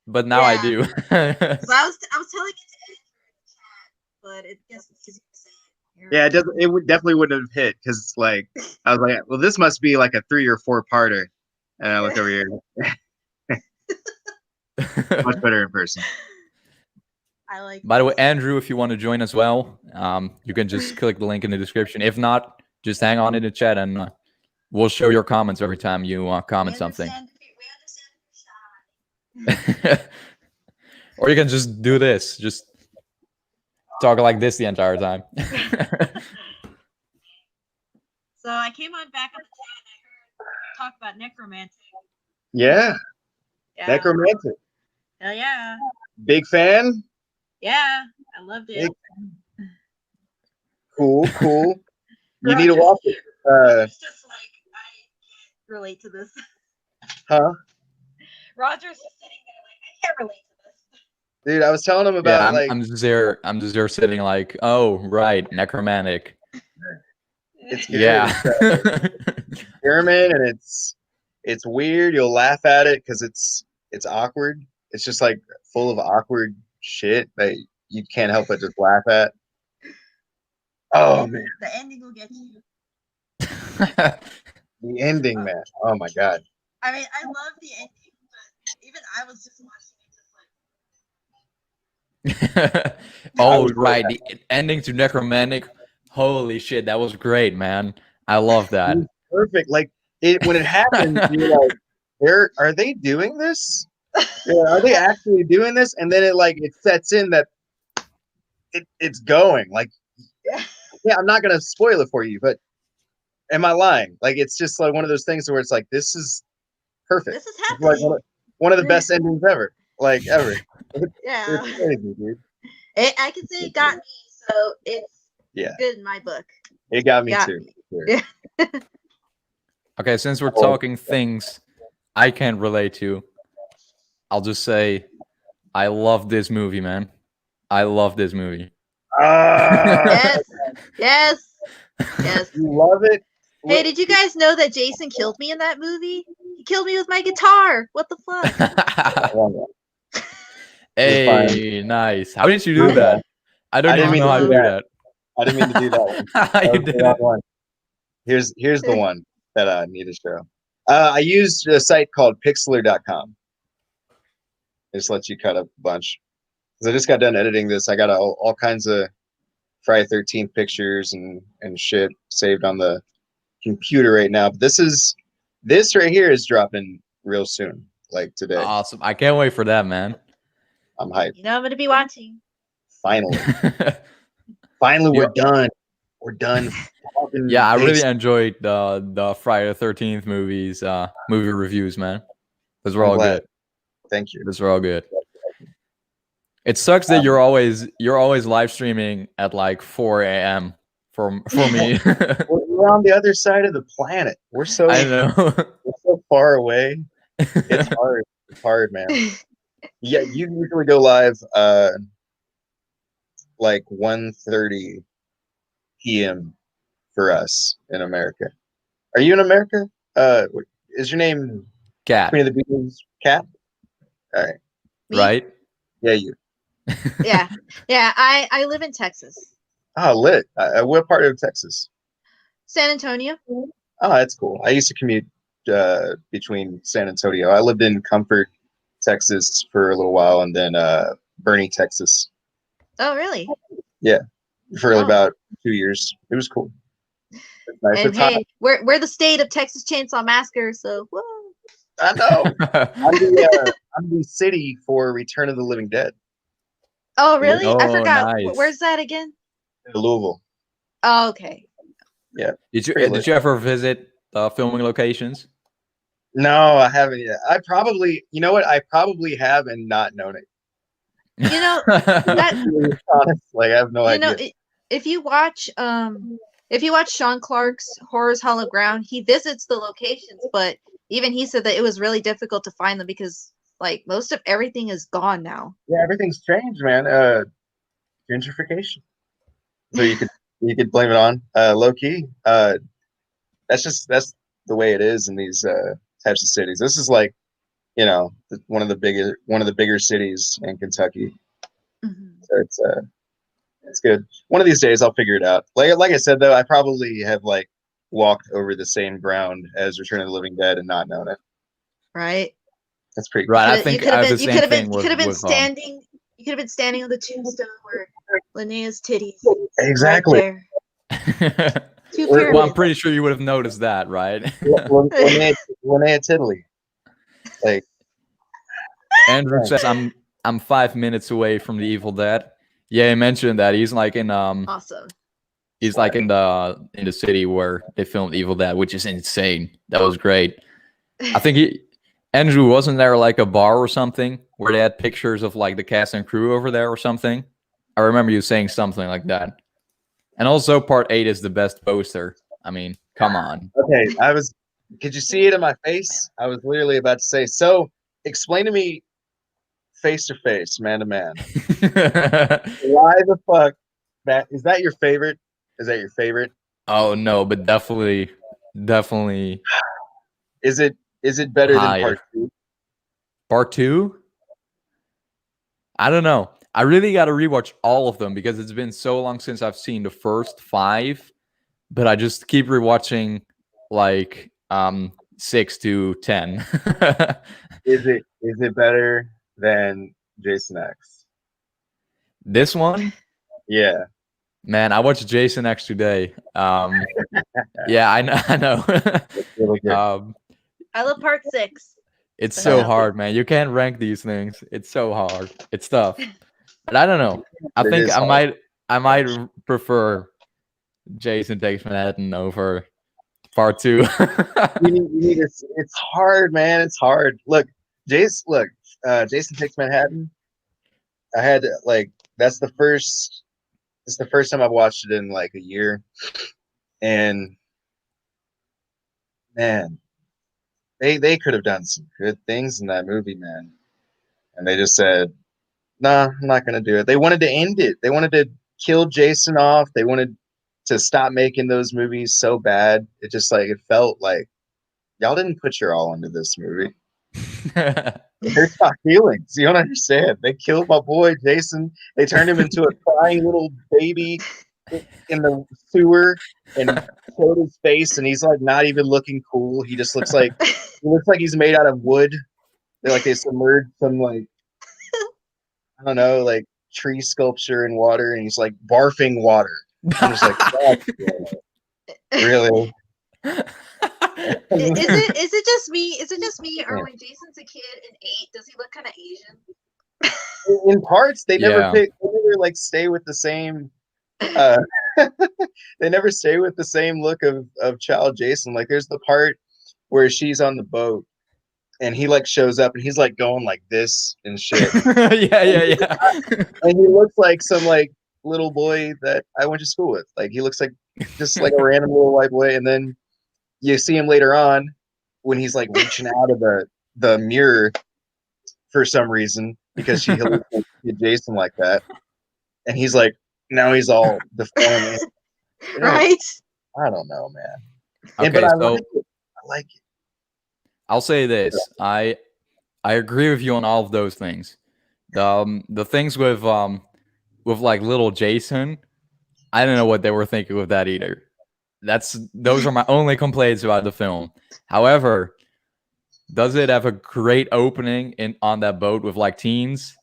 but now I do. So I was telling it to Andrew in the chat, but it gets easier to say it. Yeah, it would definitely wouldn't have hit because like I was like, well, this must be like a 3 or 4 parter, and I look over here. Much better in person. I like. By the way, Andrew, if you want to join as well, you can just click the link in the description. If not, just hang on in the chat and we'll show your comments every time you comment something. We understand. Or you can just do this. Just talk like this the entire time. So I came on back on the chat and I heard talk about necromancy. Yeah, Yeah. necromantic. Hell yeah. Big fan. Yeah, I loved it. Cool. You need to watch it. It's just like relate to this. Huh? Roger's just sitting there like, I can't relate to this. Dude, I was telling him Yeah, about I'm just there. I'm just there sitting like, oh right, necromantic. it's good. Yeah. It's German and it's weird. You'll laugh at it because it's awkward. It's just like full of awkward shit that you can't help but just laugh at. Oh man, The ending will get you. the ending, man. Oh my god. I mean, I love the ending, but even I was just watching it just like. Oh right, the ending to necromantic. Holy shit, that was great, man. I love that. Perfect. Like when it happened, you're like, are they doing this? Yeah, are they actually doing this? And then it sets in that it's going. Like, yeah, I'm not gonna spoil it for you, but am I lying? Like, it's just like one of those things where it's like, this is perfect. This is It's like happening. one of the best endings ever. Like ever. Yeah. It's crazy, dude. I can say it got me, so it's good in my book. It got me too. Sure. Yeah. Okay, since we're talking things I can't relate to, I'll just say I love this movie, man. I love this movie. Yes. Yes. Yes. You love it? Hey, did you guys know that Jason killed me in that movie? He killed me with my guitar. What the fuck? Hey, nice. How did you do that? I don't even know how to do that. I didn't mean to do that one. You did it. One. Here's the one that I need to show. I used a site called pixlr.com. Just lets you cut up a bunch. Because I just got done editing this. I got all kinds of Friday 13th pictures and shit saved on the computer right now. But this right here is dropping real soon, like today. Awesome. I can't wait for that, man. I'm hyped. You know I'm gonna be watching. Finally. Finally, we're done. We're done. Yeah, I really enjoyed the Friday the 13th movie reviews, man. Those were all good. Thank you. Those were all good. It sucks that you're always live streaming at like 4 a.m. for me. We're on the other side of the planet. We're so I know. We're so far away. It's hard. It's hard, man. Yeah, you usually go live like 1:30 p.m. for us in America. Are you in America? Is your name Cat? Queen of the Beatles? Cat? All right. Me? Right? Yeah, you. Yeah. I live in Texas. Oh, lit. What part of Texas? San Antonio. Oh, that's cool. I used to commute between San Antonio. I lived in Comfort, Texas for a little while, and then Bernie, Texas. Oh, really? Yeah, for about 2 years. It was cool. It's nice. And hey, we're the state of Texas Chainsaw Massacre, so whoa. I know. I'm the city for Return of the Living Dead. Oh, really? I forgot. Nice. Where's that again? Louisville. Oh, okay. Yeah. Did you ever visit filming locations? No, I haven't yet. I probably have and not known it. You know that. Like I have no idea. You know, if you watch Sean Clark's Horror's Hollow Ground, he visits the locations, but even he said that it was really difficult to find them because like most of everything is gone now. Yeah, everything's changed, man. Gentrification. So you could blame it on low key. That's the way it is in these types of cities. This is like, one of the bigger cities in Kentucky. Mm-hmm. So it's good. One of these days I'll figure it out. Like I said though, I probably have like walked over the same ground as Return of the Living Dead and not known it. Right. That's pretty right. cool. I think you could have been standing. You could have been standing on the tombstone where Linnea's titties. Exactly. Right there. Well, I'm pretty sure you would have noticed that, right? Linnea Tiddly. Like Andrew says, I'm 5 minutes away from the Evil Dead. Yeah, he mentioned that he's like in awesome. He's like in the city where they filmed Evil Dead, which is insane. That was great. I think Andrew, wasn't there like a bar or something where they had pictures of like the cast and crew over there or something? I remember you saying something like that. And also, Part 8 is the best poster. I mean, come on. Okay, I was Could you see it in my face? I was literally about to say. So, explain to me, face to face, man to man, why the fuck that is that your favorite? Is that your favorite? Oh no, but definitely Is it better than higher. part two? Part two? I don't know. I really got to rewatch all of them because it's been so long since I've seen the first 5, but I just keep rewatching like 6 to 10. Is it better than Jason X? This one, Yeah. man, I watched Jason X today. Yeah, I know. I know. It's really good. I love part 6. It's But so yeah. hard, man. You can't rank these things. It's so hard. It's tough. But I don't know. I It think is I hard. might prefer Jason Takes Manhattan over part 2. You need to, it's hard, man. It's hard. Look, Jason Takes Manhattan. I had to, like that's the first. It's the first time I've watched it in like a year, and man, they could have done some good things in that movie, man. And they just said, "Nah, I'm not gonna do it." They wanted to end it. They wanted to kill Jason off. They wanted to stop making those movies so bad. It just like it felt like y'all didn't put your all into this movie. There's my feelings. You don't understand. They killed my boy Jason. They turned him into a crying little baby in the sewer and showed his face, and he's like not even looking cool. He just looks like he's made out of wood. They submerged some like I don't know like tree sculpture in water, and he's like barfing water. I'm just like, God, really? Is it just me? Is it just me, or when Jason's a kid in 8, does he look kind of Asian? In parts, they never Yeah. like stay with the same. They never stay with the same look of child Jason. Like, there's the part where she's on the boat, and he like shows up, and he's like going like this and shit, Yeah. and he looks like some like little boy that I went to school with. Like, he looks like just like a random little white boy, and then you see him later on when he's like reaching out of the mirror for some reason because she hallucinated Jason like that, and he's like now he's all deformed. Right? I don't know, man. Okay, But I so like it. I like it. I'll say this. I agree with you on all of those things. The things with like little Jason, I don't know what they were thinking with that either. Those are my only complaints about the film. However, does it have a great opening on that boat with like teens?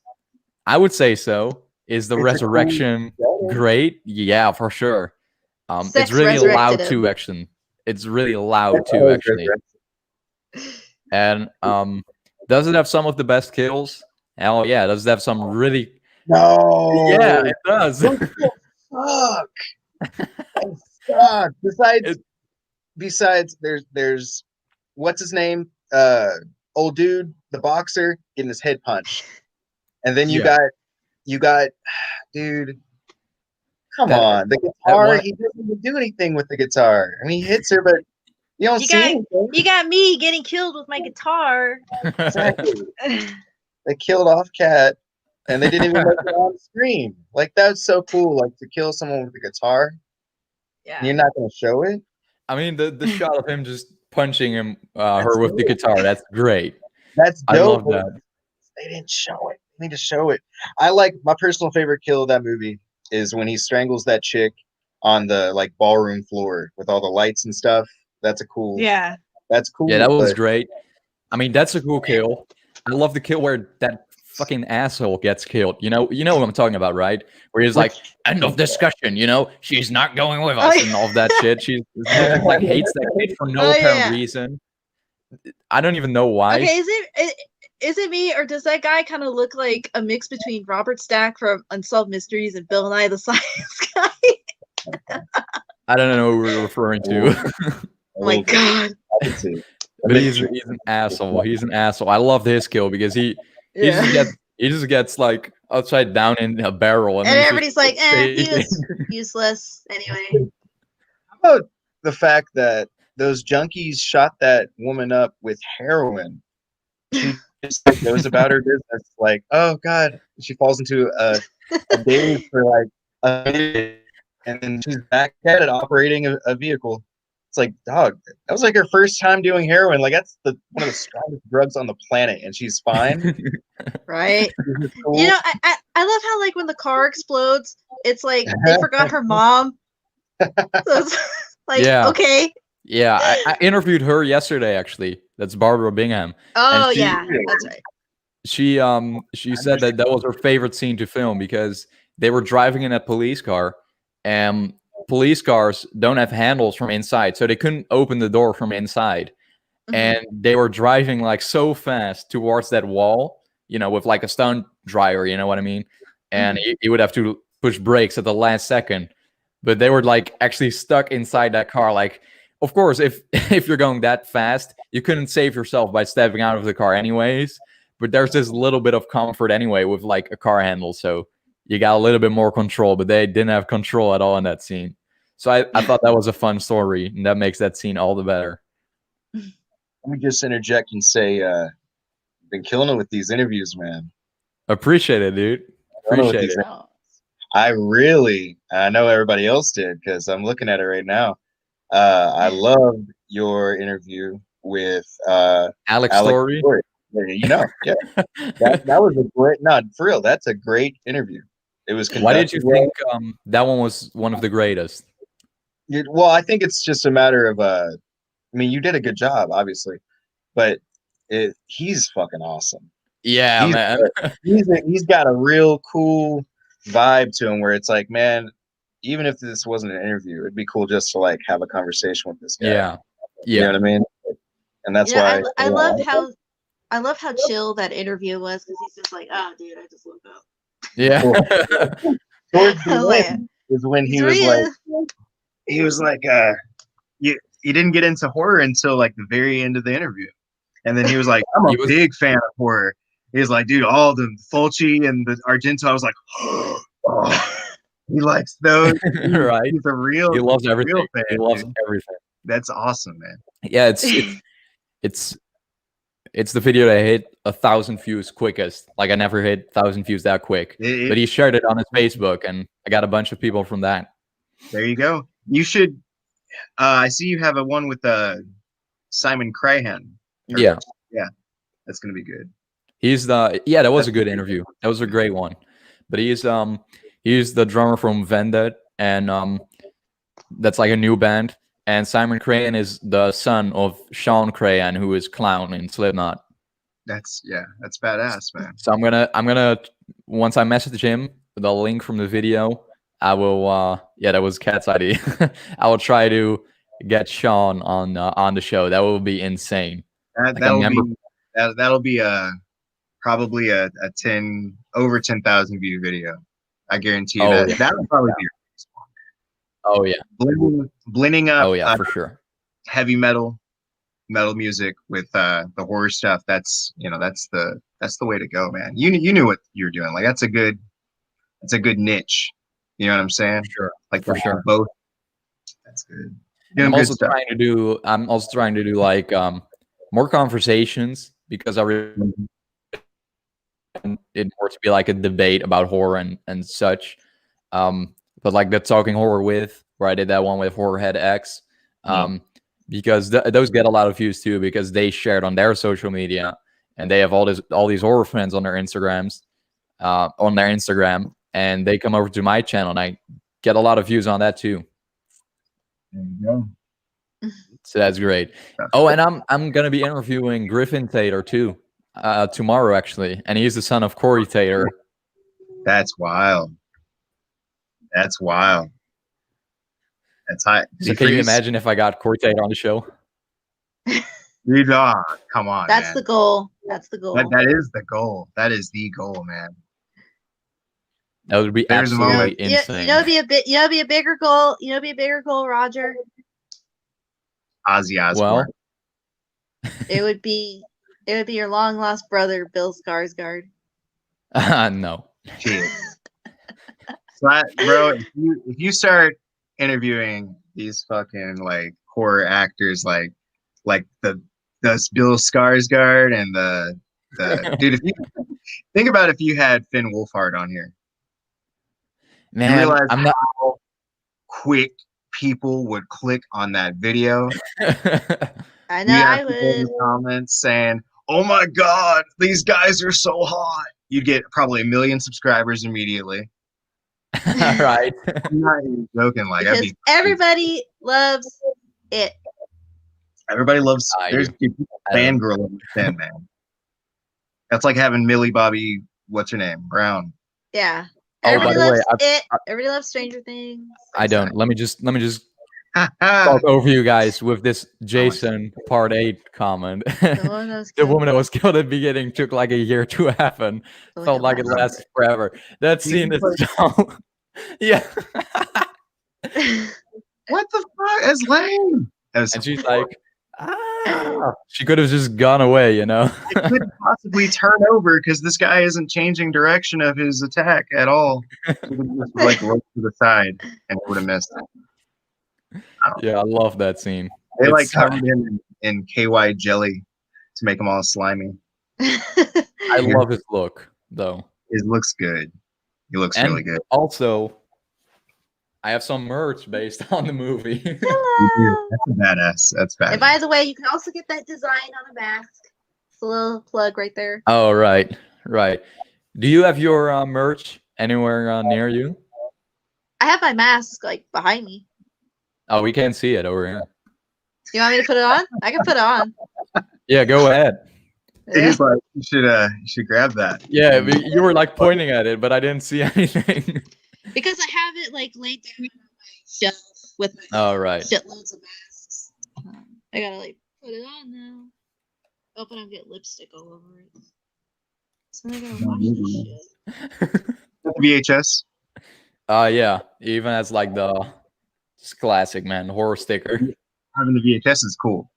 I would say so. Is the resurrection great? Yeah, for sure. It's Sex really loud resurrected too, him. actually. It's really loud too, actually. And does it have some of the best kills? Hell yeah. Does it have some really? No. Yeah, it does. Those kills suck. They suck. Besides, there's what's his name? Old dude, the boxer, getting his head punched, and then you got, dude. Come on, the guitar. He doesn't even do anything with the guitar. I mean, he hits her, but you don't see anything. You got me getting killed with my guitar. Exactly. They killed off Cat, and they didn't even make it on screen. Like, that's so cool. Like, to kill someone with a guitar. Yeah. You're not going to show it. I mean, the shot of him just punching her with the guitar. That's great. That's dope. I love that. They didn't show it. They need to show it. I like my personal favorite kill of that movie is when he strangles that chick on the like ballroom floor with all the lights and stuff. That's a cool. Yeah. That's cool. Yeah, that was great. I mean, that's a cool kill. I love the kill where that fucking asshole gets killed. You know what I'm talking about, right? Where he's like, end of discussion. She's not going with us and all of that shit. She like hates that kid for no apparent reason. I don't even know why. Okay, is it me, or does that guy kind of look like a mix between Robert Stack from Unsolved Mysteries and Bill Nye the Science Guy? I don't know who we're referring to. Oh my god. But he's an asshole. He's an asshole. I love his kill because he just gets like upside down in a barrel, and everybody's like, he was useless anyway. How about the fact that those junkies shot that woman up with heroin. She just like, goes about her business like, oh god, she falls into a daze for like a minute, and then she's back at it operating a vehicle. It's like, dog, that was like her first time doing heroin. Like that's one of the strongest drugs on the planet, and she's fine. Right. Cool. You know, I love how like when the car explodes, it's like they forgot her mom. So it's like, Yeah. okay. Yeah, I interviewed her yesterday actually. That's Barbara Bingham. Oh And she- yeah, that's right. She said that was her favorite scene to film because they were driving in a police car, and police cars don't have handles from inside, so they couldn't open the door from inside. Mhm. And they were driving like so fast towards that wall, with like a stunt driver, you know what I mean? And he would have to push brakes at the last second, but they were like actually stuck inside that car. Like, of course, if if you're going that fast, you couldn't save yourself by stepping out of the car anyways. But there's this little bit of comfort anyway with like a car handle, so you got a little bit more control. But they didn't have control at all in that scene. So I thought that was a fun story, and that makes that scene all the better. Let me just interject and say, been killing it with these interviews, man. Appreciate it, dude. Appreciate it. Oh. I know everybody else did because I'm looking at it right now. I loved your interview with Alex Story. Yeah, that was a great. No, for real, that's a great interview. It was. Why did you think that one was one of the greatest? Well, I think it's just a matter of I mean, you did a good job, obviously, but he's fucking awesome. Yeah, man. He's got a real cool vibe to him where it's like, man, even if this wasn't an interview, it'd be cool just to like have a conversation with this guy. Yeah. You know what I mean? And that's why I love how chill that interview was because he's just like, oh, dude, I just woke up. Yeah. Towards the end is when he was like, you didn't get into horror until like the very end of the interview, and then he was like, I'm a big fan of horror. He was like, dude, all the Fulci and the Argento. I was like, oh, he likes those. Right. He's a real. He loves everything. Real fan, he loves dude. everything. That's awesome, man. Yeah, it's the video that hit 1,000 views quickest. Like I never hit 1,000 views that quick. But he shared it on his Facebook, and I got a bunch of people from that. There you go. You should. I see you have a one with Simon Crahan. Yeah, that's gonna be good. That was a good interview. That was a great one. But he's the drummer from Vendetta, and that's like a new band. And Simon Crahan is the son of Sean Crahan, who is Clown in Slipknot. That's badass, man. So I'm gonna once I message him with a link from the video, I will. That was Cat's idea. I will try to get Sean on the show. That will be insane. That'll be probably a over 10,000 view video. I guarantee you that. Yeah. That'll probably be your next one. Oh yeah. Blending up. Oh yeah, for sure. Heavy metal music with the horror stuff. That's the way to go, man. You knew what you were doing. Like that's a good niche. You know what I'm saying? Sure. Like for sure. Both. That's good. I'm also trying to do like more conversations because I really want it more to be like a debate about horror and such. But like the Talking Horror With, where I did that one with Horrorhead X, because those get a lot of views too because they shared on their social media and they have all these horror fans on their Instagram, and they come over to my channel and I get a lot of views on that too. There you go. So that's great. Oh, and I'm gonna be interviewing Griffin Tater too tomorrow actually, and he's the son of Corey Tater. That's wild. That's high. So can you imagine if I got Corey Tater on the show? Dude, come on. That's man. the goal. That's the goal. That is the goal. That is the goal, man. That would be absolutely insane. Be a bigger goal. Be a bigger goal, Roger. Ozzy Osbourne. Well, it would be your long lost brother, Bill Skarsgård. No. Bro, if you start interviewing these fucking like horror actors like the Bill Skarsgård and the dude. If you think about if you had Finn Wolfhard on here, you Man, realize I'm not. how quick people would click on that video. I know You I have people in would. the comments saying, "Oh my God, these guys are so hot." You'd get probably 1 million subscribers immediately. Right. I'm not even joking. Like, that'd Because be everybody loves it. everybody loves. I There's do. people I don't. fangirl over Finn, man. That's like having Millie Bobby, what's her name, Brown. Yeah. Oh, by Everybody the way, loves it. Everybody loves Stranger Things. I don't. Let me just Ha talk ha. over you guys with this Jason Part 8 comment. The one that was The killed. woman that was killed at the beginning took like a year to happen. The one Felt that like it lasted. lasted forever. That You scene is put- so. Yeah. What the fuck? That's lame. That's, And she's like, ah. She could have just gone away, you know? it couldn't possibly turn over because this guy isn't changing direction of his attack at all. He would just like look to the side and it would have missed. Yeah, I love that scene. They like It's- covered him in KY jelly to make him all slimy. I love his look, though. It looks good. He looks And really good. also, I have some merch based on the movie. Hello. That's a badass. That's badass. And by the way, you can also get that design on a mask. It's a little plug right there. Oh, right. Do you have your merch anywhere near you? I have my mask like behind me. Oh, we can't see it over here. You want me to put it on? I can put it on. Yeah, go ahead. He's like, you should grab that. Yeah, you were like pointing at it, but I didn't see anything. Because I have it like laid down on my shelf with my Oh, right. shitloads of masks. I gotta like put it on now. Hope I don't get lipstick all over it. So I gotta wash this shit. VHS. Yeah, even as like the just classic, man, horror sticker. Having the VHS is cool.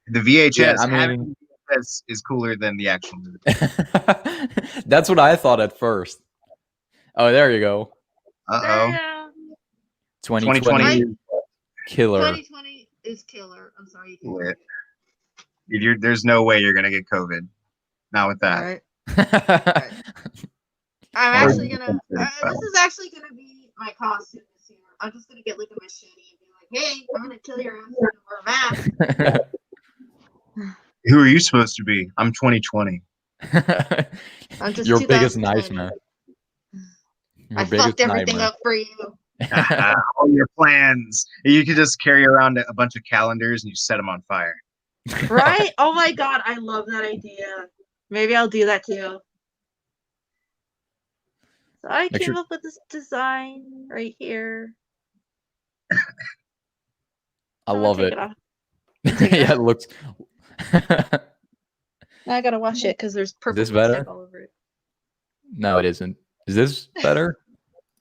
The VHS, Yeah, I mean- having the VHS is cooler than the actual movie. That's what I thought at first. Oh, there you go. Uh-oh. Yeah. 2020 2020 killer. 2020 is killer. I'm sorry. is lit. There's no way you're gonna get COVID. Not with that. Alright. I'm Or actually you gonna. can put it This is actually gonna be my costume this year. I'm just gonna get like a machete and be like, "Hey, I'm gonna kill your ass and wear a mask." Who are you supposed to be? I'm 2020. I'm just Your biggest 2020. nightmare. Your I biggest fucked everything nightmare. up for you. All your plans. You could just carry around a bunch of calendars and you set them on fire. Right? Oh my god, I love that idea. Maybe I'll do that too. So I Make came sure- up with this design right here. I I'm gonna love take it. off. Take it Yeah, off. it looks. Now I gotta wash it because there's purple this better? lipstick all over it. No, it isn't. Is this better?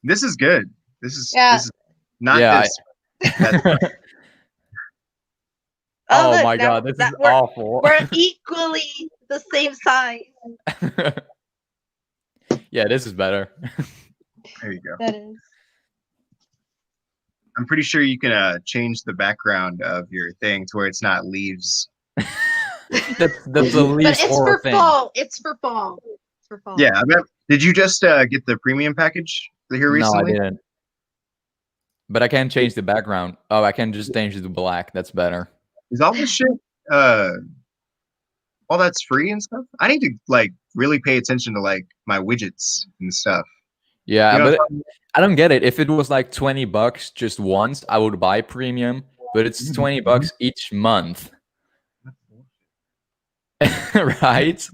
This is good. This is Yeah. this is not Yeah, this. That's- Oh look, my now god, this that is we're, awful. we're equally the same size. Yeah, this is better. there you go. That is. I'm pretty sure you can change the background of your thing to where it's not leaves. That's the But least it's horror for thing. fall. It's for fall. It's for fall. Yeah, I bet. Did you just get the premium package here No, I recently? didn't. But I can change the background. Oh, I can just change it to black. That's better. Is all this shit all that's free and stuff? I need to like really pay attention to like my widgets and stuff. Yeah, You know but what I'm I don't get it. If it was like $20 just once, I would buy premium. But it's $20 each month, right?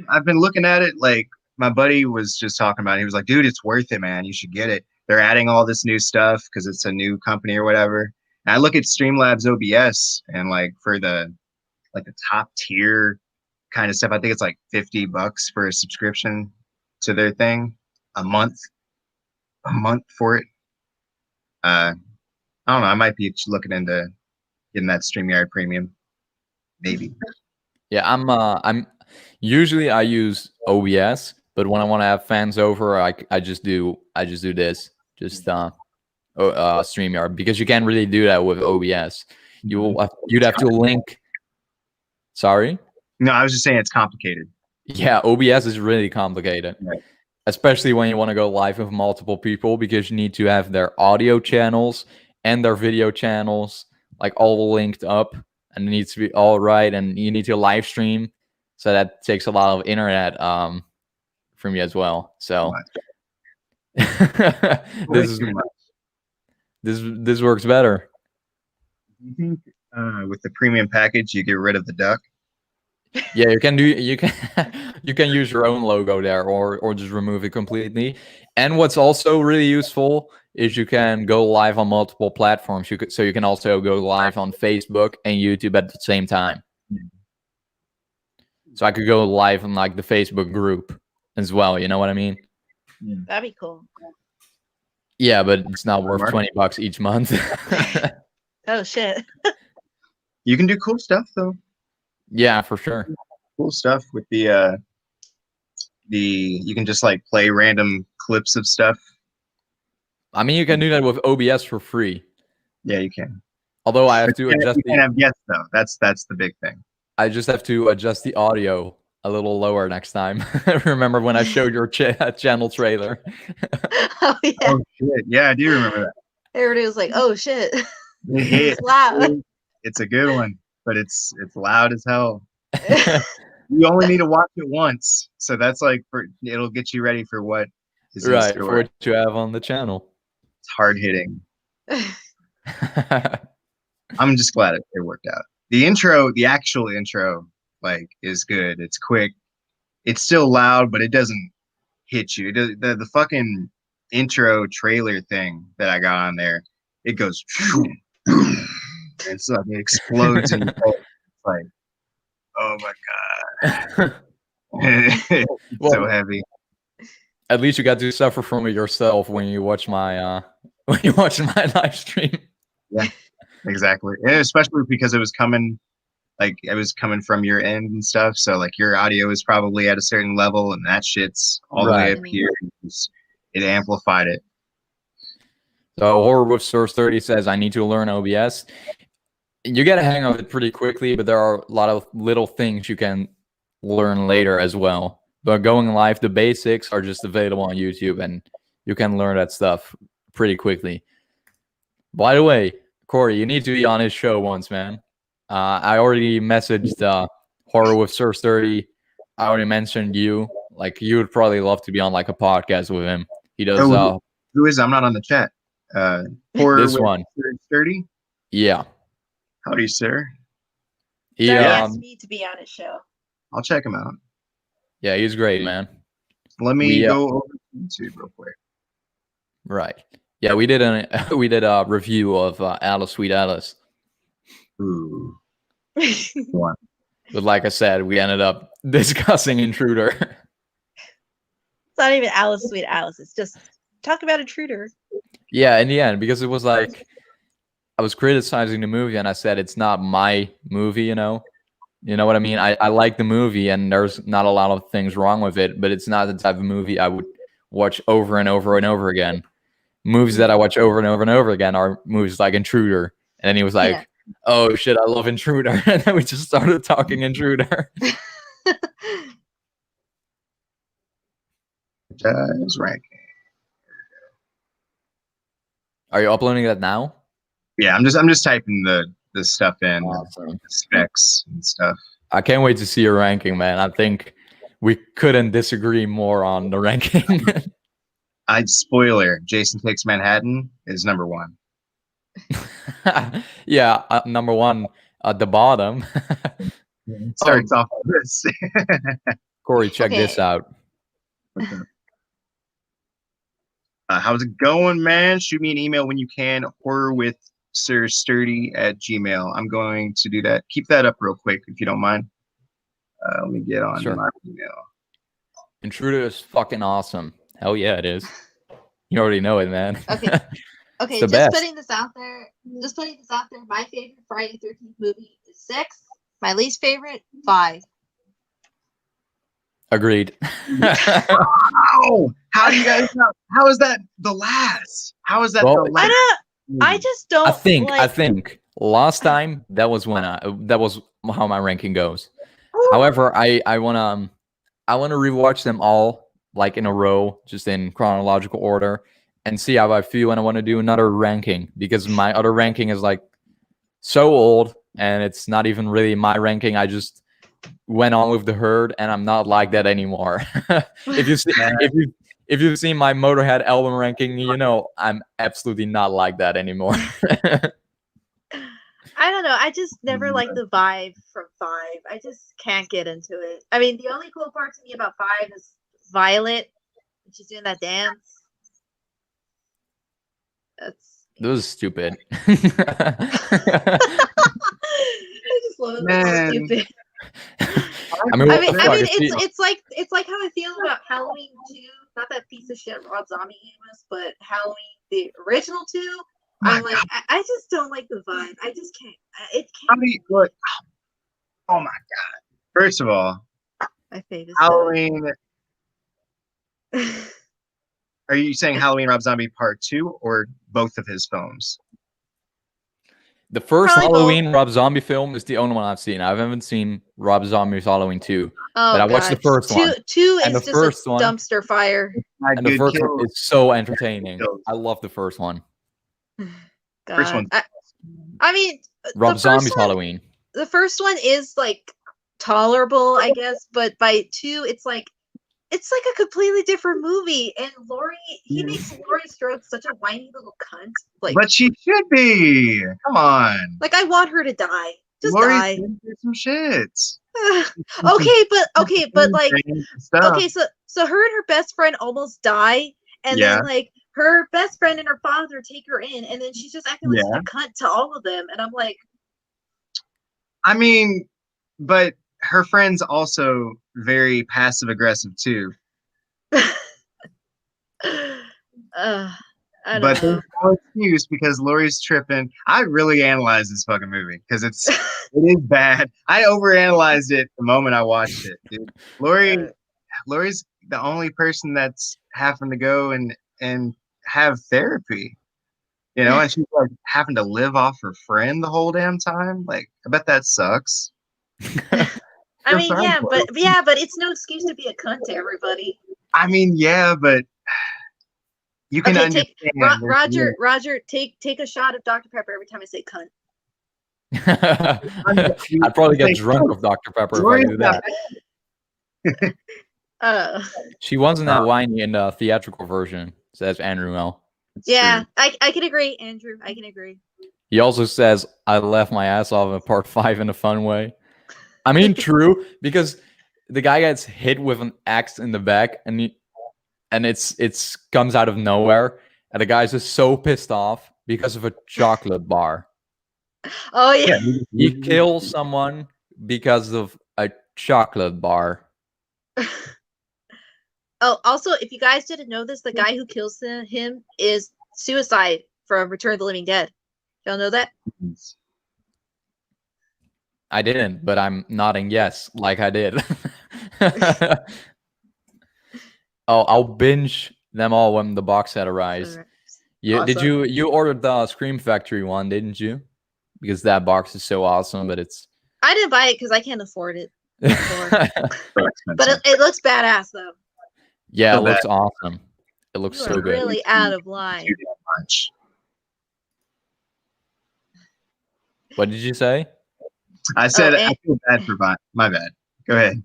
I've been looking at it like my buddy was just talking about it. He was like, dude, it's worth it, man. You should get it. They're adding all this new stuff because it's a new company or whatever. And I look at Streamlabs OBS and like for the top tier kind of stuff, I think it's like $50 for a subscription to their thing a month for it. I don't know. I might be looking into getting that StreamYard premium. Maybe. Yeah, I'm usually I use OBS, but when I want to have fans over, I just do this, just StreamYard, because you can't really do that with OBS. you'd have to link. Sorry. No, I was just saying it's complicated. Yeah, OBS is really complicated, Right. especially when you want to go live with multiple people because you need to have their audio channels and their video channels like all linked up, and it needs to be all right, and you need to live stream, so that takes a lot of internet from you as well. So this works better. Do you think with the premium package you get rid of the duck? Yeah, you can you can use your own logo there, or just remove it completely. And what's also really useful is you can go live on multiple platforms. So you can also go live on Facebook and YouTube at the same time. So I could go live on like the Facebook group as well. You know what I mean? That'd be cool. Yeah, but it's not worth $20 each month. Oh shit. You can do cool stuff though. Yeah, for sure. Cool stuff with the you can just like play random clips of stuff. I mean, you can do that with OBS for free. Yeah, you can. Although I have to adjust. You can have guests though. That's the big thing. I just have to adjust the audio a little lower next time. Remember when I showed your channel trailer? Oh yeah. Oh shit! Yeah, I do remember that. Everybody was like, "Oh shit, It's it's loud." It's a good one, but it's loud as hell. You only need to watch it once, so that's like it'll get you ready for what is in Right, store. for what you have on the channel. It's hard hitting. I'm just glad it worked out. The actual intro, like, is good. It's quick. It's still loud, but it doesn't hit you. The fucking intro trailer thing that I got on there, it goes, and so it explodes in your face. It's like, oh my god, it's so heavy. At least you got to suffer from it yourself when you watch my live stream. Yeah, exactly. And especially because it was coming from your end and stuff. So like your audio is probably at a certain level, and that shit's all the way up here. It amplified it. So Horror with Source 30 says, I need to learn OBS. You get a hang of it pretty quickly, but there are a lot of little things you can learn later as well. But going live, the basics are just available on YouTube, and you can learn that stuff pretty quickly. By the way, Corey, you need to be on his show once, man. I already messaged Horror with Source 30. I already mentioned you. Like, you would probably love to be on like a podcast with him. He does. Who is? I'm not on the chat. Horror this with one. 30. Yeah. Howdy, sir. He asked me to be on his show. I'll check him out. Yeah, he's great, man. Let me go over to YouTube real quick. Right. Yeah, we did a review of Alice, Sweet Alice. Ooh. But like I said, we ended up discussing Intruder. It's not even Alice, Sweet Alice. It's just talk about Intruder. Yeah, in the end, because it was like I was criticizing the movie, and I said it's not my movie, you know what I mean? I like the movie, and there's not a lot of things wrong with it, but it's not the type of movie I would watch over and over and over again. Movies that I watch over and over and over again are movies like Intruder. And then he was like, oh shit, I love Intruder. And then we just started talking Intruder. Just ranking. Are you uploading that now? Yeah, I'm just typing the stuff in, awesome. The specs and stuff. I can't wait to see your ranking, man. I think we couldn't disagree more on the ranking. Spoiler, Jason Takes Manhattan is number 1. Yeah, number 1 at the bottom. Starts off with this. Corey, check this out. How's it going, man? Shoot me an email when you can. horrorwithsirsturdy@gmail. I'm going to do that. Keep that up real quick if you don't mind. Let me get on my email. Intruder is fucking awesome. Hell yeah, it is. You already know it, man. Okay. Okay, just putting this out there. My favorite Friday the 13th movie is 6. My least favorite, 5. Agreed. Wow. How do you guys know? How is that the last? How is that the last? I just don't. I think Last time that was when that was how my ranking goes. However, I wanna rewatch them all like in a row, just in chronological order, and see how I feel. And I want to do another ranking because my other ranking is like so old, and it's not even really my ranking. I just went on with the herd, and I'm not like that anymore. if you see, if you've seen my Motorhead album ranking, you know I'm absolutely not like that anymore. I don't know. I just never liked the vibe from 5. I just can't get into it. I mean, the only cool part to me about 5 is Violet, when she's doing that dance. That's That was stupid. I just love it. That's so stupid. I mean, it's like how I feel about Halloween 2. Not that piece of shit Rob Zombie gave us, but Halloween the original 2. I'm like, I just don't like the vibe. I just can't. It can't. How do you look? Oh my god! First of all, My favorite Halloween. Are you saying Halloween Rob Zombie Part 2 or both of his films? The first Probably Halloween both. Rob Zombie film is the only one I've seen. I haven't seen Rob Zombie's Halloween 2. Oh, but I watched the first one. 2 and is the just first a one, dumpster fire. And the first one is so entertaining. I love the first one. God. First one. I mean, Rob Zombie's Halloween. The first one is like tolerable, I guess, but by 2, it's like a completely different movie. And he makes Laurie Strode such a whiny little cunt. Like, but she should be. Come on. Like, I want her to die. Just Laurie's die. been through some shit. but like, okay, so her and her best friend almost die, and then like her best friend and her father take her in, and then she's just acting like such a cunt to all of them, and I'm like, I mean, but her friend's also very passive aggressive too. I don't know. There's no excuse because Laurie's tripping. I really analyzed this fucking movie because it is bad. I overanalyzed it the moment I watched it, dude. Laurie's the only person that's having to go and have therapy, you know, and she's like having to live off her friend the whole damn time. Like, I bet that sucks. I mean, but it's no excuse to be a cunt to everybody. I mean, yeah, but you can understand. Roger, take a shot of Dr. Pepper every time I say cunt. I'd probably get drunk with Dr. Pepper if I do that. She wasn't that whiny in the theatrical version, says Andrew Mel. Yeah, I can agree, Andrew. I can agree. He also says, I left my ass off in part 5 in a fun way. I mean, true, because the guy gets hit with an axe in the back, and it's comes out of nowhere, and the guy's just so pissed off because of a chocolate bar. Oh yeah, he kills someone because of a chocolate bar. Oh, also, if you guys didn't know this, the guy who kills him is Suicide from Return of the Living Dead. Y'all know that? I didn't, but I'm nodding yes, like I did. Oh, I'll binge them all when the box set arrives. Awesome. Did you ordered the Scream Factory one, didn't you? Because that box is so awesome, but I didn't buy it because I can't afford it. But it looks badass though. Yeah, it looks awesome. It looks so good. Really out of line. What did you say? I said I feel bad for my bad. Go ahead.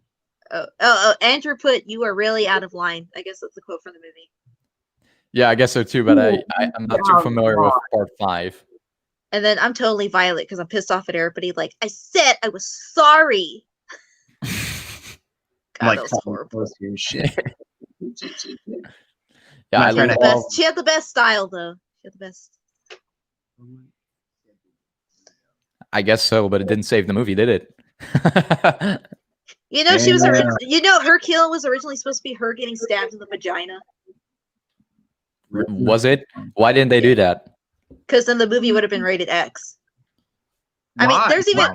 Andrew put, "You are really out of line." I guess that's a quote from the movie. Yeah, I guess so too, but I'm not too familiar with part 5. And then I'm totally Violet because I'm pissed off at everybody. Like, I said I was sorry. God, that was horrible. Shit. Yeah, she had the best style though. She had the best. I guess so, but it didn't save the movie, did it? You know, she was her kill was originally supposed to be her getting stabbed in the vagina. Was it? Why didn't they do that? Because then the movie would have been rated X. I mean, there's even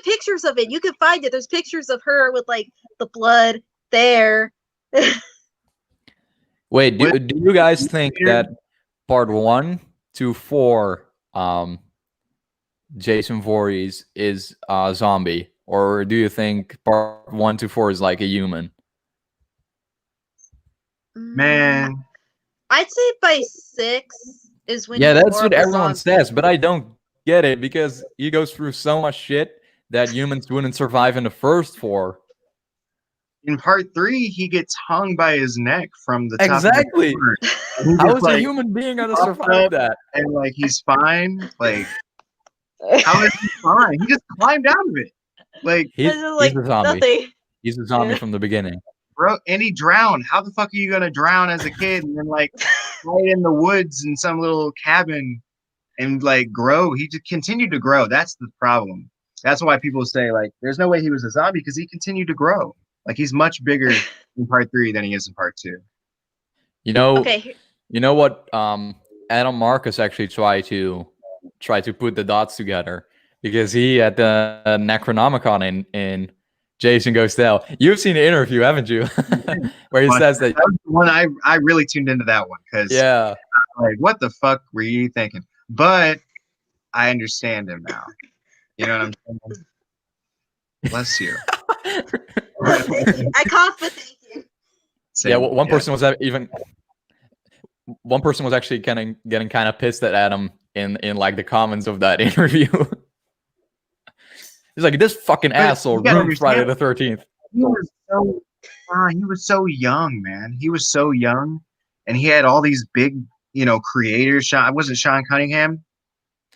pictures of it. You can find it. There's pictures of her with like the blood there. Wait, do you guys think that part 1 to 4 Jason Voorhees is a zombie, or do you think part 1 to 4 is like a human? Man, I'd say by 6 is when Yeah, he's that's more what of a everyone zombie. says, but I don't get it because he goes through so much shit that humans wouldn't survive in the first 4. in part 3, he gets hung by his neck from the top of the Exactly. tower. And he How just is a like human being gonna pops survive up that? and like he's fine. Like, how is he fine? He just climbed out of it. Like, He's, It's just he's like a zombie. nothing. He's a zombie Yeah. from the beginning. bro, and he drowned. How the fuck are you gonna drown as a kid and then like hide in the woods in some little cabin and like grow? He just continued to grow. That's the problem. That's why people say like there's no way he was a zombie because he continued to grow. Like he's much bigger in part 3 than he is in part 2. You know, Okay. you know what? Adam Marcus actually tried to put the dots together because he at the Necronomicon in Jason Goes to Hell. You've seen the interview, haven't you? Where he But says that. that was the one I really tuned into that one because Yeah. like what the fuck were you thinking? But I understand him now. You know what I'm saying? Bless you. I cough, but thank you. Yeah. One person was even. One person was actually getting kind of pissed at Adam in like the comments of that interview. He's like, this fucking But asshole you gotta ruined Friday understand- the 13th. he was so young, man. He was so young, and he had all these big, creators. Wasn't Sean Cunningham?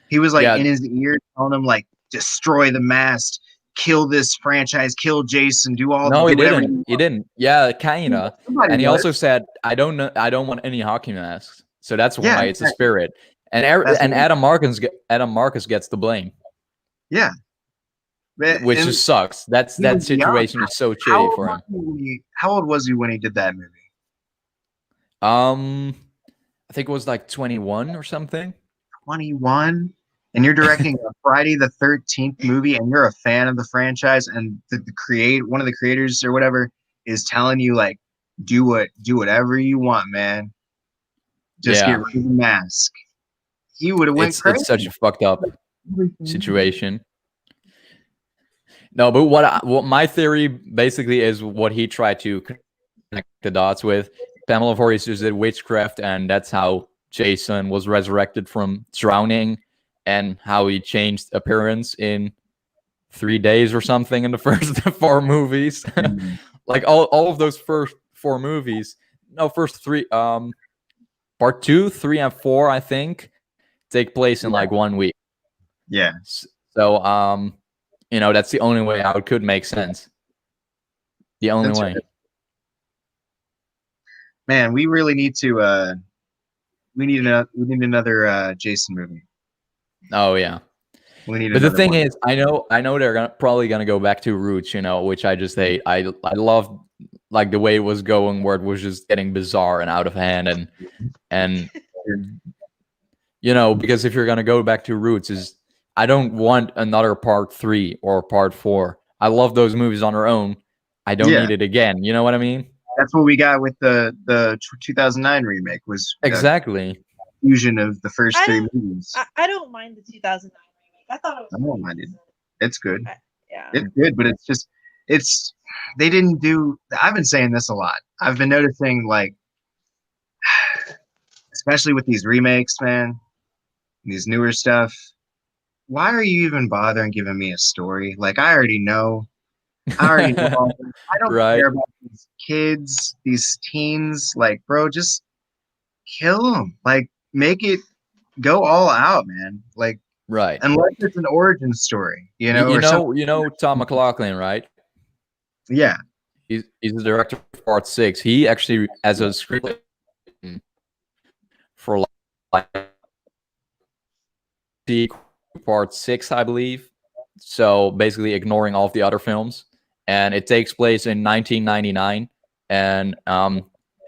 He was like Yeah. in his ear telling him like, destroy the mast, kill this franchise, kill Jason, do all. No, do he whatever didn't. you He want. didn't. Yeah, kinda. Somebody And he was. also said, I don't know. I don't want any hockey masks. So that's why Yeah, it's a exactly. spirit. And That's and what- Adam Marcus gets the blame, Yeah, which And just sucks. That he was situation is so how shitty old for him. how old was he when he did that movie? I think it was like 21 or something. 21, and you're directing a Friday the 13th movie, and you're a fan of the franchise, and one of the creators or whatever is telling you like, do whatever you want, man. Just Yeah. get rid of the mask. He would have went crazy. It's such a fucked up situation. No, but what my theory basically is what he tried to connect the dots with. Pamela Voorhees just did witchcraft, and that's how Jason was resurrected from drowning, and how he changed appearance in 3 days or something in the first 4 movies. Like all of those first 4 movies, no, first 3, part 2, 3, and 4, I think, take place in like 1 week. Yeah. So, that's the only way how it could make sense. The only way. Right. Man, we really need to. We need another Jason movie. Oh yeah. We need. But the another thing one. is, I know they're probably gonna go back to roots, which I just hate. I love like the way it was going, where it was just getting bizarre and out of hand, and because if you're gonna go back to roots, I don't want another part 3 or part 4. I love those movies on their own. I don't need it again. You know what I mean? That's what we got with the 2009 remake was exactly fusion of the first 3 movies. I don't mind the 2009 remake. I thought it was. I don't mind it. It's good. Yeah. It's good, but they didn't do. I've been saying this a lot. I've been noticing like, especially with these remakes, man, these newer stuff. Why are you even bothering giving me a story? Like I already know. I don't care about these kids, these teens. Like, bro, just kill them. Like, make it go all out, man. Like, right. Unless it's an origin story, you know Tom McLaughlin, right? Yeah. He's the director of part 6. He actually has a script for like part 6, I believe. So basically ignoring all of the other films. And it takes place in 1999 and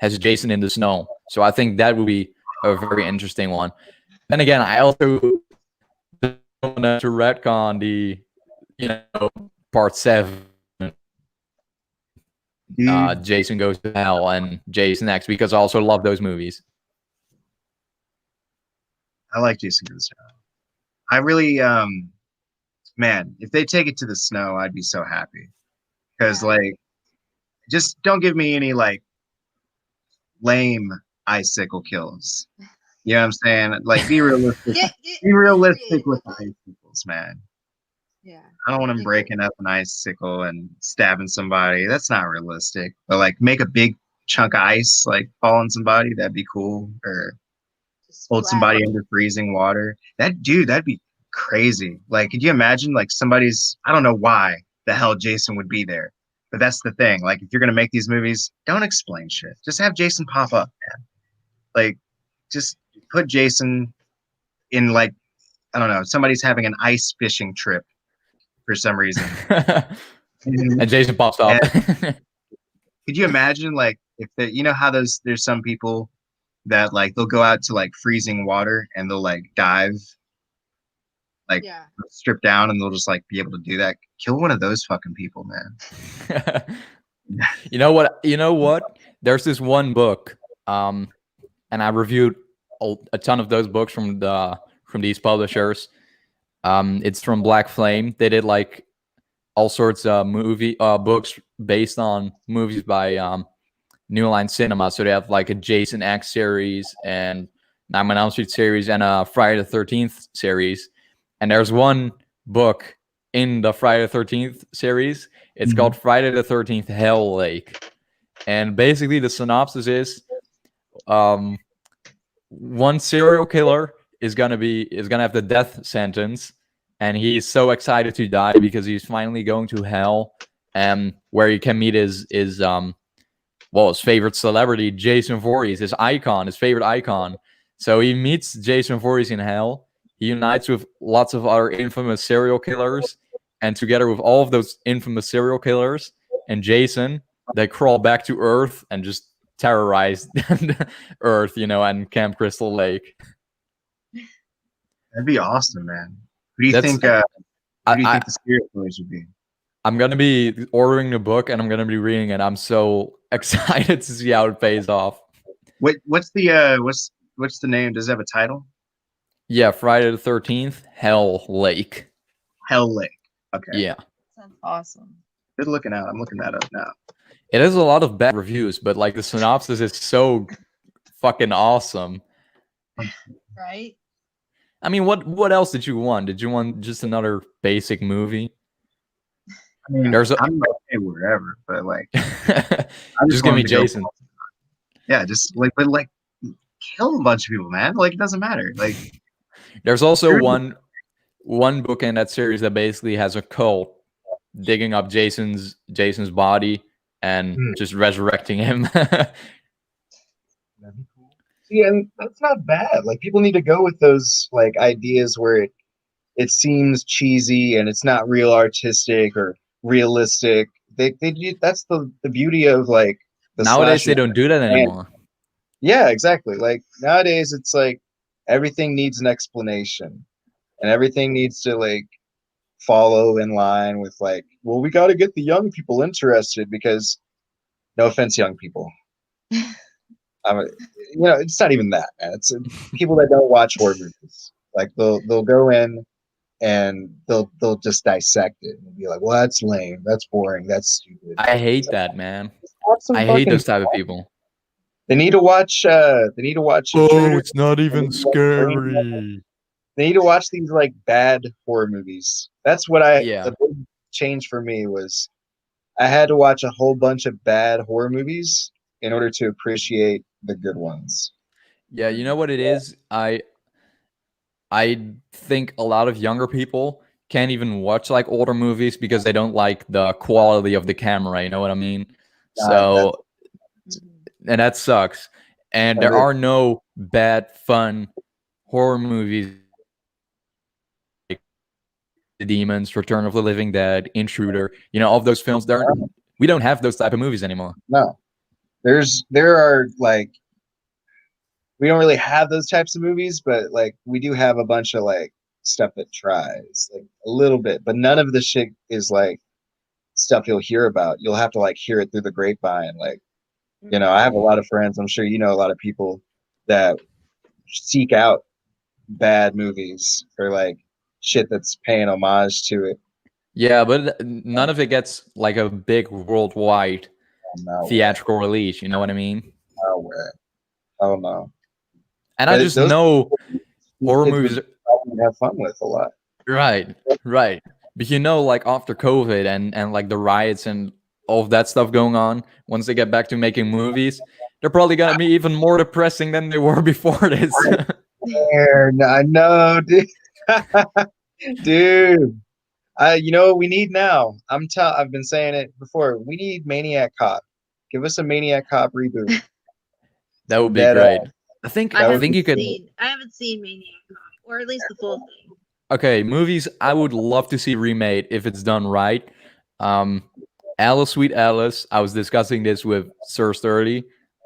has Jason in the snow. So I think that would be a very interesting one. Then again, I also don't want to retcon the, part 7. Jason Goes to Hell and Jason X, because I also love those movies. I like Jason Goes to Hell. I really man, if they take it to the snow, I'd be so happy. Because Yeah. like, just don't give me any like lame icicle kills. You know what I'm saying? Like, be realistic. Get Be realistic creative with with the it. icicles, man. Yeah. I don't want him Get breaking up an icicle and stabbing somebody. That's not realistic. But like, make a big chunk of ice like fall on somebody. That'd be cool. Or Just hold splatter. somebody under freezing water. That'd be crazy. Like, could you imagine like somebody's? I don't know why the hell Jason would be there, but that's the thing. Like, if you're gonna make these movies, don't explain shit. Just have Jason pop up, man. Like, just put Jason in like, I don't know, somebody's having an ice fishing trip for some reason. And Jason pops up. And could you imagine like if the, you know how there's some people that like they'll go out to like freezing water and they'll like dive, like Yeah. strip down, and they'll just like be able to do that. Kill one of those fucking people, man. You know what? You know what? There's this one book, and I reviewed a ton of those books from these publishers. It's from Black Flame. They did like all sorts of movie books based on movies by New Line Cinema. So they have like a Jason X series and Nightmare on Elm Street series and a Friday the 13th series. And there's one book in the Friday the 13th series. It's called Friday the 13th Hell Lake. And basically the synopsis is one serial killer is gonna have the death sentence, and he's so excited to die because he's finally going to hell, where he can meet his favorite celebrity, Jason Voorhees, his favorite icon. So he meets Jason Voorhees in hell. He unites with lots of other infamous serial killers, and together with all of those infamous serial killers and Jason, they crawl back to Earth and just terrorize Earth, and Camp Crystal Lake. That'd be awesome, man. Who do you That's- think? Who do you I- think the spirit killers would be? I'm gonna be ordering the book and I'm gonna be reading it. I'm so excited to see how it pays off. What's the name? Does it have a title? Yeah, Friday the 13th, Hell Lake. Hell Lake. Okay. Yeah. Sounds awesome. Good looking out. I'm looking that up now. It has a lot of bad reviews, but like the synopsis is so fucking awesome. Right? I mean, what else did you want? Did you want just another basic movie? I mean, There's a- I'm okay wherever, but like, just give me wanted to go- Jason. Yeah, just like, but like, kill a bunch of people, man. Like, it doesn't matter. Like, There's also Sure. one book in that series that basically has a cult digging up Jason's body and just resurrecting him. yeah, and that's not bad. Like, people need to go with those like ideas where it seems cheesy and it's not real artistic or realistic. That's the beauty of like the Nowadays, slasher. they don't do that anymore. Yeah, exactly. Like nowadays, it's like everything needs an explanation, and everything needs to like follow in line with like, well, we got to get the young people interested because, no offense, young people. It's not even that, man. It's people that don't watch horror movies. Like they'll go in and they'll just dissect it and be like, well, that's lame, that's boring, that's stupid. I hate that, man. Watch some I hate fucking- those type of people. They need to watch. They need to watch. Oh, Intruder. it's not even scary. They need to watch these like bad horror movies. That's what Yeah. the big change for me was I had to watch a whole bunch of bad horror movies in order to appreciate the good ones. Yeah, you know what it is? I think a lot of younger people can't even watch like older movies because they don't like the quality of the camera, you know what I mean? So and that sucks. And there are no bad fun horror movies like The Demons, Return of the Living Dead, Intruder, all of those films. We don't have those type of movies anymore. No, there are like, we don't really have those types of movies, but like we do have a bunch of like stuff that tries like a little bit, but none of the shit is like stuff you'll hear about. You'll have to like hear it through the grapevine. Like, I have a lot of friends, I'm sure a lot of people that seek out bad movies or like shit that's paying homage to it. Yeah, but none of it gets like a big worldwide No theatrical release. You know what I mean? No way. Oh no. And I just Those know horror kids movies. would probably have fun with a lot. Right, right. But you know, like after COVID and like the riots and all of that stuff going on, once they get back to making movies, they're probably gonna be even more depressing than they were before this. I know, dude. Dude. You know what we need now? I've been saying it before. We need Maniac Cop. Give us a Maniac Cop reboot. That would be Dead great. ass. I think I I would think be you could. I haven't seen Maniac Cop, or at least the full thing. Okay, movies I would love to see remade if it's done right. Alice, Sweet Alice. I was discussing this with Sir Sturdy.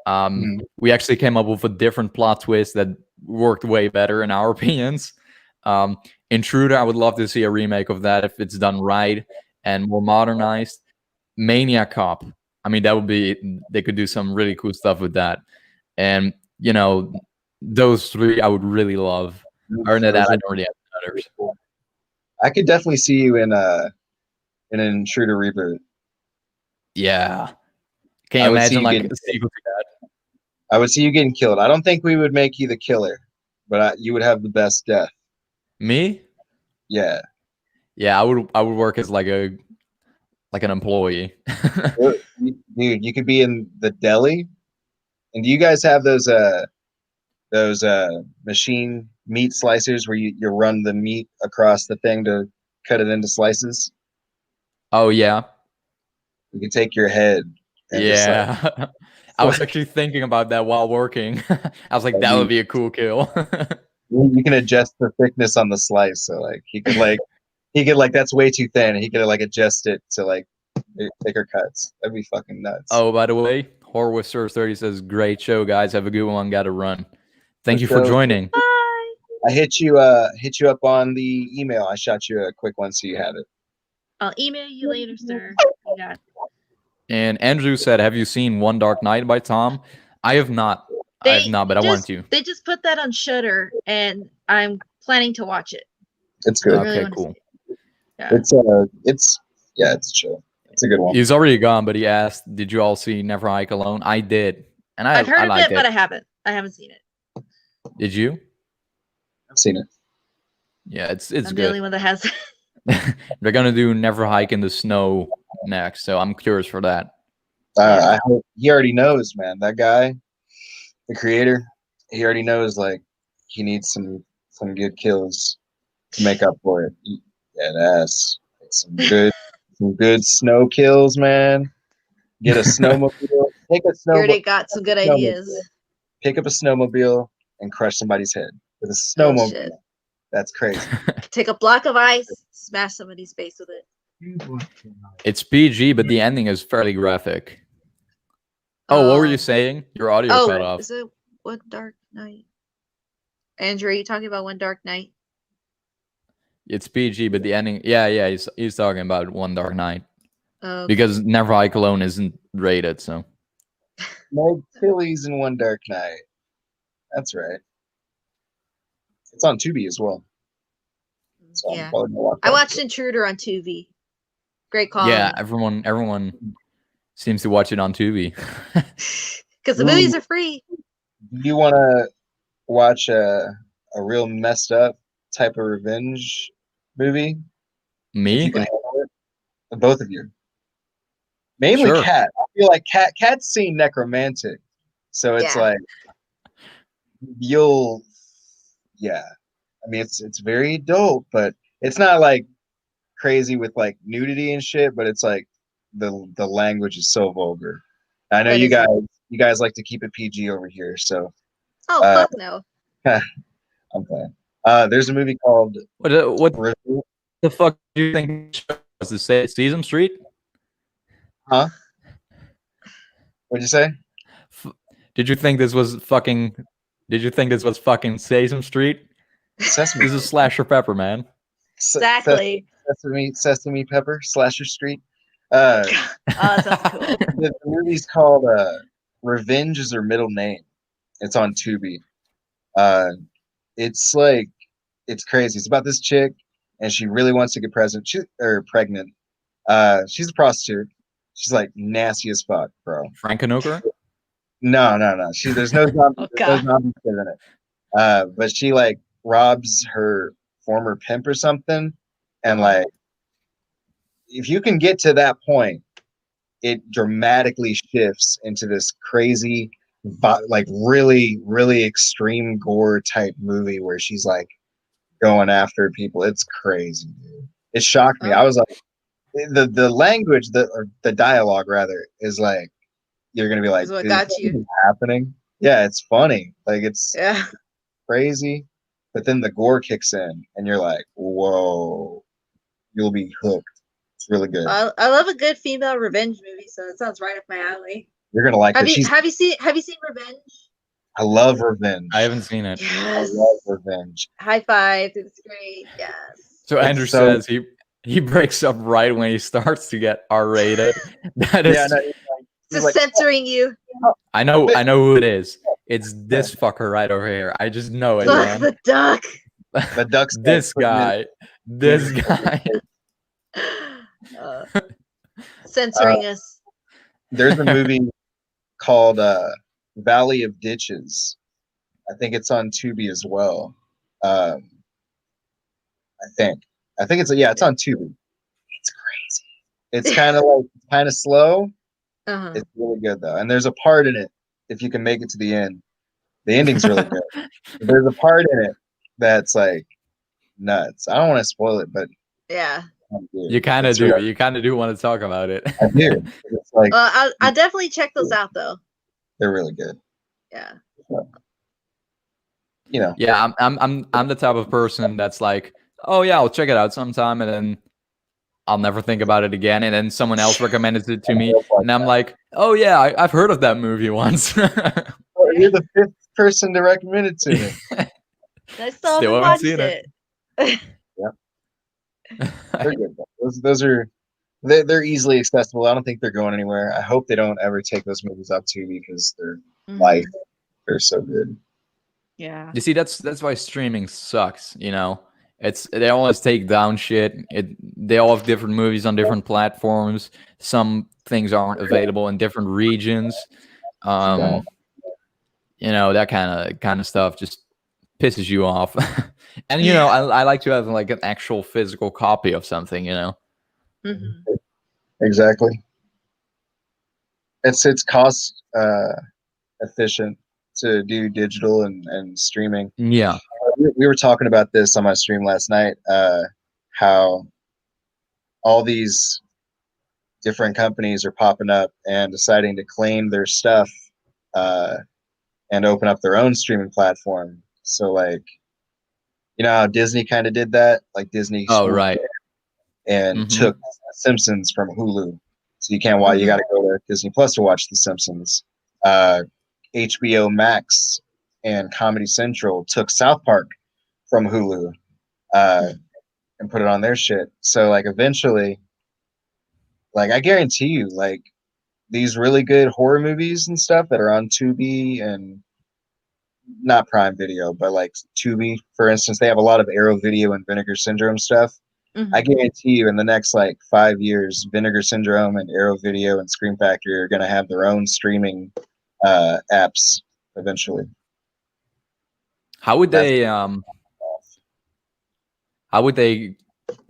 Mhm. We actually came up with a different plot twist that worked way better in our opinions. Intruder, I would love to see a remake of that if it's done right and more modernized. Maniac Cop. I mean, that would be, they could do some really cool stuff with that. And, you know, those three I would really love. Other than that, I don't really have others. I could definitely see you in an Intruder reboot. Yeah. Can I you would see imagine you like getting- a sequel to that? I would see you getting killed. I don't think we would make you the killer, but you would have the best death. Me? Yeah. Yeah, I would work as like an employee. Dude, you could be in the deli. And do you guys have those machine meat slicers where you run the meat across the thing to cut it into slices? Oh yeah. You can take your head and just like, Yeah. I was actually thinking about that while working. I was like, that would be a cool kill. you can adjust the thickness on the slice. So like he could like that's way too thin. He could like adjust it to like thicker cuts. That'd be fucking nuts. Oh, by the way, Horror with Sir 30 says, great show, guys. Have a good one. Gotta run. Thank you for So- joining. Bye. I hit you up on the email. I shot you a quick one so you have it. I'll email you later, sir. You got it. And Andrew said, have you seen One Dark Night by Tom? I have not. I have not, but I want to. They just put that on Shudder, and I'm planning to watch it. It's good. I really Okay, wanna cool. see it. Yeah. It's chill. It's a good one. He's already gone, but he asked, did you all see Never Hike Alone? I did. And I've heard I of liked it, but I haven't. I haven't seen it. Did you? I've seen it. Yeah, it's I'm the good. only one that has. They're gonna do Never Hike in the Snow next, so I'm curious for that. I hope he already knows, man. That guy, the creator, he already knows like he needs some good kills to make up for it. Yeah, that's like, some good snow kills, man. Get a snowmobile. Take a You already snowmobile. got some good Snowmobile. ideas. Pick up a snowmobile and crush somebody's head with a Oh, snowmobile. shit. That's crazy. Take a block of ice, smash somebody's face with it. It's PG, but the ending is fairly graphic. Oh, what were you saying? Your audio cut off. Is it One Dark Night? Andrew, are you talking about One Dark Night? It's PG, but the ending. Yeah. He's talking about One Dark Night Okay. because Never Hike Alone isn't rated. So No Achilles in One Dark Night. That's right. It's on Tubi as well. So I'm Yeah. probably gonna watch I that. watched Intruder on Tubi. Great call. yeah, everyone seems to watch it on Tubi. Because the movies are free. Do you want to watch a real messed up type of revenge movie? If Me? you can handle it? Both of you. Mainly Sure. Kat. I feel like Kat's seen Necromantic. So it's Yeah. like yeah. I mean it's very adult, but it's not like crazy with like nudity and shit, but it's like the language is so vulgar. I know What you is it? guys like to keep it PG over here, so Oh, fuck no. I'm playing. There's a movie called What the fuck do you think was the Sesame Street? Huh? What'd you say? Did you think this was fucking? Did you think this was fucking Sesame Street? Sesame. This is SlasherPepper, man. Exactly. Sesame Pepper, Slasher Street. Oh, that sounds cool. The movie's called Revenge is Her Middle Name. It's on Tubi. It's like it's crazy. It's about this chick. and she really wants to get pregnant. She's a prostitute. She's like nasty as fuck, bro. Frankenhooker? No. There's no zombie, Oh, there's God. no zombie shit in it. But she like robs her former pimp or something, and like if you can get to that point, it dramatically shifts into this crazy, like really, really extreme gore type movie where she's like going after people. It's crazy, dude. It shocked me. I was like, the language, or the dialogue rather, is like you're gonna be like, Is what dude, got what you. is happening? Yeah, it's funny. Like it's Yeah. crazy, but then the gore kicks in, and you're like, whoa, you'll be hooked. It's really good. I love a good female revenge movie, so it sounds right up my alley. You're gonna like it. Have you seen Revenge? I love revenge. I haven't seen it. I Yes. love revenge. High five. It's great. Yes. So Andrew so- says he breaks up right when he starts to get R-rated. That is, Yeah, no, Just like, censoring you. I know who it is. It's this fucker right over here. I just know it, Look, man. the duck. the ducks. This guy. Censoring us. There's a movie called Valley of Ditches. I think it's on Tubi as well. I think it's on Tubi. It's crazy. It's kind of slow. Uh-huh. It's really good though, and there's a part in it if you can make it to the end. The ending's really good. There's a part in it that's like nuts. I don't want to spoil it, but Yeah. You kind of do. You kind of do want to talk about it. I do. It's like I'll definitely check those out though. they're really good. Yeah. You know. Yeah, I'm the type of person that's like, oh yeah, I'll check it out sometime, and then I'll never think about it again. And then someone else recommended it to me, and I'm like, oh yeah, I've heard of that movie once. Oh, you're the fifth person to recommend it to me. I still Still haven't haven't watched seen it. it. They're good. Those are they're easily accessible. I don't think they're going anywhere. I hope they don't ever take those movies up too because they're life. They're so good. Yeah. You see, that's why streaming sucks. You know, they always take down shit. They all have different movies on different platforms. Some things aren't available in different regions. You know, that kind of stuff just pisses you off. And you know, I like to have like an actual physical copy of something. You know. Mm-hmm. Exactly. It's cost efficient to do digital and streaming. Yeah. We were talking about this on my stream last night. How all these different companies are popping up and deciding to claim their stuff and open up their own streaming platform. So like, you know how Disney kind of did that, like Disney. Oh right. And took Simpsons from Hulu, so you can't watch. You got to go to Disney Plus to watch The Simpsons. HBO Max and Comedy Central took South Park from Hulu and put it on their shit. So like eventually, like I guarantee you, like these really good horror movies and stuff that are on Tubi and not Prime Video, but like Tubi, for instance, they have a lot of Arrow Video and Vinegar Syndrome stuff. I guarantee you in the next like 5 years, Vinegar Syndrome and Arrow Video and Scream Factory are going to have their own streaming apps eventually. How would they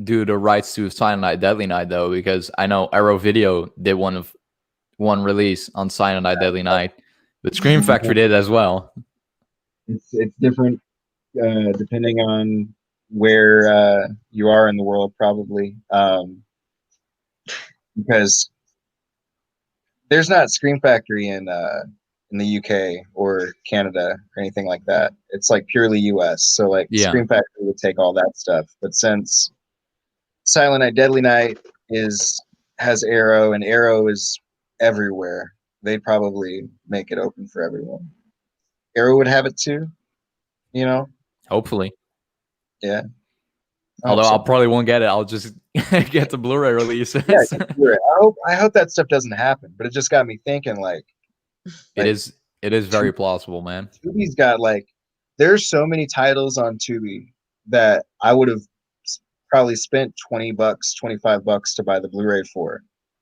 do the rights to Silent Night, Deadly Night though? Because I know Arrow Video did one release on Silent Night, Deadly Night, but Scream Factory did as well. It's different depending on where you are in the world, probably, because there's not Scream Factory in the UK or Canada or anything like that. It's like purely US. So like Scream Factory would take all that stuff, but since Silent Night, Deadly Night has Arrow and Arrow is everywhere, they'd probably make it open for everyone. Arrow would have it too, you know. Hopefully. Yeah. Although I probably won't get it. I'll just get the Blu-ray releases. Yeah, I hope that stuff doesn't happen. But it just got me thinking, like it is very plausible, man. Tubi's got like there's so many titles on Tubi that I would have probably spent $20, $25 to buy the Blu-ray for.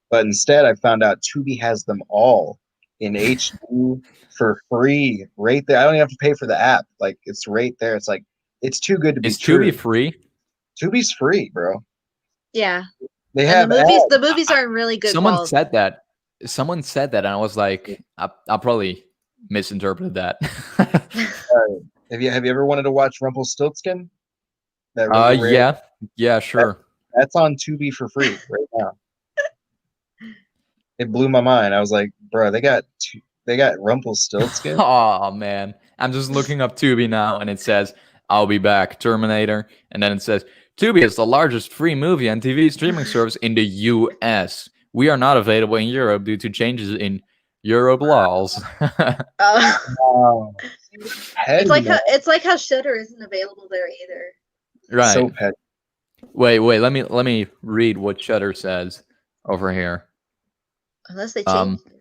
But instead, I found out Tubi has them all in HD for free right there. I don't even have to pay for the app. Like, it's right there. It's like, it's too good to be Is true. Tubi free? Tubi's free, bro. Yeah. They And have the movies ads. the movies are in really good Someone quality. said that. Someone said that, and I was like, I probably misinterpreted that. Have you ever wanted to watch Rumpelstiltskin? That really rare. Yeah, sure. That's on Tubi for free right now. It blew my mind. I was like, bro, they got Rumpelstiltskin. Oh man, I'm just looking up Tubi now, and it says, "I'll be back, Terminator," and then it says, "Tubi is the largest free movie and TV streaming service in the U.S. We are not available in Europe due to changes in Europe laws." Wow. It's like how Shudder isn't available there either. Right. So petty. Wait. Let me read what Shudder says over here. Unless they change it.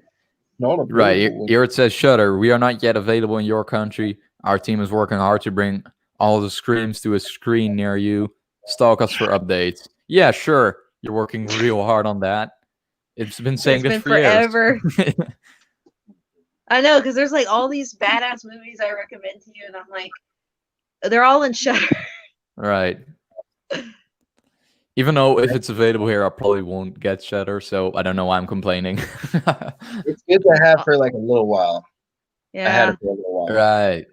Not Right. available. Here it says Shudder. We are not yet available in your country. Our team is working hard to bring all the screams to a screen near you. Stalk us for updates. Yeah, sure. You're working real hard on that. It's been saying this for forever. years. I know, because there's like all these badass movies I recommend to you, and I'm like, they're all in Shudder. Right. Even though if it's available here, I probably won't get Shudder, so I don't know why I'm complaining. It's good to have for like a little while. I had Yeah. it for a little while. Right.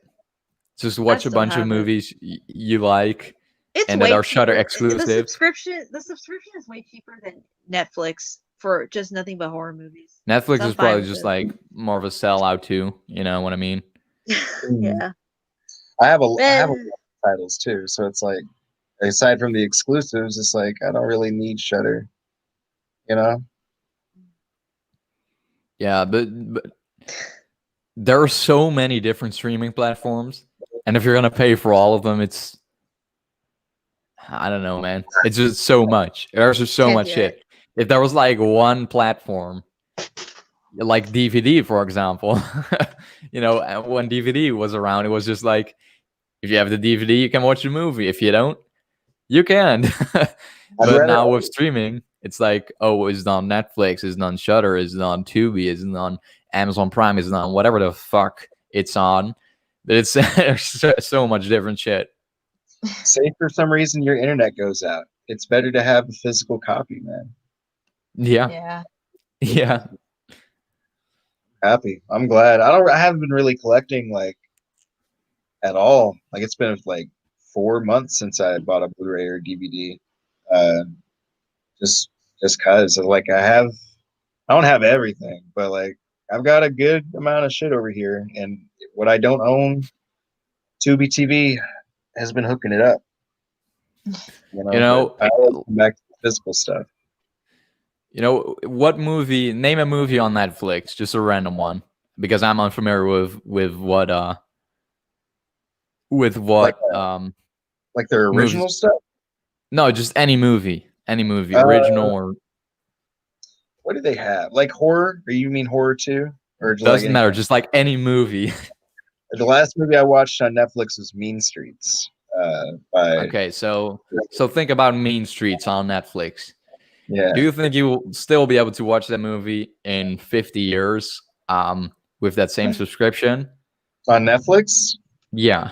Just watch a still bunch of have it. movies you like. It's And way that are Shudder cheaper. exclusive. The subscription is way cheaper than Netflix for just nothing but horror movies. Netflix So I'm is probably fine with just it. like more of a sellout too. You know what I mean? Yeah. I have a lot Man, of titles too, so it's like, aside from the exclusives, it's like I don't really need Shudder. You know? Yeah, but there are so many different streaming platforms, and if you're gonna pay for all of them, it's I don't know, man. It's just so much. There's just so Can't much do shit. If there was like one platform, like DVD, for example, when DVD was around, it was just like if you have the DVD, you can watch the movie. If you don't, you can. But rather- now with streaming, it's like, oh, it's on Netflix, it's on Shudder, it's on Tubi, it's on Amazon Prime, it's on whatever the fuck it's on. But it's so much different shit. Say for some reason your internet goes out. It's better to have a physical copy, man. Yeah. Yeah. Happy. I'm glad. I haven't been really collecting like at all. Like it's been like 4 months since I bought a Blu-ray or DVD. Just cause like I don't have everything, but like I've got a good amount of shit over here, and what I don't own, Tubi TV has been hooking it up. But I always come back to the physical stuff. What movie? Name a movie on Netflix, just a random one, because I'm unfamiliar with what like their original movies. stuff. No, just any movie, original or. What do they have? Like horror? Or you mean horror too? Or just doesn't matter, just like any movie. The last movie I watched on Netflix was Mean Streets. Okay, so think about Mean Streets on Netflix. Yeah. Do you think you will still be able to watch that movie in 50 years with that same subscription? On Netflix? Yeah.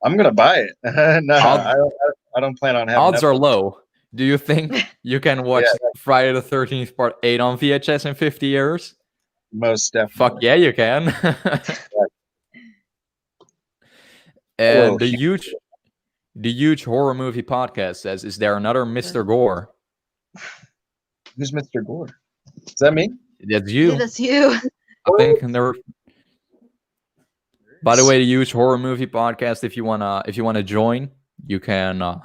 I'm going to buy it. No, I don't plan on having odds Netflix. are low. Do you think you can watch Friday the 13th Part 8 on VHS in 50 years? Most definitely. Fuck yeah, you can. And the huge horror movie podcast says, is there another Mr. Gore? Who's Mr. Gore? Is that me? That's you. Yeah, that's you. I think there. By the way, the huge horror movie podcast. If you wanna join, you can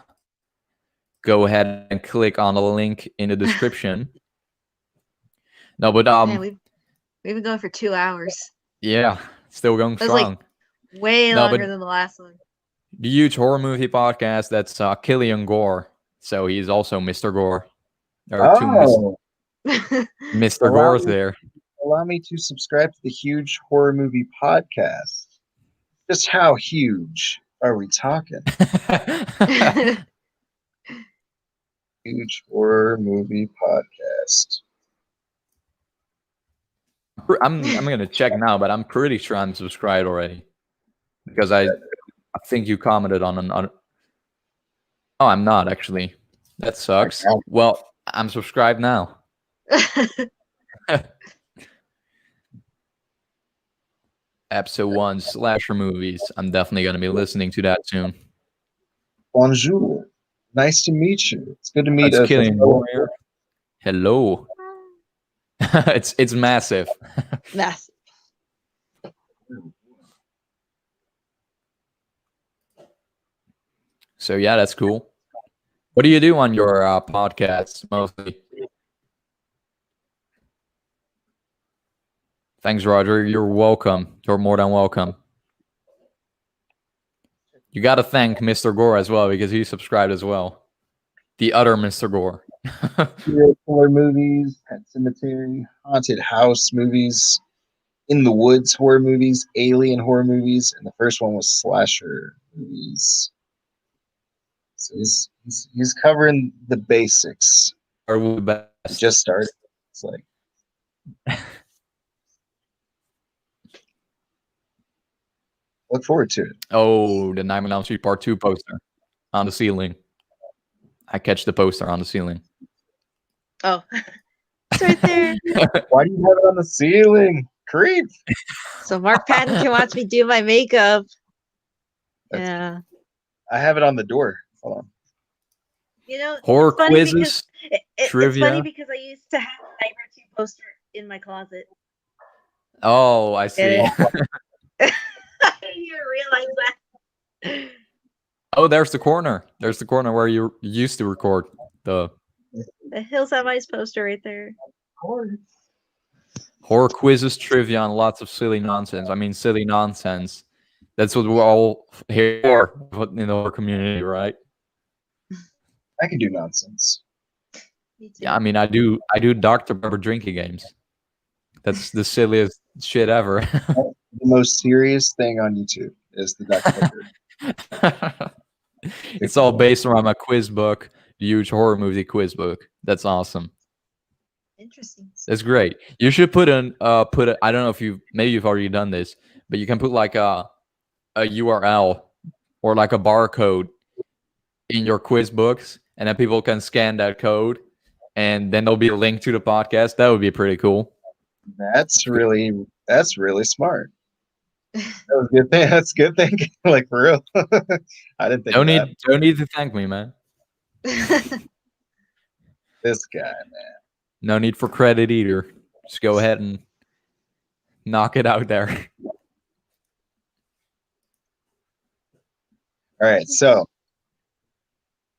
go ahead and click on the link in the description. No, but Man, we've been going for 2 hours. Yeah, still going That's strong. Like way longer than the last one. The huge horror movie podcast. That's Killian Gore. So he's also Mr. Gore. There are two Mr. Gores there. Allow me to subscribe to the huge horror movie podcast. Just how huge are we talking? Huge horror movie podcast. I'm gonna check now, but I'm pretty sure I'm subscribed already because I think you commented on an. Oh, I'm not actually. That sucks. Okay. Well, I'm subscribed now. Episode 1, slasher movies. I'm definitely gonna be listening to that soon. Bonjour. Nice to meet you. It's good to meet It's a Killing fellow- Warrior. Hello. it's massive. Massive. So yeah, that's cool. What do you do on your podcasts mostly? Thanks, Roger. You're welcome. You're more than welcome. You got to thank Mr. Gore as well because he subscribed as well. The other Mr. Gore. serial killer movies, Pet Cemetery, haunted house movies, in the woods horror movies, alien horror movies, and the first one was slasher movies. So he's covering the basics. Are we He best? just started. It's like look forward to it. Oh, the Nightmare on Elm Street Part 2 poster on the ceiling. I catch the poster on the ceiling. Oh, it's right there. Why do you have it on the ceiling? Creep. So Mark Patton can watch me do my makeup. That's- Yeah. I have it on the door. Hold on. You know, Horror it's funny quizzes, because it's trivia. funny because I used to have a Nightmare 2 poster in my closet. Oh, I see. Yeah. I didn't even realize that. Oh, there's the corner. There's the corner where you used to record the The Hills Have Eyes poster right there. horror quizzes, trivia, and lots of silly nonsense. I mean, silly nonsense. That's what we're all here for in the horror community, right? I can do nonsense. Me too. Yeah, I mean, I do Dr. Pepper drinking games. That's the silliest shit ever. The most serious thing on YouTube is the Dr. Pepper. It's all based around my quiz book, the huge horror movie quiz book. That's awesome. Interesting. That's great. You should put I don't know if maybe you've already done this, but you can put like a URL or like a barcode in your quiz books, and then people can scan that code, and then there'll be a link to the podcast. That would be pretty cool. That's really smart. That was good thing. That's good thinking. Like for real. I didn't think of that. Don't need to thank me, man. This guy, man. No need for credit either. Just go ahead and knock it out there. All right, so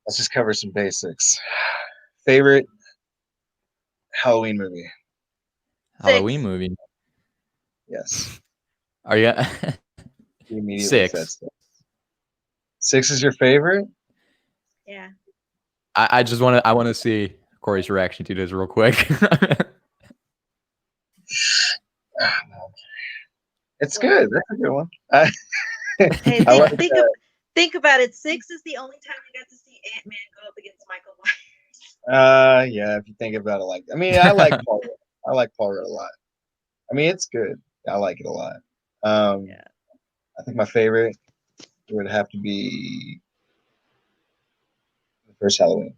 let's just cover some basics. Favorite Halloween movie? Halloween movie. Yes. Are you? He immediately Six. said six. Six is your favorite? Yeah. I just want to see Corey's reaction to this real quick. It's good. That's a good one. Hey, I like think about it. 6 is the only time I got to see Ant-Man go up against Michael Myers. Yeah, if you think about it like I mean, I like Paul Rudd. I like Paul Rudd a lot. I mean, it's good. I like it a lot. Yeah. I think my favorite would have to be the first Halloween.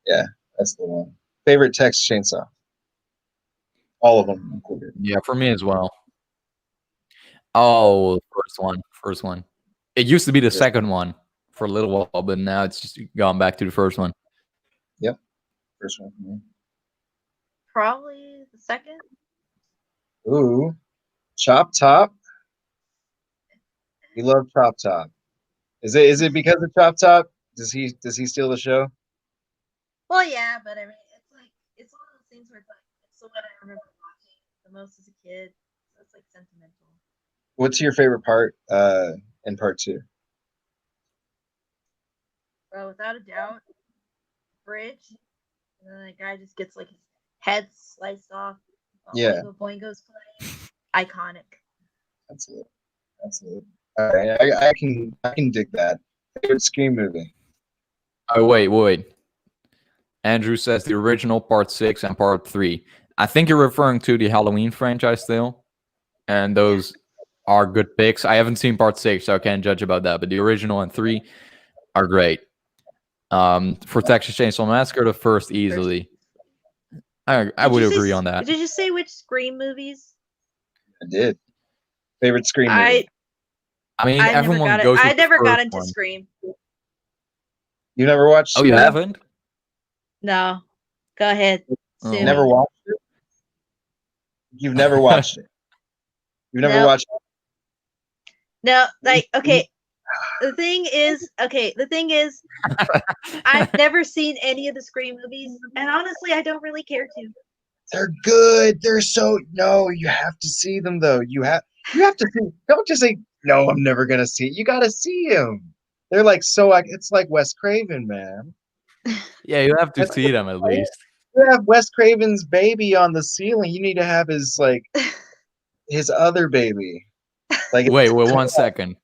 Yeah, that's the one. Favorite Texas Chainsaw. All of them included. Yeah, for me as well. Oh, first one. It used to be the second one for a little while, but now it's just gone back to the first one. First one for me. Probably the second. Ooh, Chop Top. We love Chop Top. Is it because of Chop Top? Does he steal the show? Well, yeah, but I mean, it's one of those things where it's the one I remember watching the most as a kid, so it's like sentimental. What's your favorite part in part 2? Bro, without a doubt, bridge, and then the guy just gets like his head sliced off. Yeah. Oingo Boingo's playing. Iconic. Absolutely. All right, I can dig that. Favorite Scream movie. Oh, wait. Andrew says the original Part 6 and Part 3. I think you're referring to the Halloween franchise still. And those are good picks. I haven't seen Part 6, so I can't judge about that. But the original and 3 are great. For Texas Chainsaw Massacre, the first easily. I would agree on that. Did you say which Scream movies? I did. Favorite Scream movie? I mean, I everyone goes. I never got first into one. Scream. You never watched? Oh, you Scream? haven't? No. Go ahead. Oh. Sue Never me. watched it. You've never watched it. You've never Nope. watched it. No, like, okay. The thing is, I've never seen any of the Scream movies, and honestly, I don't really care to. They're good. They're so no. You have to see them though. You have to see. Don't just say no. I'm never gonna see it. You gotta see them. They're like so. Like it's like Wes Craven, man. Yeah, you have to see them at least. You have Wes Craven's baby on the ceiling. You need to have his like his other baby. Like Wait, 1 second.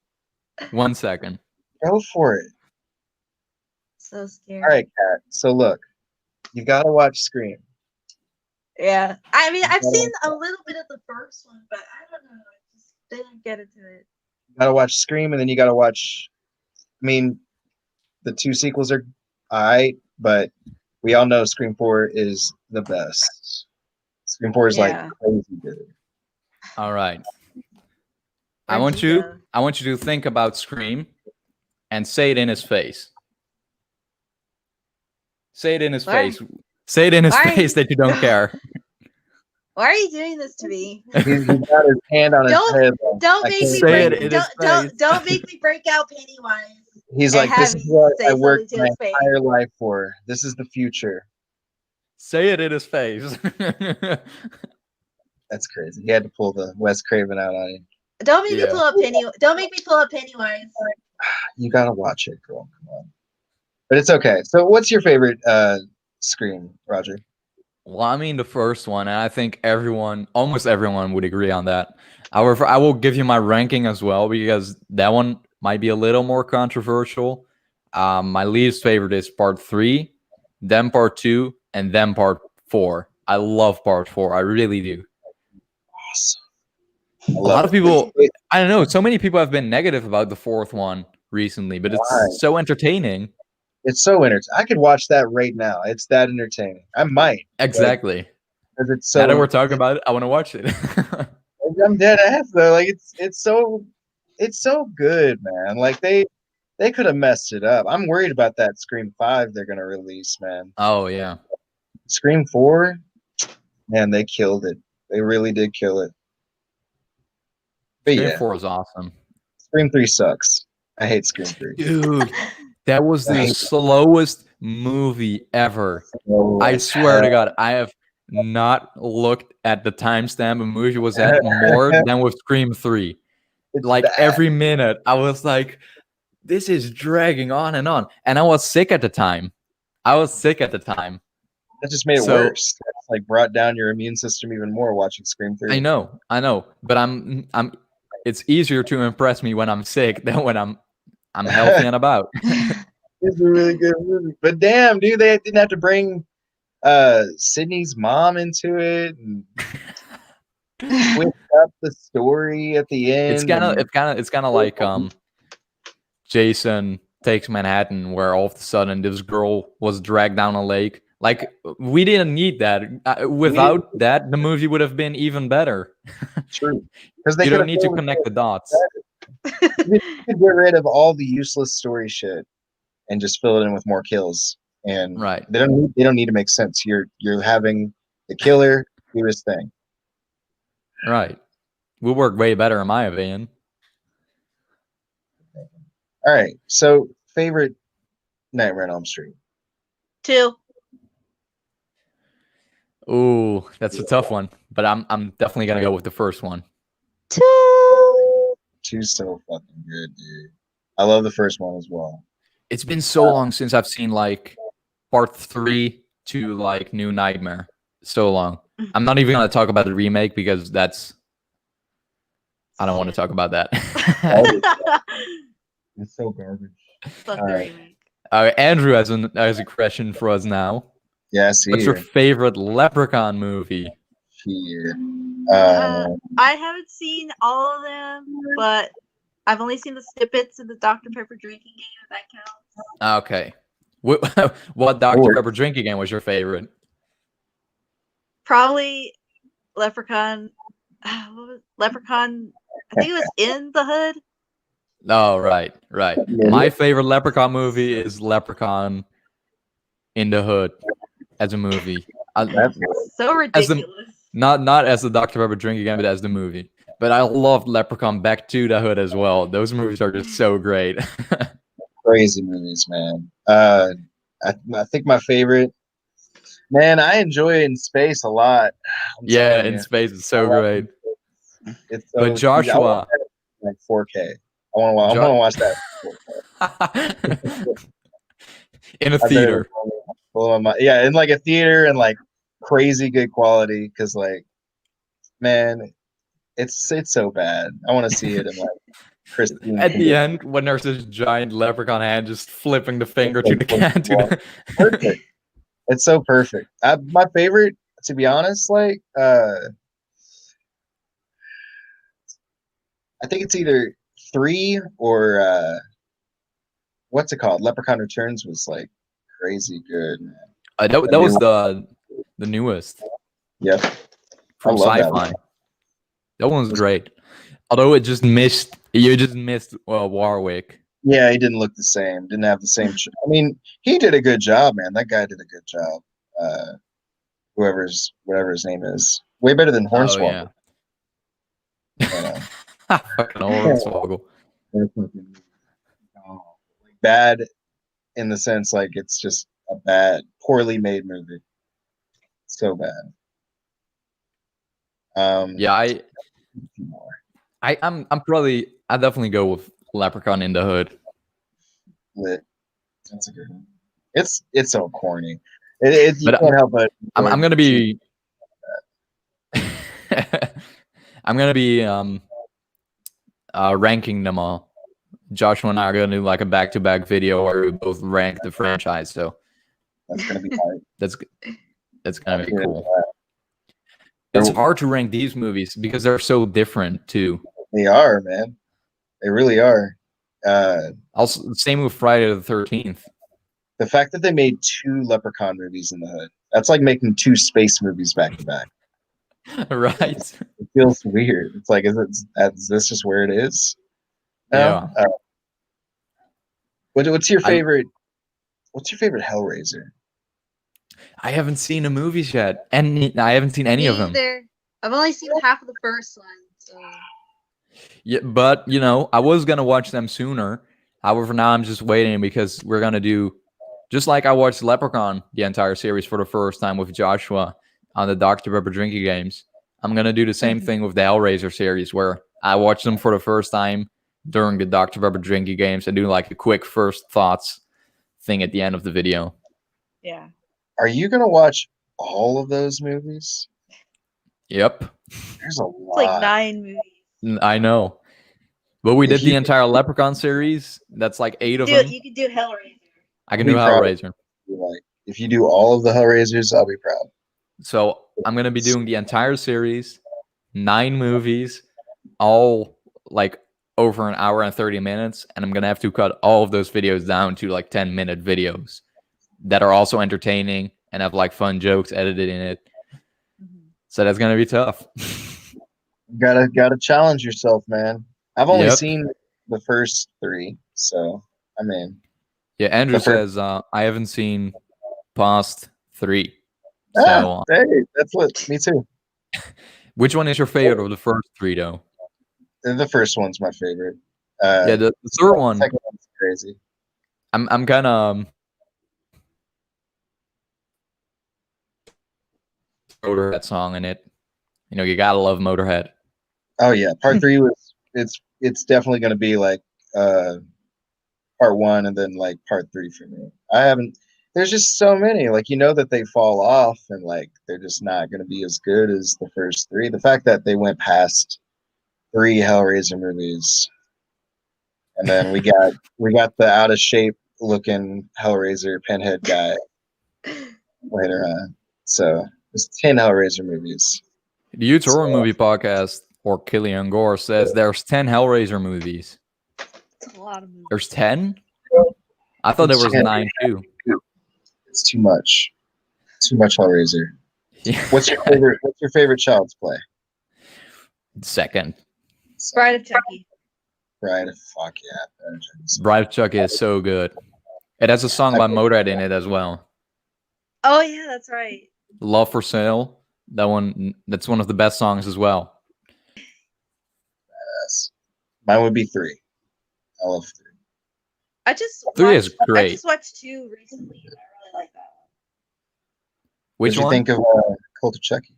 1 second. go for it. So scared. All right, Kat. So look, you gotta watch Scream. Yeah. I mean, I've seen a little bit of the first one, but I don't know. I just didn't get into it. You gotta watch Scream, and then you gotta watch. I mean, the 2 sequels are alright, but we all know Scream 4 is the best. Scream 4 is like crazy good. All right. I Where'd want you you go? to think about Scream and say it in his face. Say it in his Why? face. Say it in his Why? face that you don't care. Why are you doing this to me? He's got his hand on his Don't- head. Don't I make can't me say break. it in his face. Don't make me break out Pennywise. He's and like, this have is you what say I something worked to my his face. entire life for. This is the future. Say it in his face. That's crazy. He had to pull the Wes Craven out on him. Don't make me Yeah. pull up Pennywise. Don't make me pull up Pennywise. You gotta watch it, girl. Come on. But it's okay. So, what's your favorite Scream, Roger? Well, I mean the first one, and I think almost everyone would agree on that. However, I will give you my ranking as well because that one might be a little more controversial. My least favorite is Part 3, then Part 2, and then Part 4. I love Part 4. I really do. Awesome. A lot of people, I don't know, so many people have been negative about the 4th one recently, but Why? it's so entertaining. It's so entertaining. I could watch that right now. It's that entertaining. I might. Exactly. Because it's so. Now that we're talking about it, I want to watch it. I'm dead ass though. Like it's so good, man. Like they could have messed it up. I'm worried about that Scream 5 they're gonna release, man. Oh, yeah. Scream 4, man, they killed it. They really did kill it. But Scream yeah, 4 is awesome. Scream 3 sucks. I hate Scream 3. Dude, that was the Right. slowest movie ever. Oh, I swear to God, I have not looked at the timestamp a movie was at more than with Scream 3. it's Like bad. every minute, I was like, this is dragging on and on. And I was sick at the time. That just made it So- worse. That's like brought down your immune system even more watching Scream 3. I know. But I'm it's easier to impress me when I'm sick than when I'm healthy and about. It's a really good movie. But damn, dude, they didn't have to bring Sydney's mom into it and switch up the story at the end. It's kind of like Jason Takes Manhattan, where all of a sudden this girl was dragged down a lake. Like we didn't need that. Without that, the movie would have been even better. True, because they You don't could've need to filled connect the dots. You could get rid of all the useless story shit and just fill it in with more kills. And Right. they don't need to make sense. You're having the killer do his thing. Right. Will work way better in my opinion. All right. So favorite Nightmare on Elm Street. 2. Ooh, that's a tough one. But I'm definitely gonna go with the first one. 2. 2's so fucking good, dude. I love the first one as well. It's been so long since I've seen like part 3 to like New Nightmare. So long. I'm not even gonna talk about the remake because I don't want to talk about that. It's so garbage. Fuck All the right. remake. Andrew has a question for us now. Yeah, I see. What's your favorite Leprechaun movie? Here. I haven't seen all of them, but I've only seen the snippets of the Dr. Pepper drinking game, if that counts. Okay. What Dr. Pepper drinking game was your favorite? Probably Leprechaun. What was Leprechaun? I think it was In the Hood. Oh, right. My favorite Leprechaun movie is Leprechaun in the Hood as a movie. So ridiculous. Not as the Dr. Pepper drinking game, but as the movie. But I loved Leprechaun Back to the Hood as well. Those movies are just so great. Crazy movies, man. I think my favorite, man, I enjoy In Space a lot. Yeah, In Space is so great. It's so but Joshua, I want that like 4K. I want to watch that in a theater. Yeah, in like a theater and like crazy good quality. Because like, man, it's so bad. I want to see it in like Christine. At the end, when there's this giant leprechaun hand just flipping the finger to the can. Perfect. It's so perfect. My favorite, to be honest, like I think it's either 3 or what's it called? Leprechaun Returns was like crazy good, man. That was the newest. Yep. From Sci-Fi. That one was great. Although you just missed Warwick. Yeah, he didn't look the same. Didn't have the same. I mean, he did a good job, man. That guy did a good job. Whatever his name is, way better than Hornswoggle. Fucking Hornswoggle. Bad in the sense like it's just a bad, poorly made movie. So bad. Yeah, I definitely go with Leprechaun in the Hood. Lit. That's a good one. It's so corny. You can't help but. I'm gonna be. I'm gonna be ranking them all. Joshua and I are gonna do like a back-to-back video where we both rank the franchise. So that's gonna be hard. That's gonna be cool. It's hard to rank these movies because they're so different too. They are, man. They really are. Also, same with Friday the 13th. The fact that they made 2 Leprechaun movies in the Hood, that's like making 2 space movies back to back. Right. It feels weird. It's like, is this just where it is? Yeah. What's your favorite? What's your favorite Hellraiser? I haven't seen the movies yet, and I haven't seen any of them. I've only seen half of the first one. So. Yeah, but I was gonna watch them sooner. However, now I'm just waiting because we're gonna do, just like I watched Leprechaun, the entire series for the first time with Joshua on the Dr. Pepper drinking games. I'm gonna do the same thing with the Hellraiser series, where I watch them for the first time during the Dr. Pepper drinking games and do like a quick first thoughts thing at the end of the video. Yeah. Are you gonna watch all of those movies? Yep. There's a lot. It's like 9 movies. I know. But we did the entire Leprechaun series. That's like 8 of them. You can do Hellraiser. I can do Hellraiser. Like, if you do all of the Hellraisers, I'll be proud. So I'm going to be doing the entire series, 9 movies, all like over an hour and 30 minutes. And I'm going to have to cut all of those videos down to like 10-minute videos that are also entertaining and have like fun jokes edited in it. So that's going to be tough. Gotta challenge yourself, man. I've only seen the first 3, so I mean. Yeah, Andrew says I haven't seen past 3. So, hey, that's what. Me too. Which one is your favorite of the first 3, though? The first one's my favorite. Yeah, the third one. The second one's crazy. I'm kind of Motorhead song in it. You gotta love Motorhead. Oh yeah, part 3 was it's definitely gonna be like part 1 and then like part 3 for me. There's just so many, like, that they fall off and like they're just not gonna be as good as the first 3. The fact that they went past 3 Hellraiser movies and then we got the out of shape looking Hellraiser pinhead guy later on. So there's 10 Hellraiser movies. The Huge Horror Movie Podcast, or Killian Gore, says there's 10 Hellraiser movies. It's a lot of movies. There's 10? I thought there was 9 too. It's too much. Too much Hellraiser. Yeah. What's your favorite Child's Play? Second. Bride of Chucky. Bride of fuck yeah. Bride of Chucky is so good. It has a song by Motorhead in it as well. Oh yeah, that's right. Love for Sale. That's one of the best songs as well. Yes. Mine would be 3. I love 3. I just 3 is great. I just watched 2 recently, and I really like that one. Which What one? do you think of Cult of Chucky?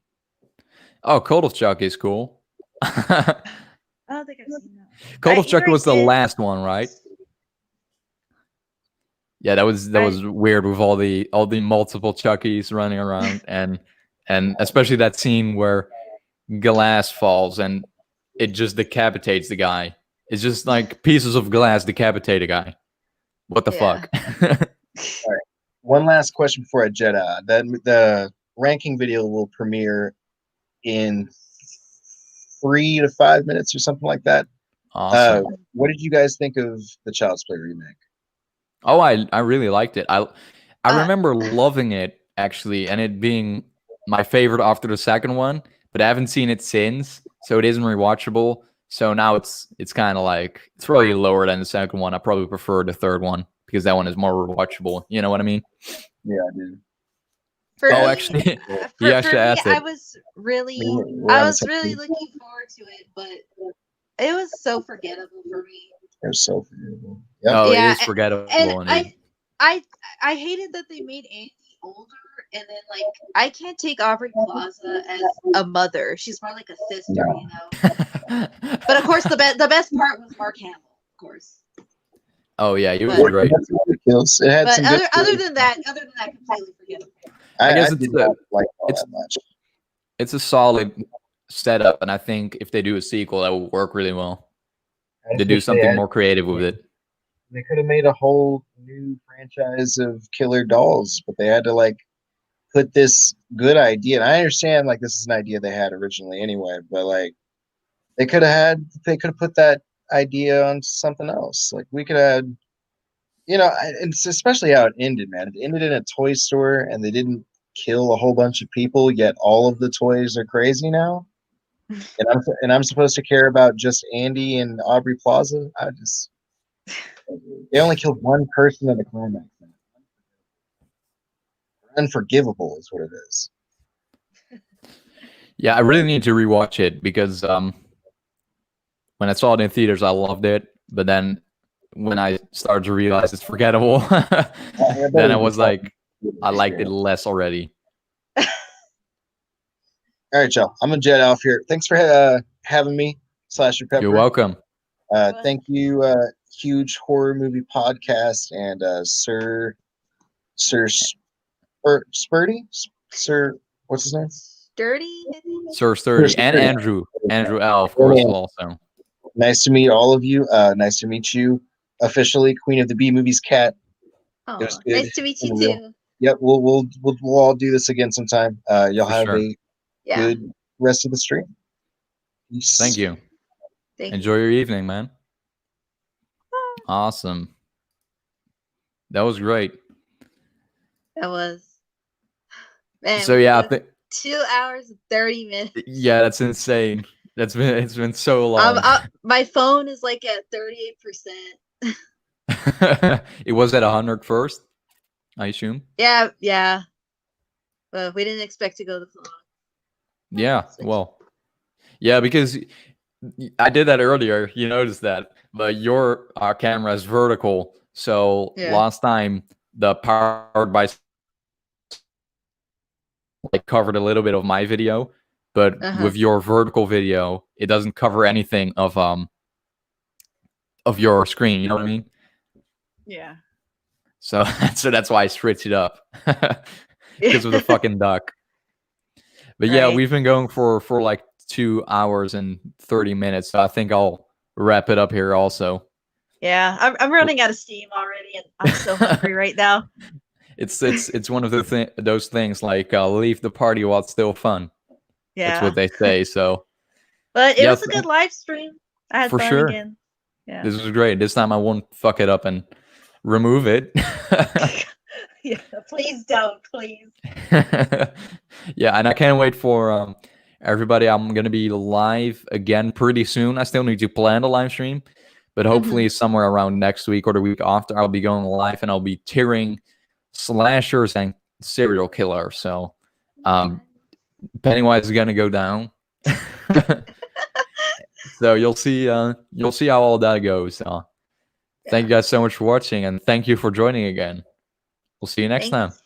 Oh, Cult of Chucky is cool. I don't think I've seen that. Cult I of Chucky hear was the it- last one, right? Yeah, that was weird with all the multiple Chuckies running around and especially that scene where glass falls and it just decapitates the guy. It's just like pieces of glass decapitate a guy. What the fuck? One last question before I jet out. The ranking video will premiere in 3 to 5 minutes or something like that. Awesome. What did you guys think of the Child's Play remake? Oh, I really liked it. I remember loving it actually, and it being my favorite after the second one. But I haven't seen it since, so it isn't rewatchable. So now it's kind of like it's probably lower than the second one. I probably prefer the third one because that one is more rewatchable. You know what I mean? Yeah, I do. For Oh, me, actually, for you actually me, asked it. I was really We're on the same page. looking forward to it, but it was so forgettable for me. They're so forgettable. Yep. Oh, Yeah, it is forgettable. And indeed. I hated that they made Andy older, and then like I can't take Aubrey Plaza as a mother. She's more like a sister, No. you know. But of course, the best part was Mark Hamill, of course. Oh yeah, he was But- great. That's what it kills. It had But some good other than that, completely forgettable. I guess I it's did the- not like all it's- that much. It's a solid setup, and I think if they do a sequel, that will work really well. I They do wish something had- more creative with it. They could have made a whole new franchise of killer dolls, but they had to like put this good idea. And I understand like this is an idea they had originally anyway, but like they could have put that idea on something else. Like we could have, it's especially how it ended, man. It ended in a toy store, and they didn't kill a whole bunch of people. Yet all of the toys are crazy now, and I'm supposed to care about just Andy and Aubrey Plaza. They only killed one person in the climax. Unforgivable is what it is. Yeah, I really need to rewatch it because when I saw it in theaters, I loved it. But then when I started to realize it's forgettable, then I was like, I liked it less already. All right, y'all. I'm gonna jet off here. Thanks for having me, SlasherPepper. You're welcome. Thank you, Huge Horror Movie Podcast, and Sir Spurdy, Sir, what's his name? Sturdy, I think? Sir Sturdy Sir and Sturdy. Andrew L, of course, Yeah. also. Nice to meet all of you. Nice to meet you officially, Queen of the B Movies Cat. Oh, was good. nice to meet you Unreal. too. Yep, we'll all do this again sometime. Y'all For have sure. a Yeah. good rest of the stream. Peace. Thank you. Thank Enjoy your evening, man. Awesome. That was great. That was. Man, So yeah, I it was 2 hours and 30 minutes. yeah, that's insane. It's been so long. My phone is like at 38%. It was at 100 first, I assume. Yeah. But we didn't expect to go this long. Yeah, Switch. well, yeah, because I did that earlier. You noticed that, but your camera is vertical. So Yeah. last time the Powered by like covered a little bit of my video, but with your vertical video, it doesn't cover anything of your screen. You know what I mean? Yeah. So so that's why I switched it up because of the fucking duck. But yeah, Right. we've been going for like 2 hours and 30 minutes. So I think I'll wrap it up here also. Yeah, I'm running out of steam already, and I'm so hungry right now. It's one of those things like leave the party while it's still fun. That's Yeah, what they say. So but it yeah, was a good live stream. I had for fun sure. again. Yeah. This was great. This time I won't fuck it up and remove it. Yeah, please don't, please. Yeah, and I can't wait for everybody. I'm gonna be live again pretty soon. I still need to plan the live stream, but hopefully somewhere around next week or the week after, I'll be going live and I'll be tiering slashers and serial killers. So Pennywise is gonna go down. So you'll see how all that goes. Thank you guys so much for watching, and thank you for joining again. We'll see you next time. Thanks.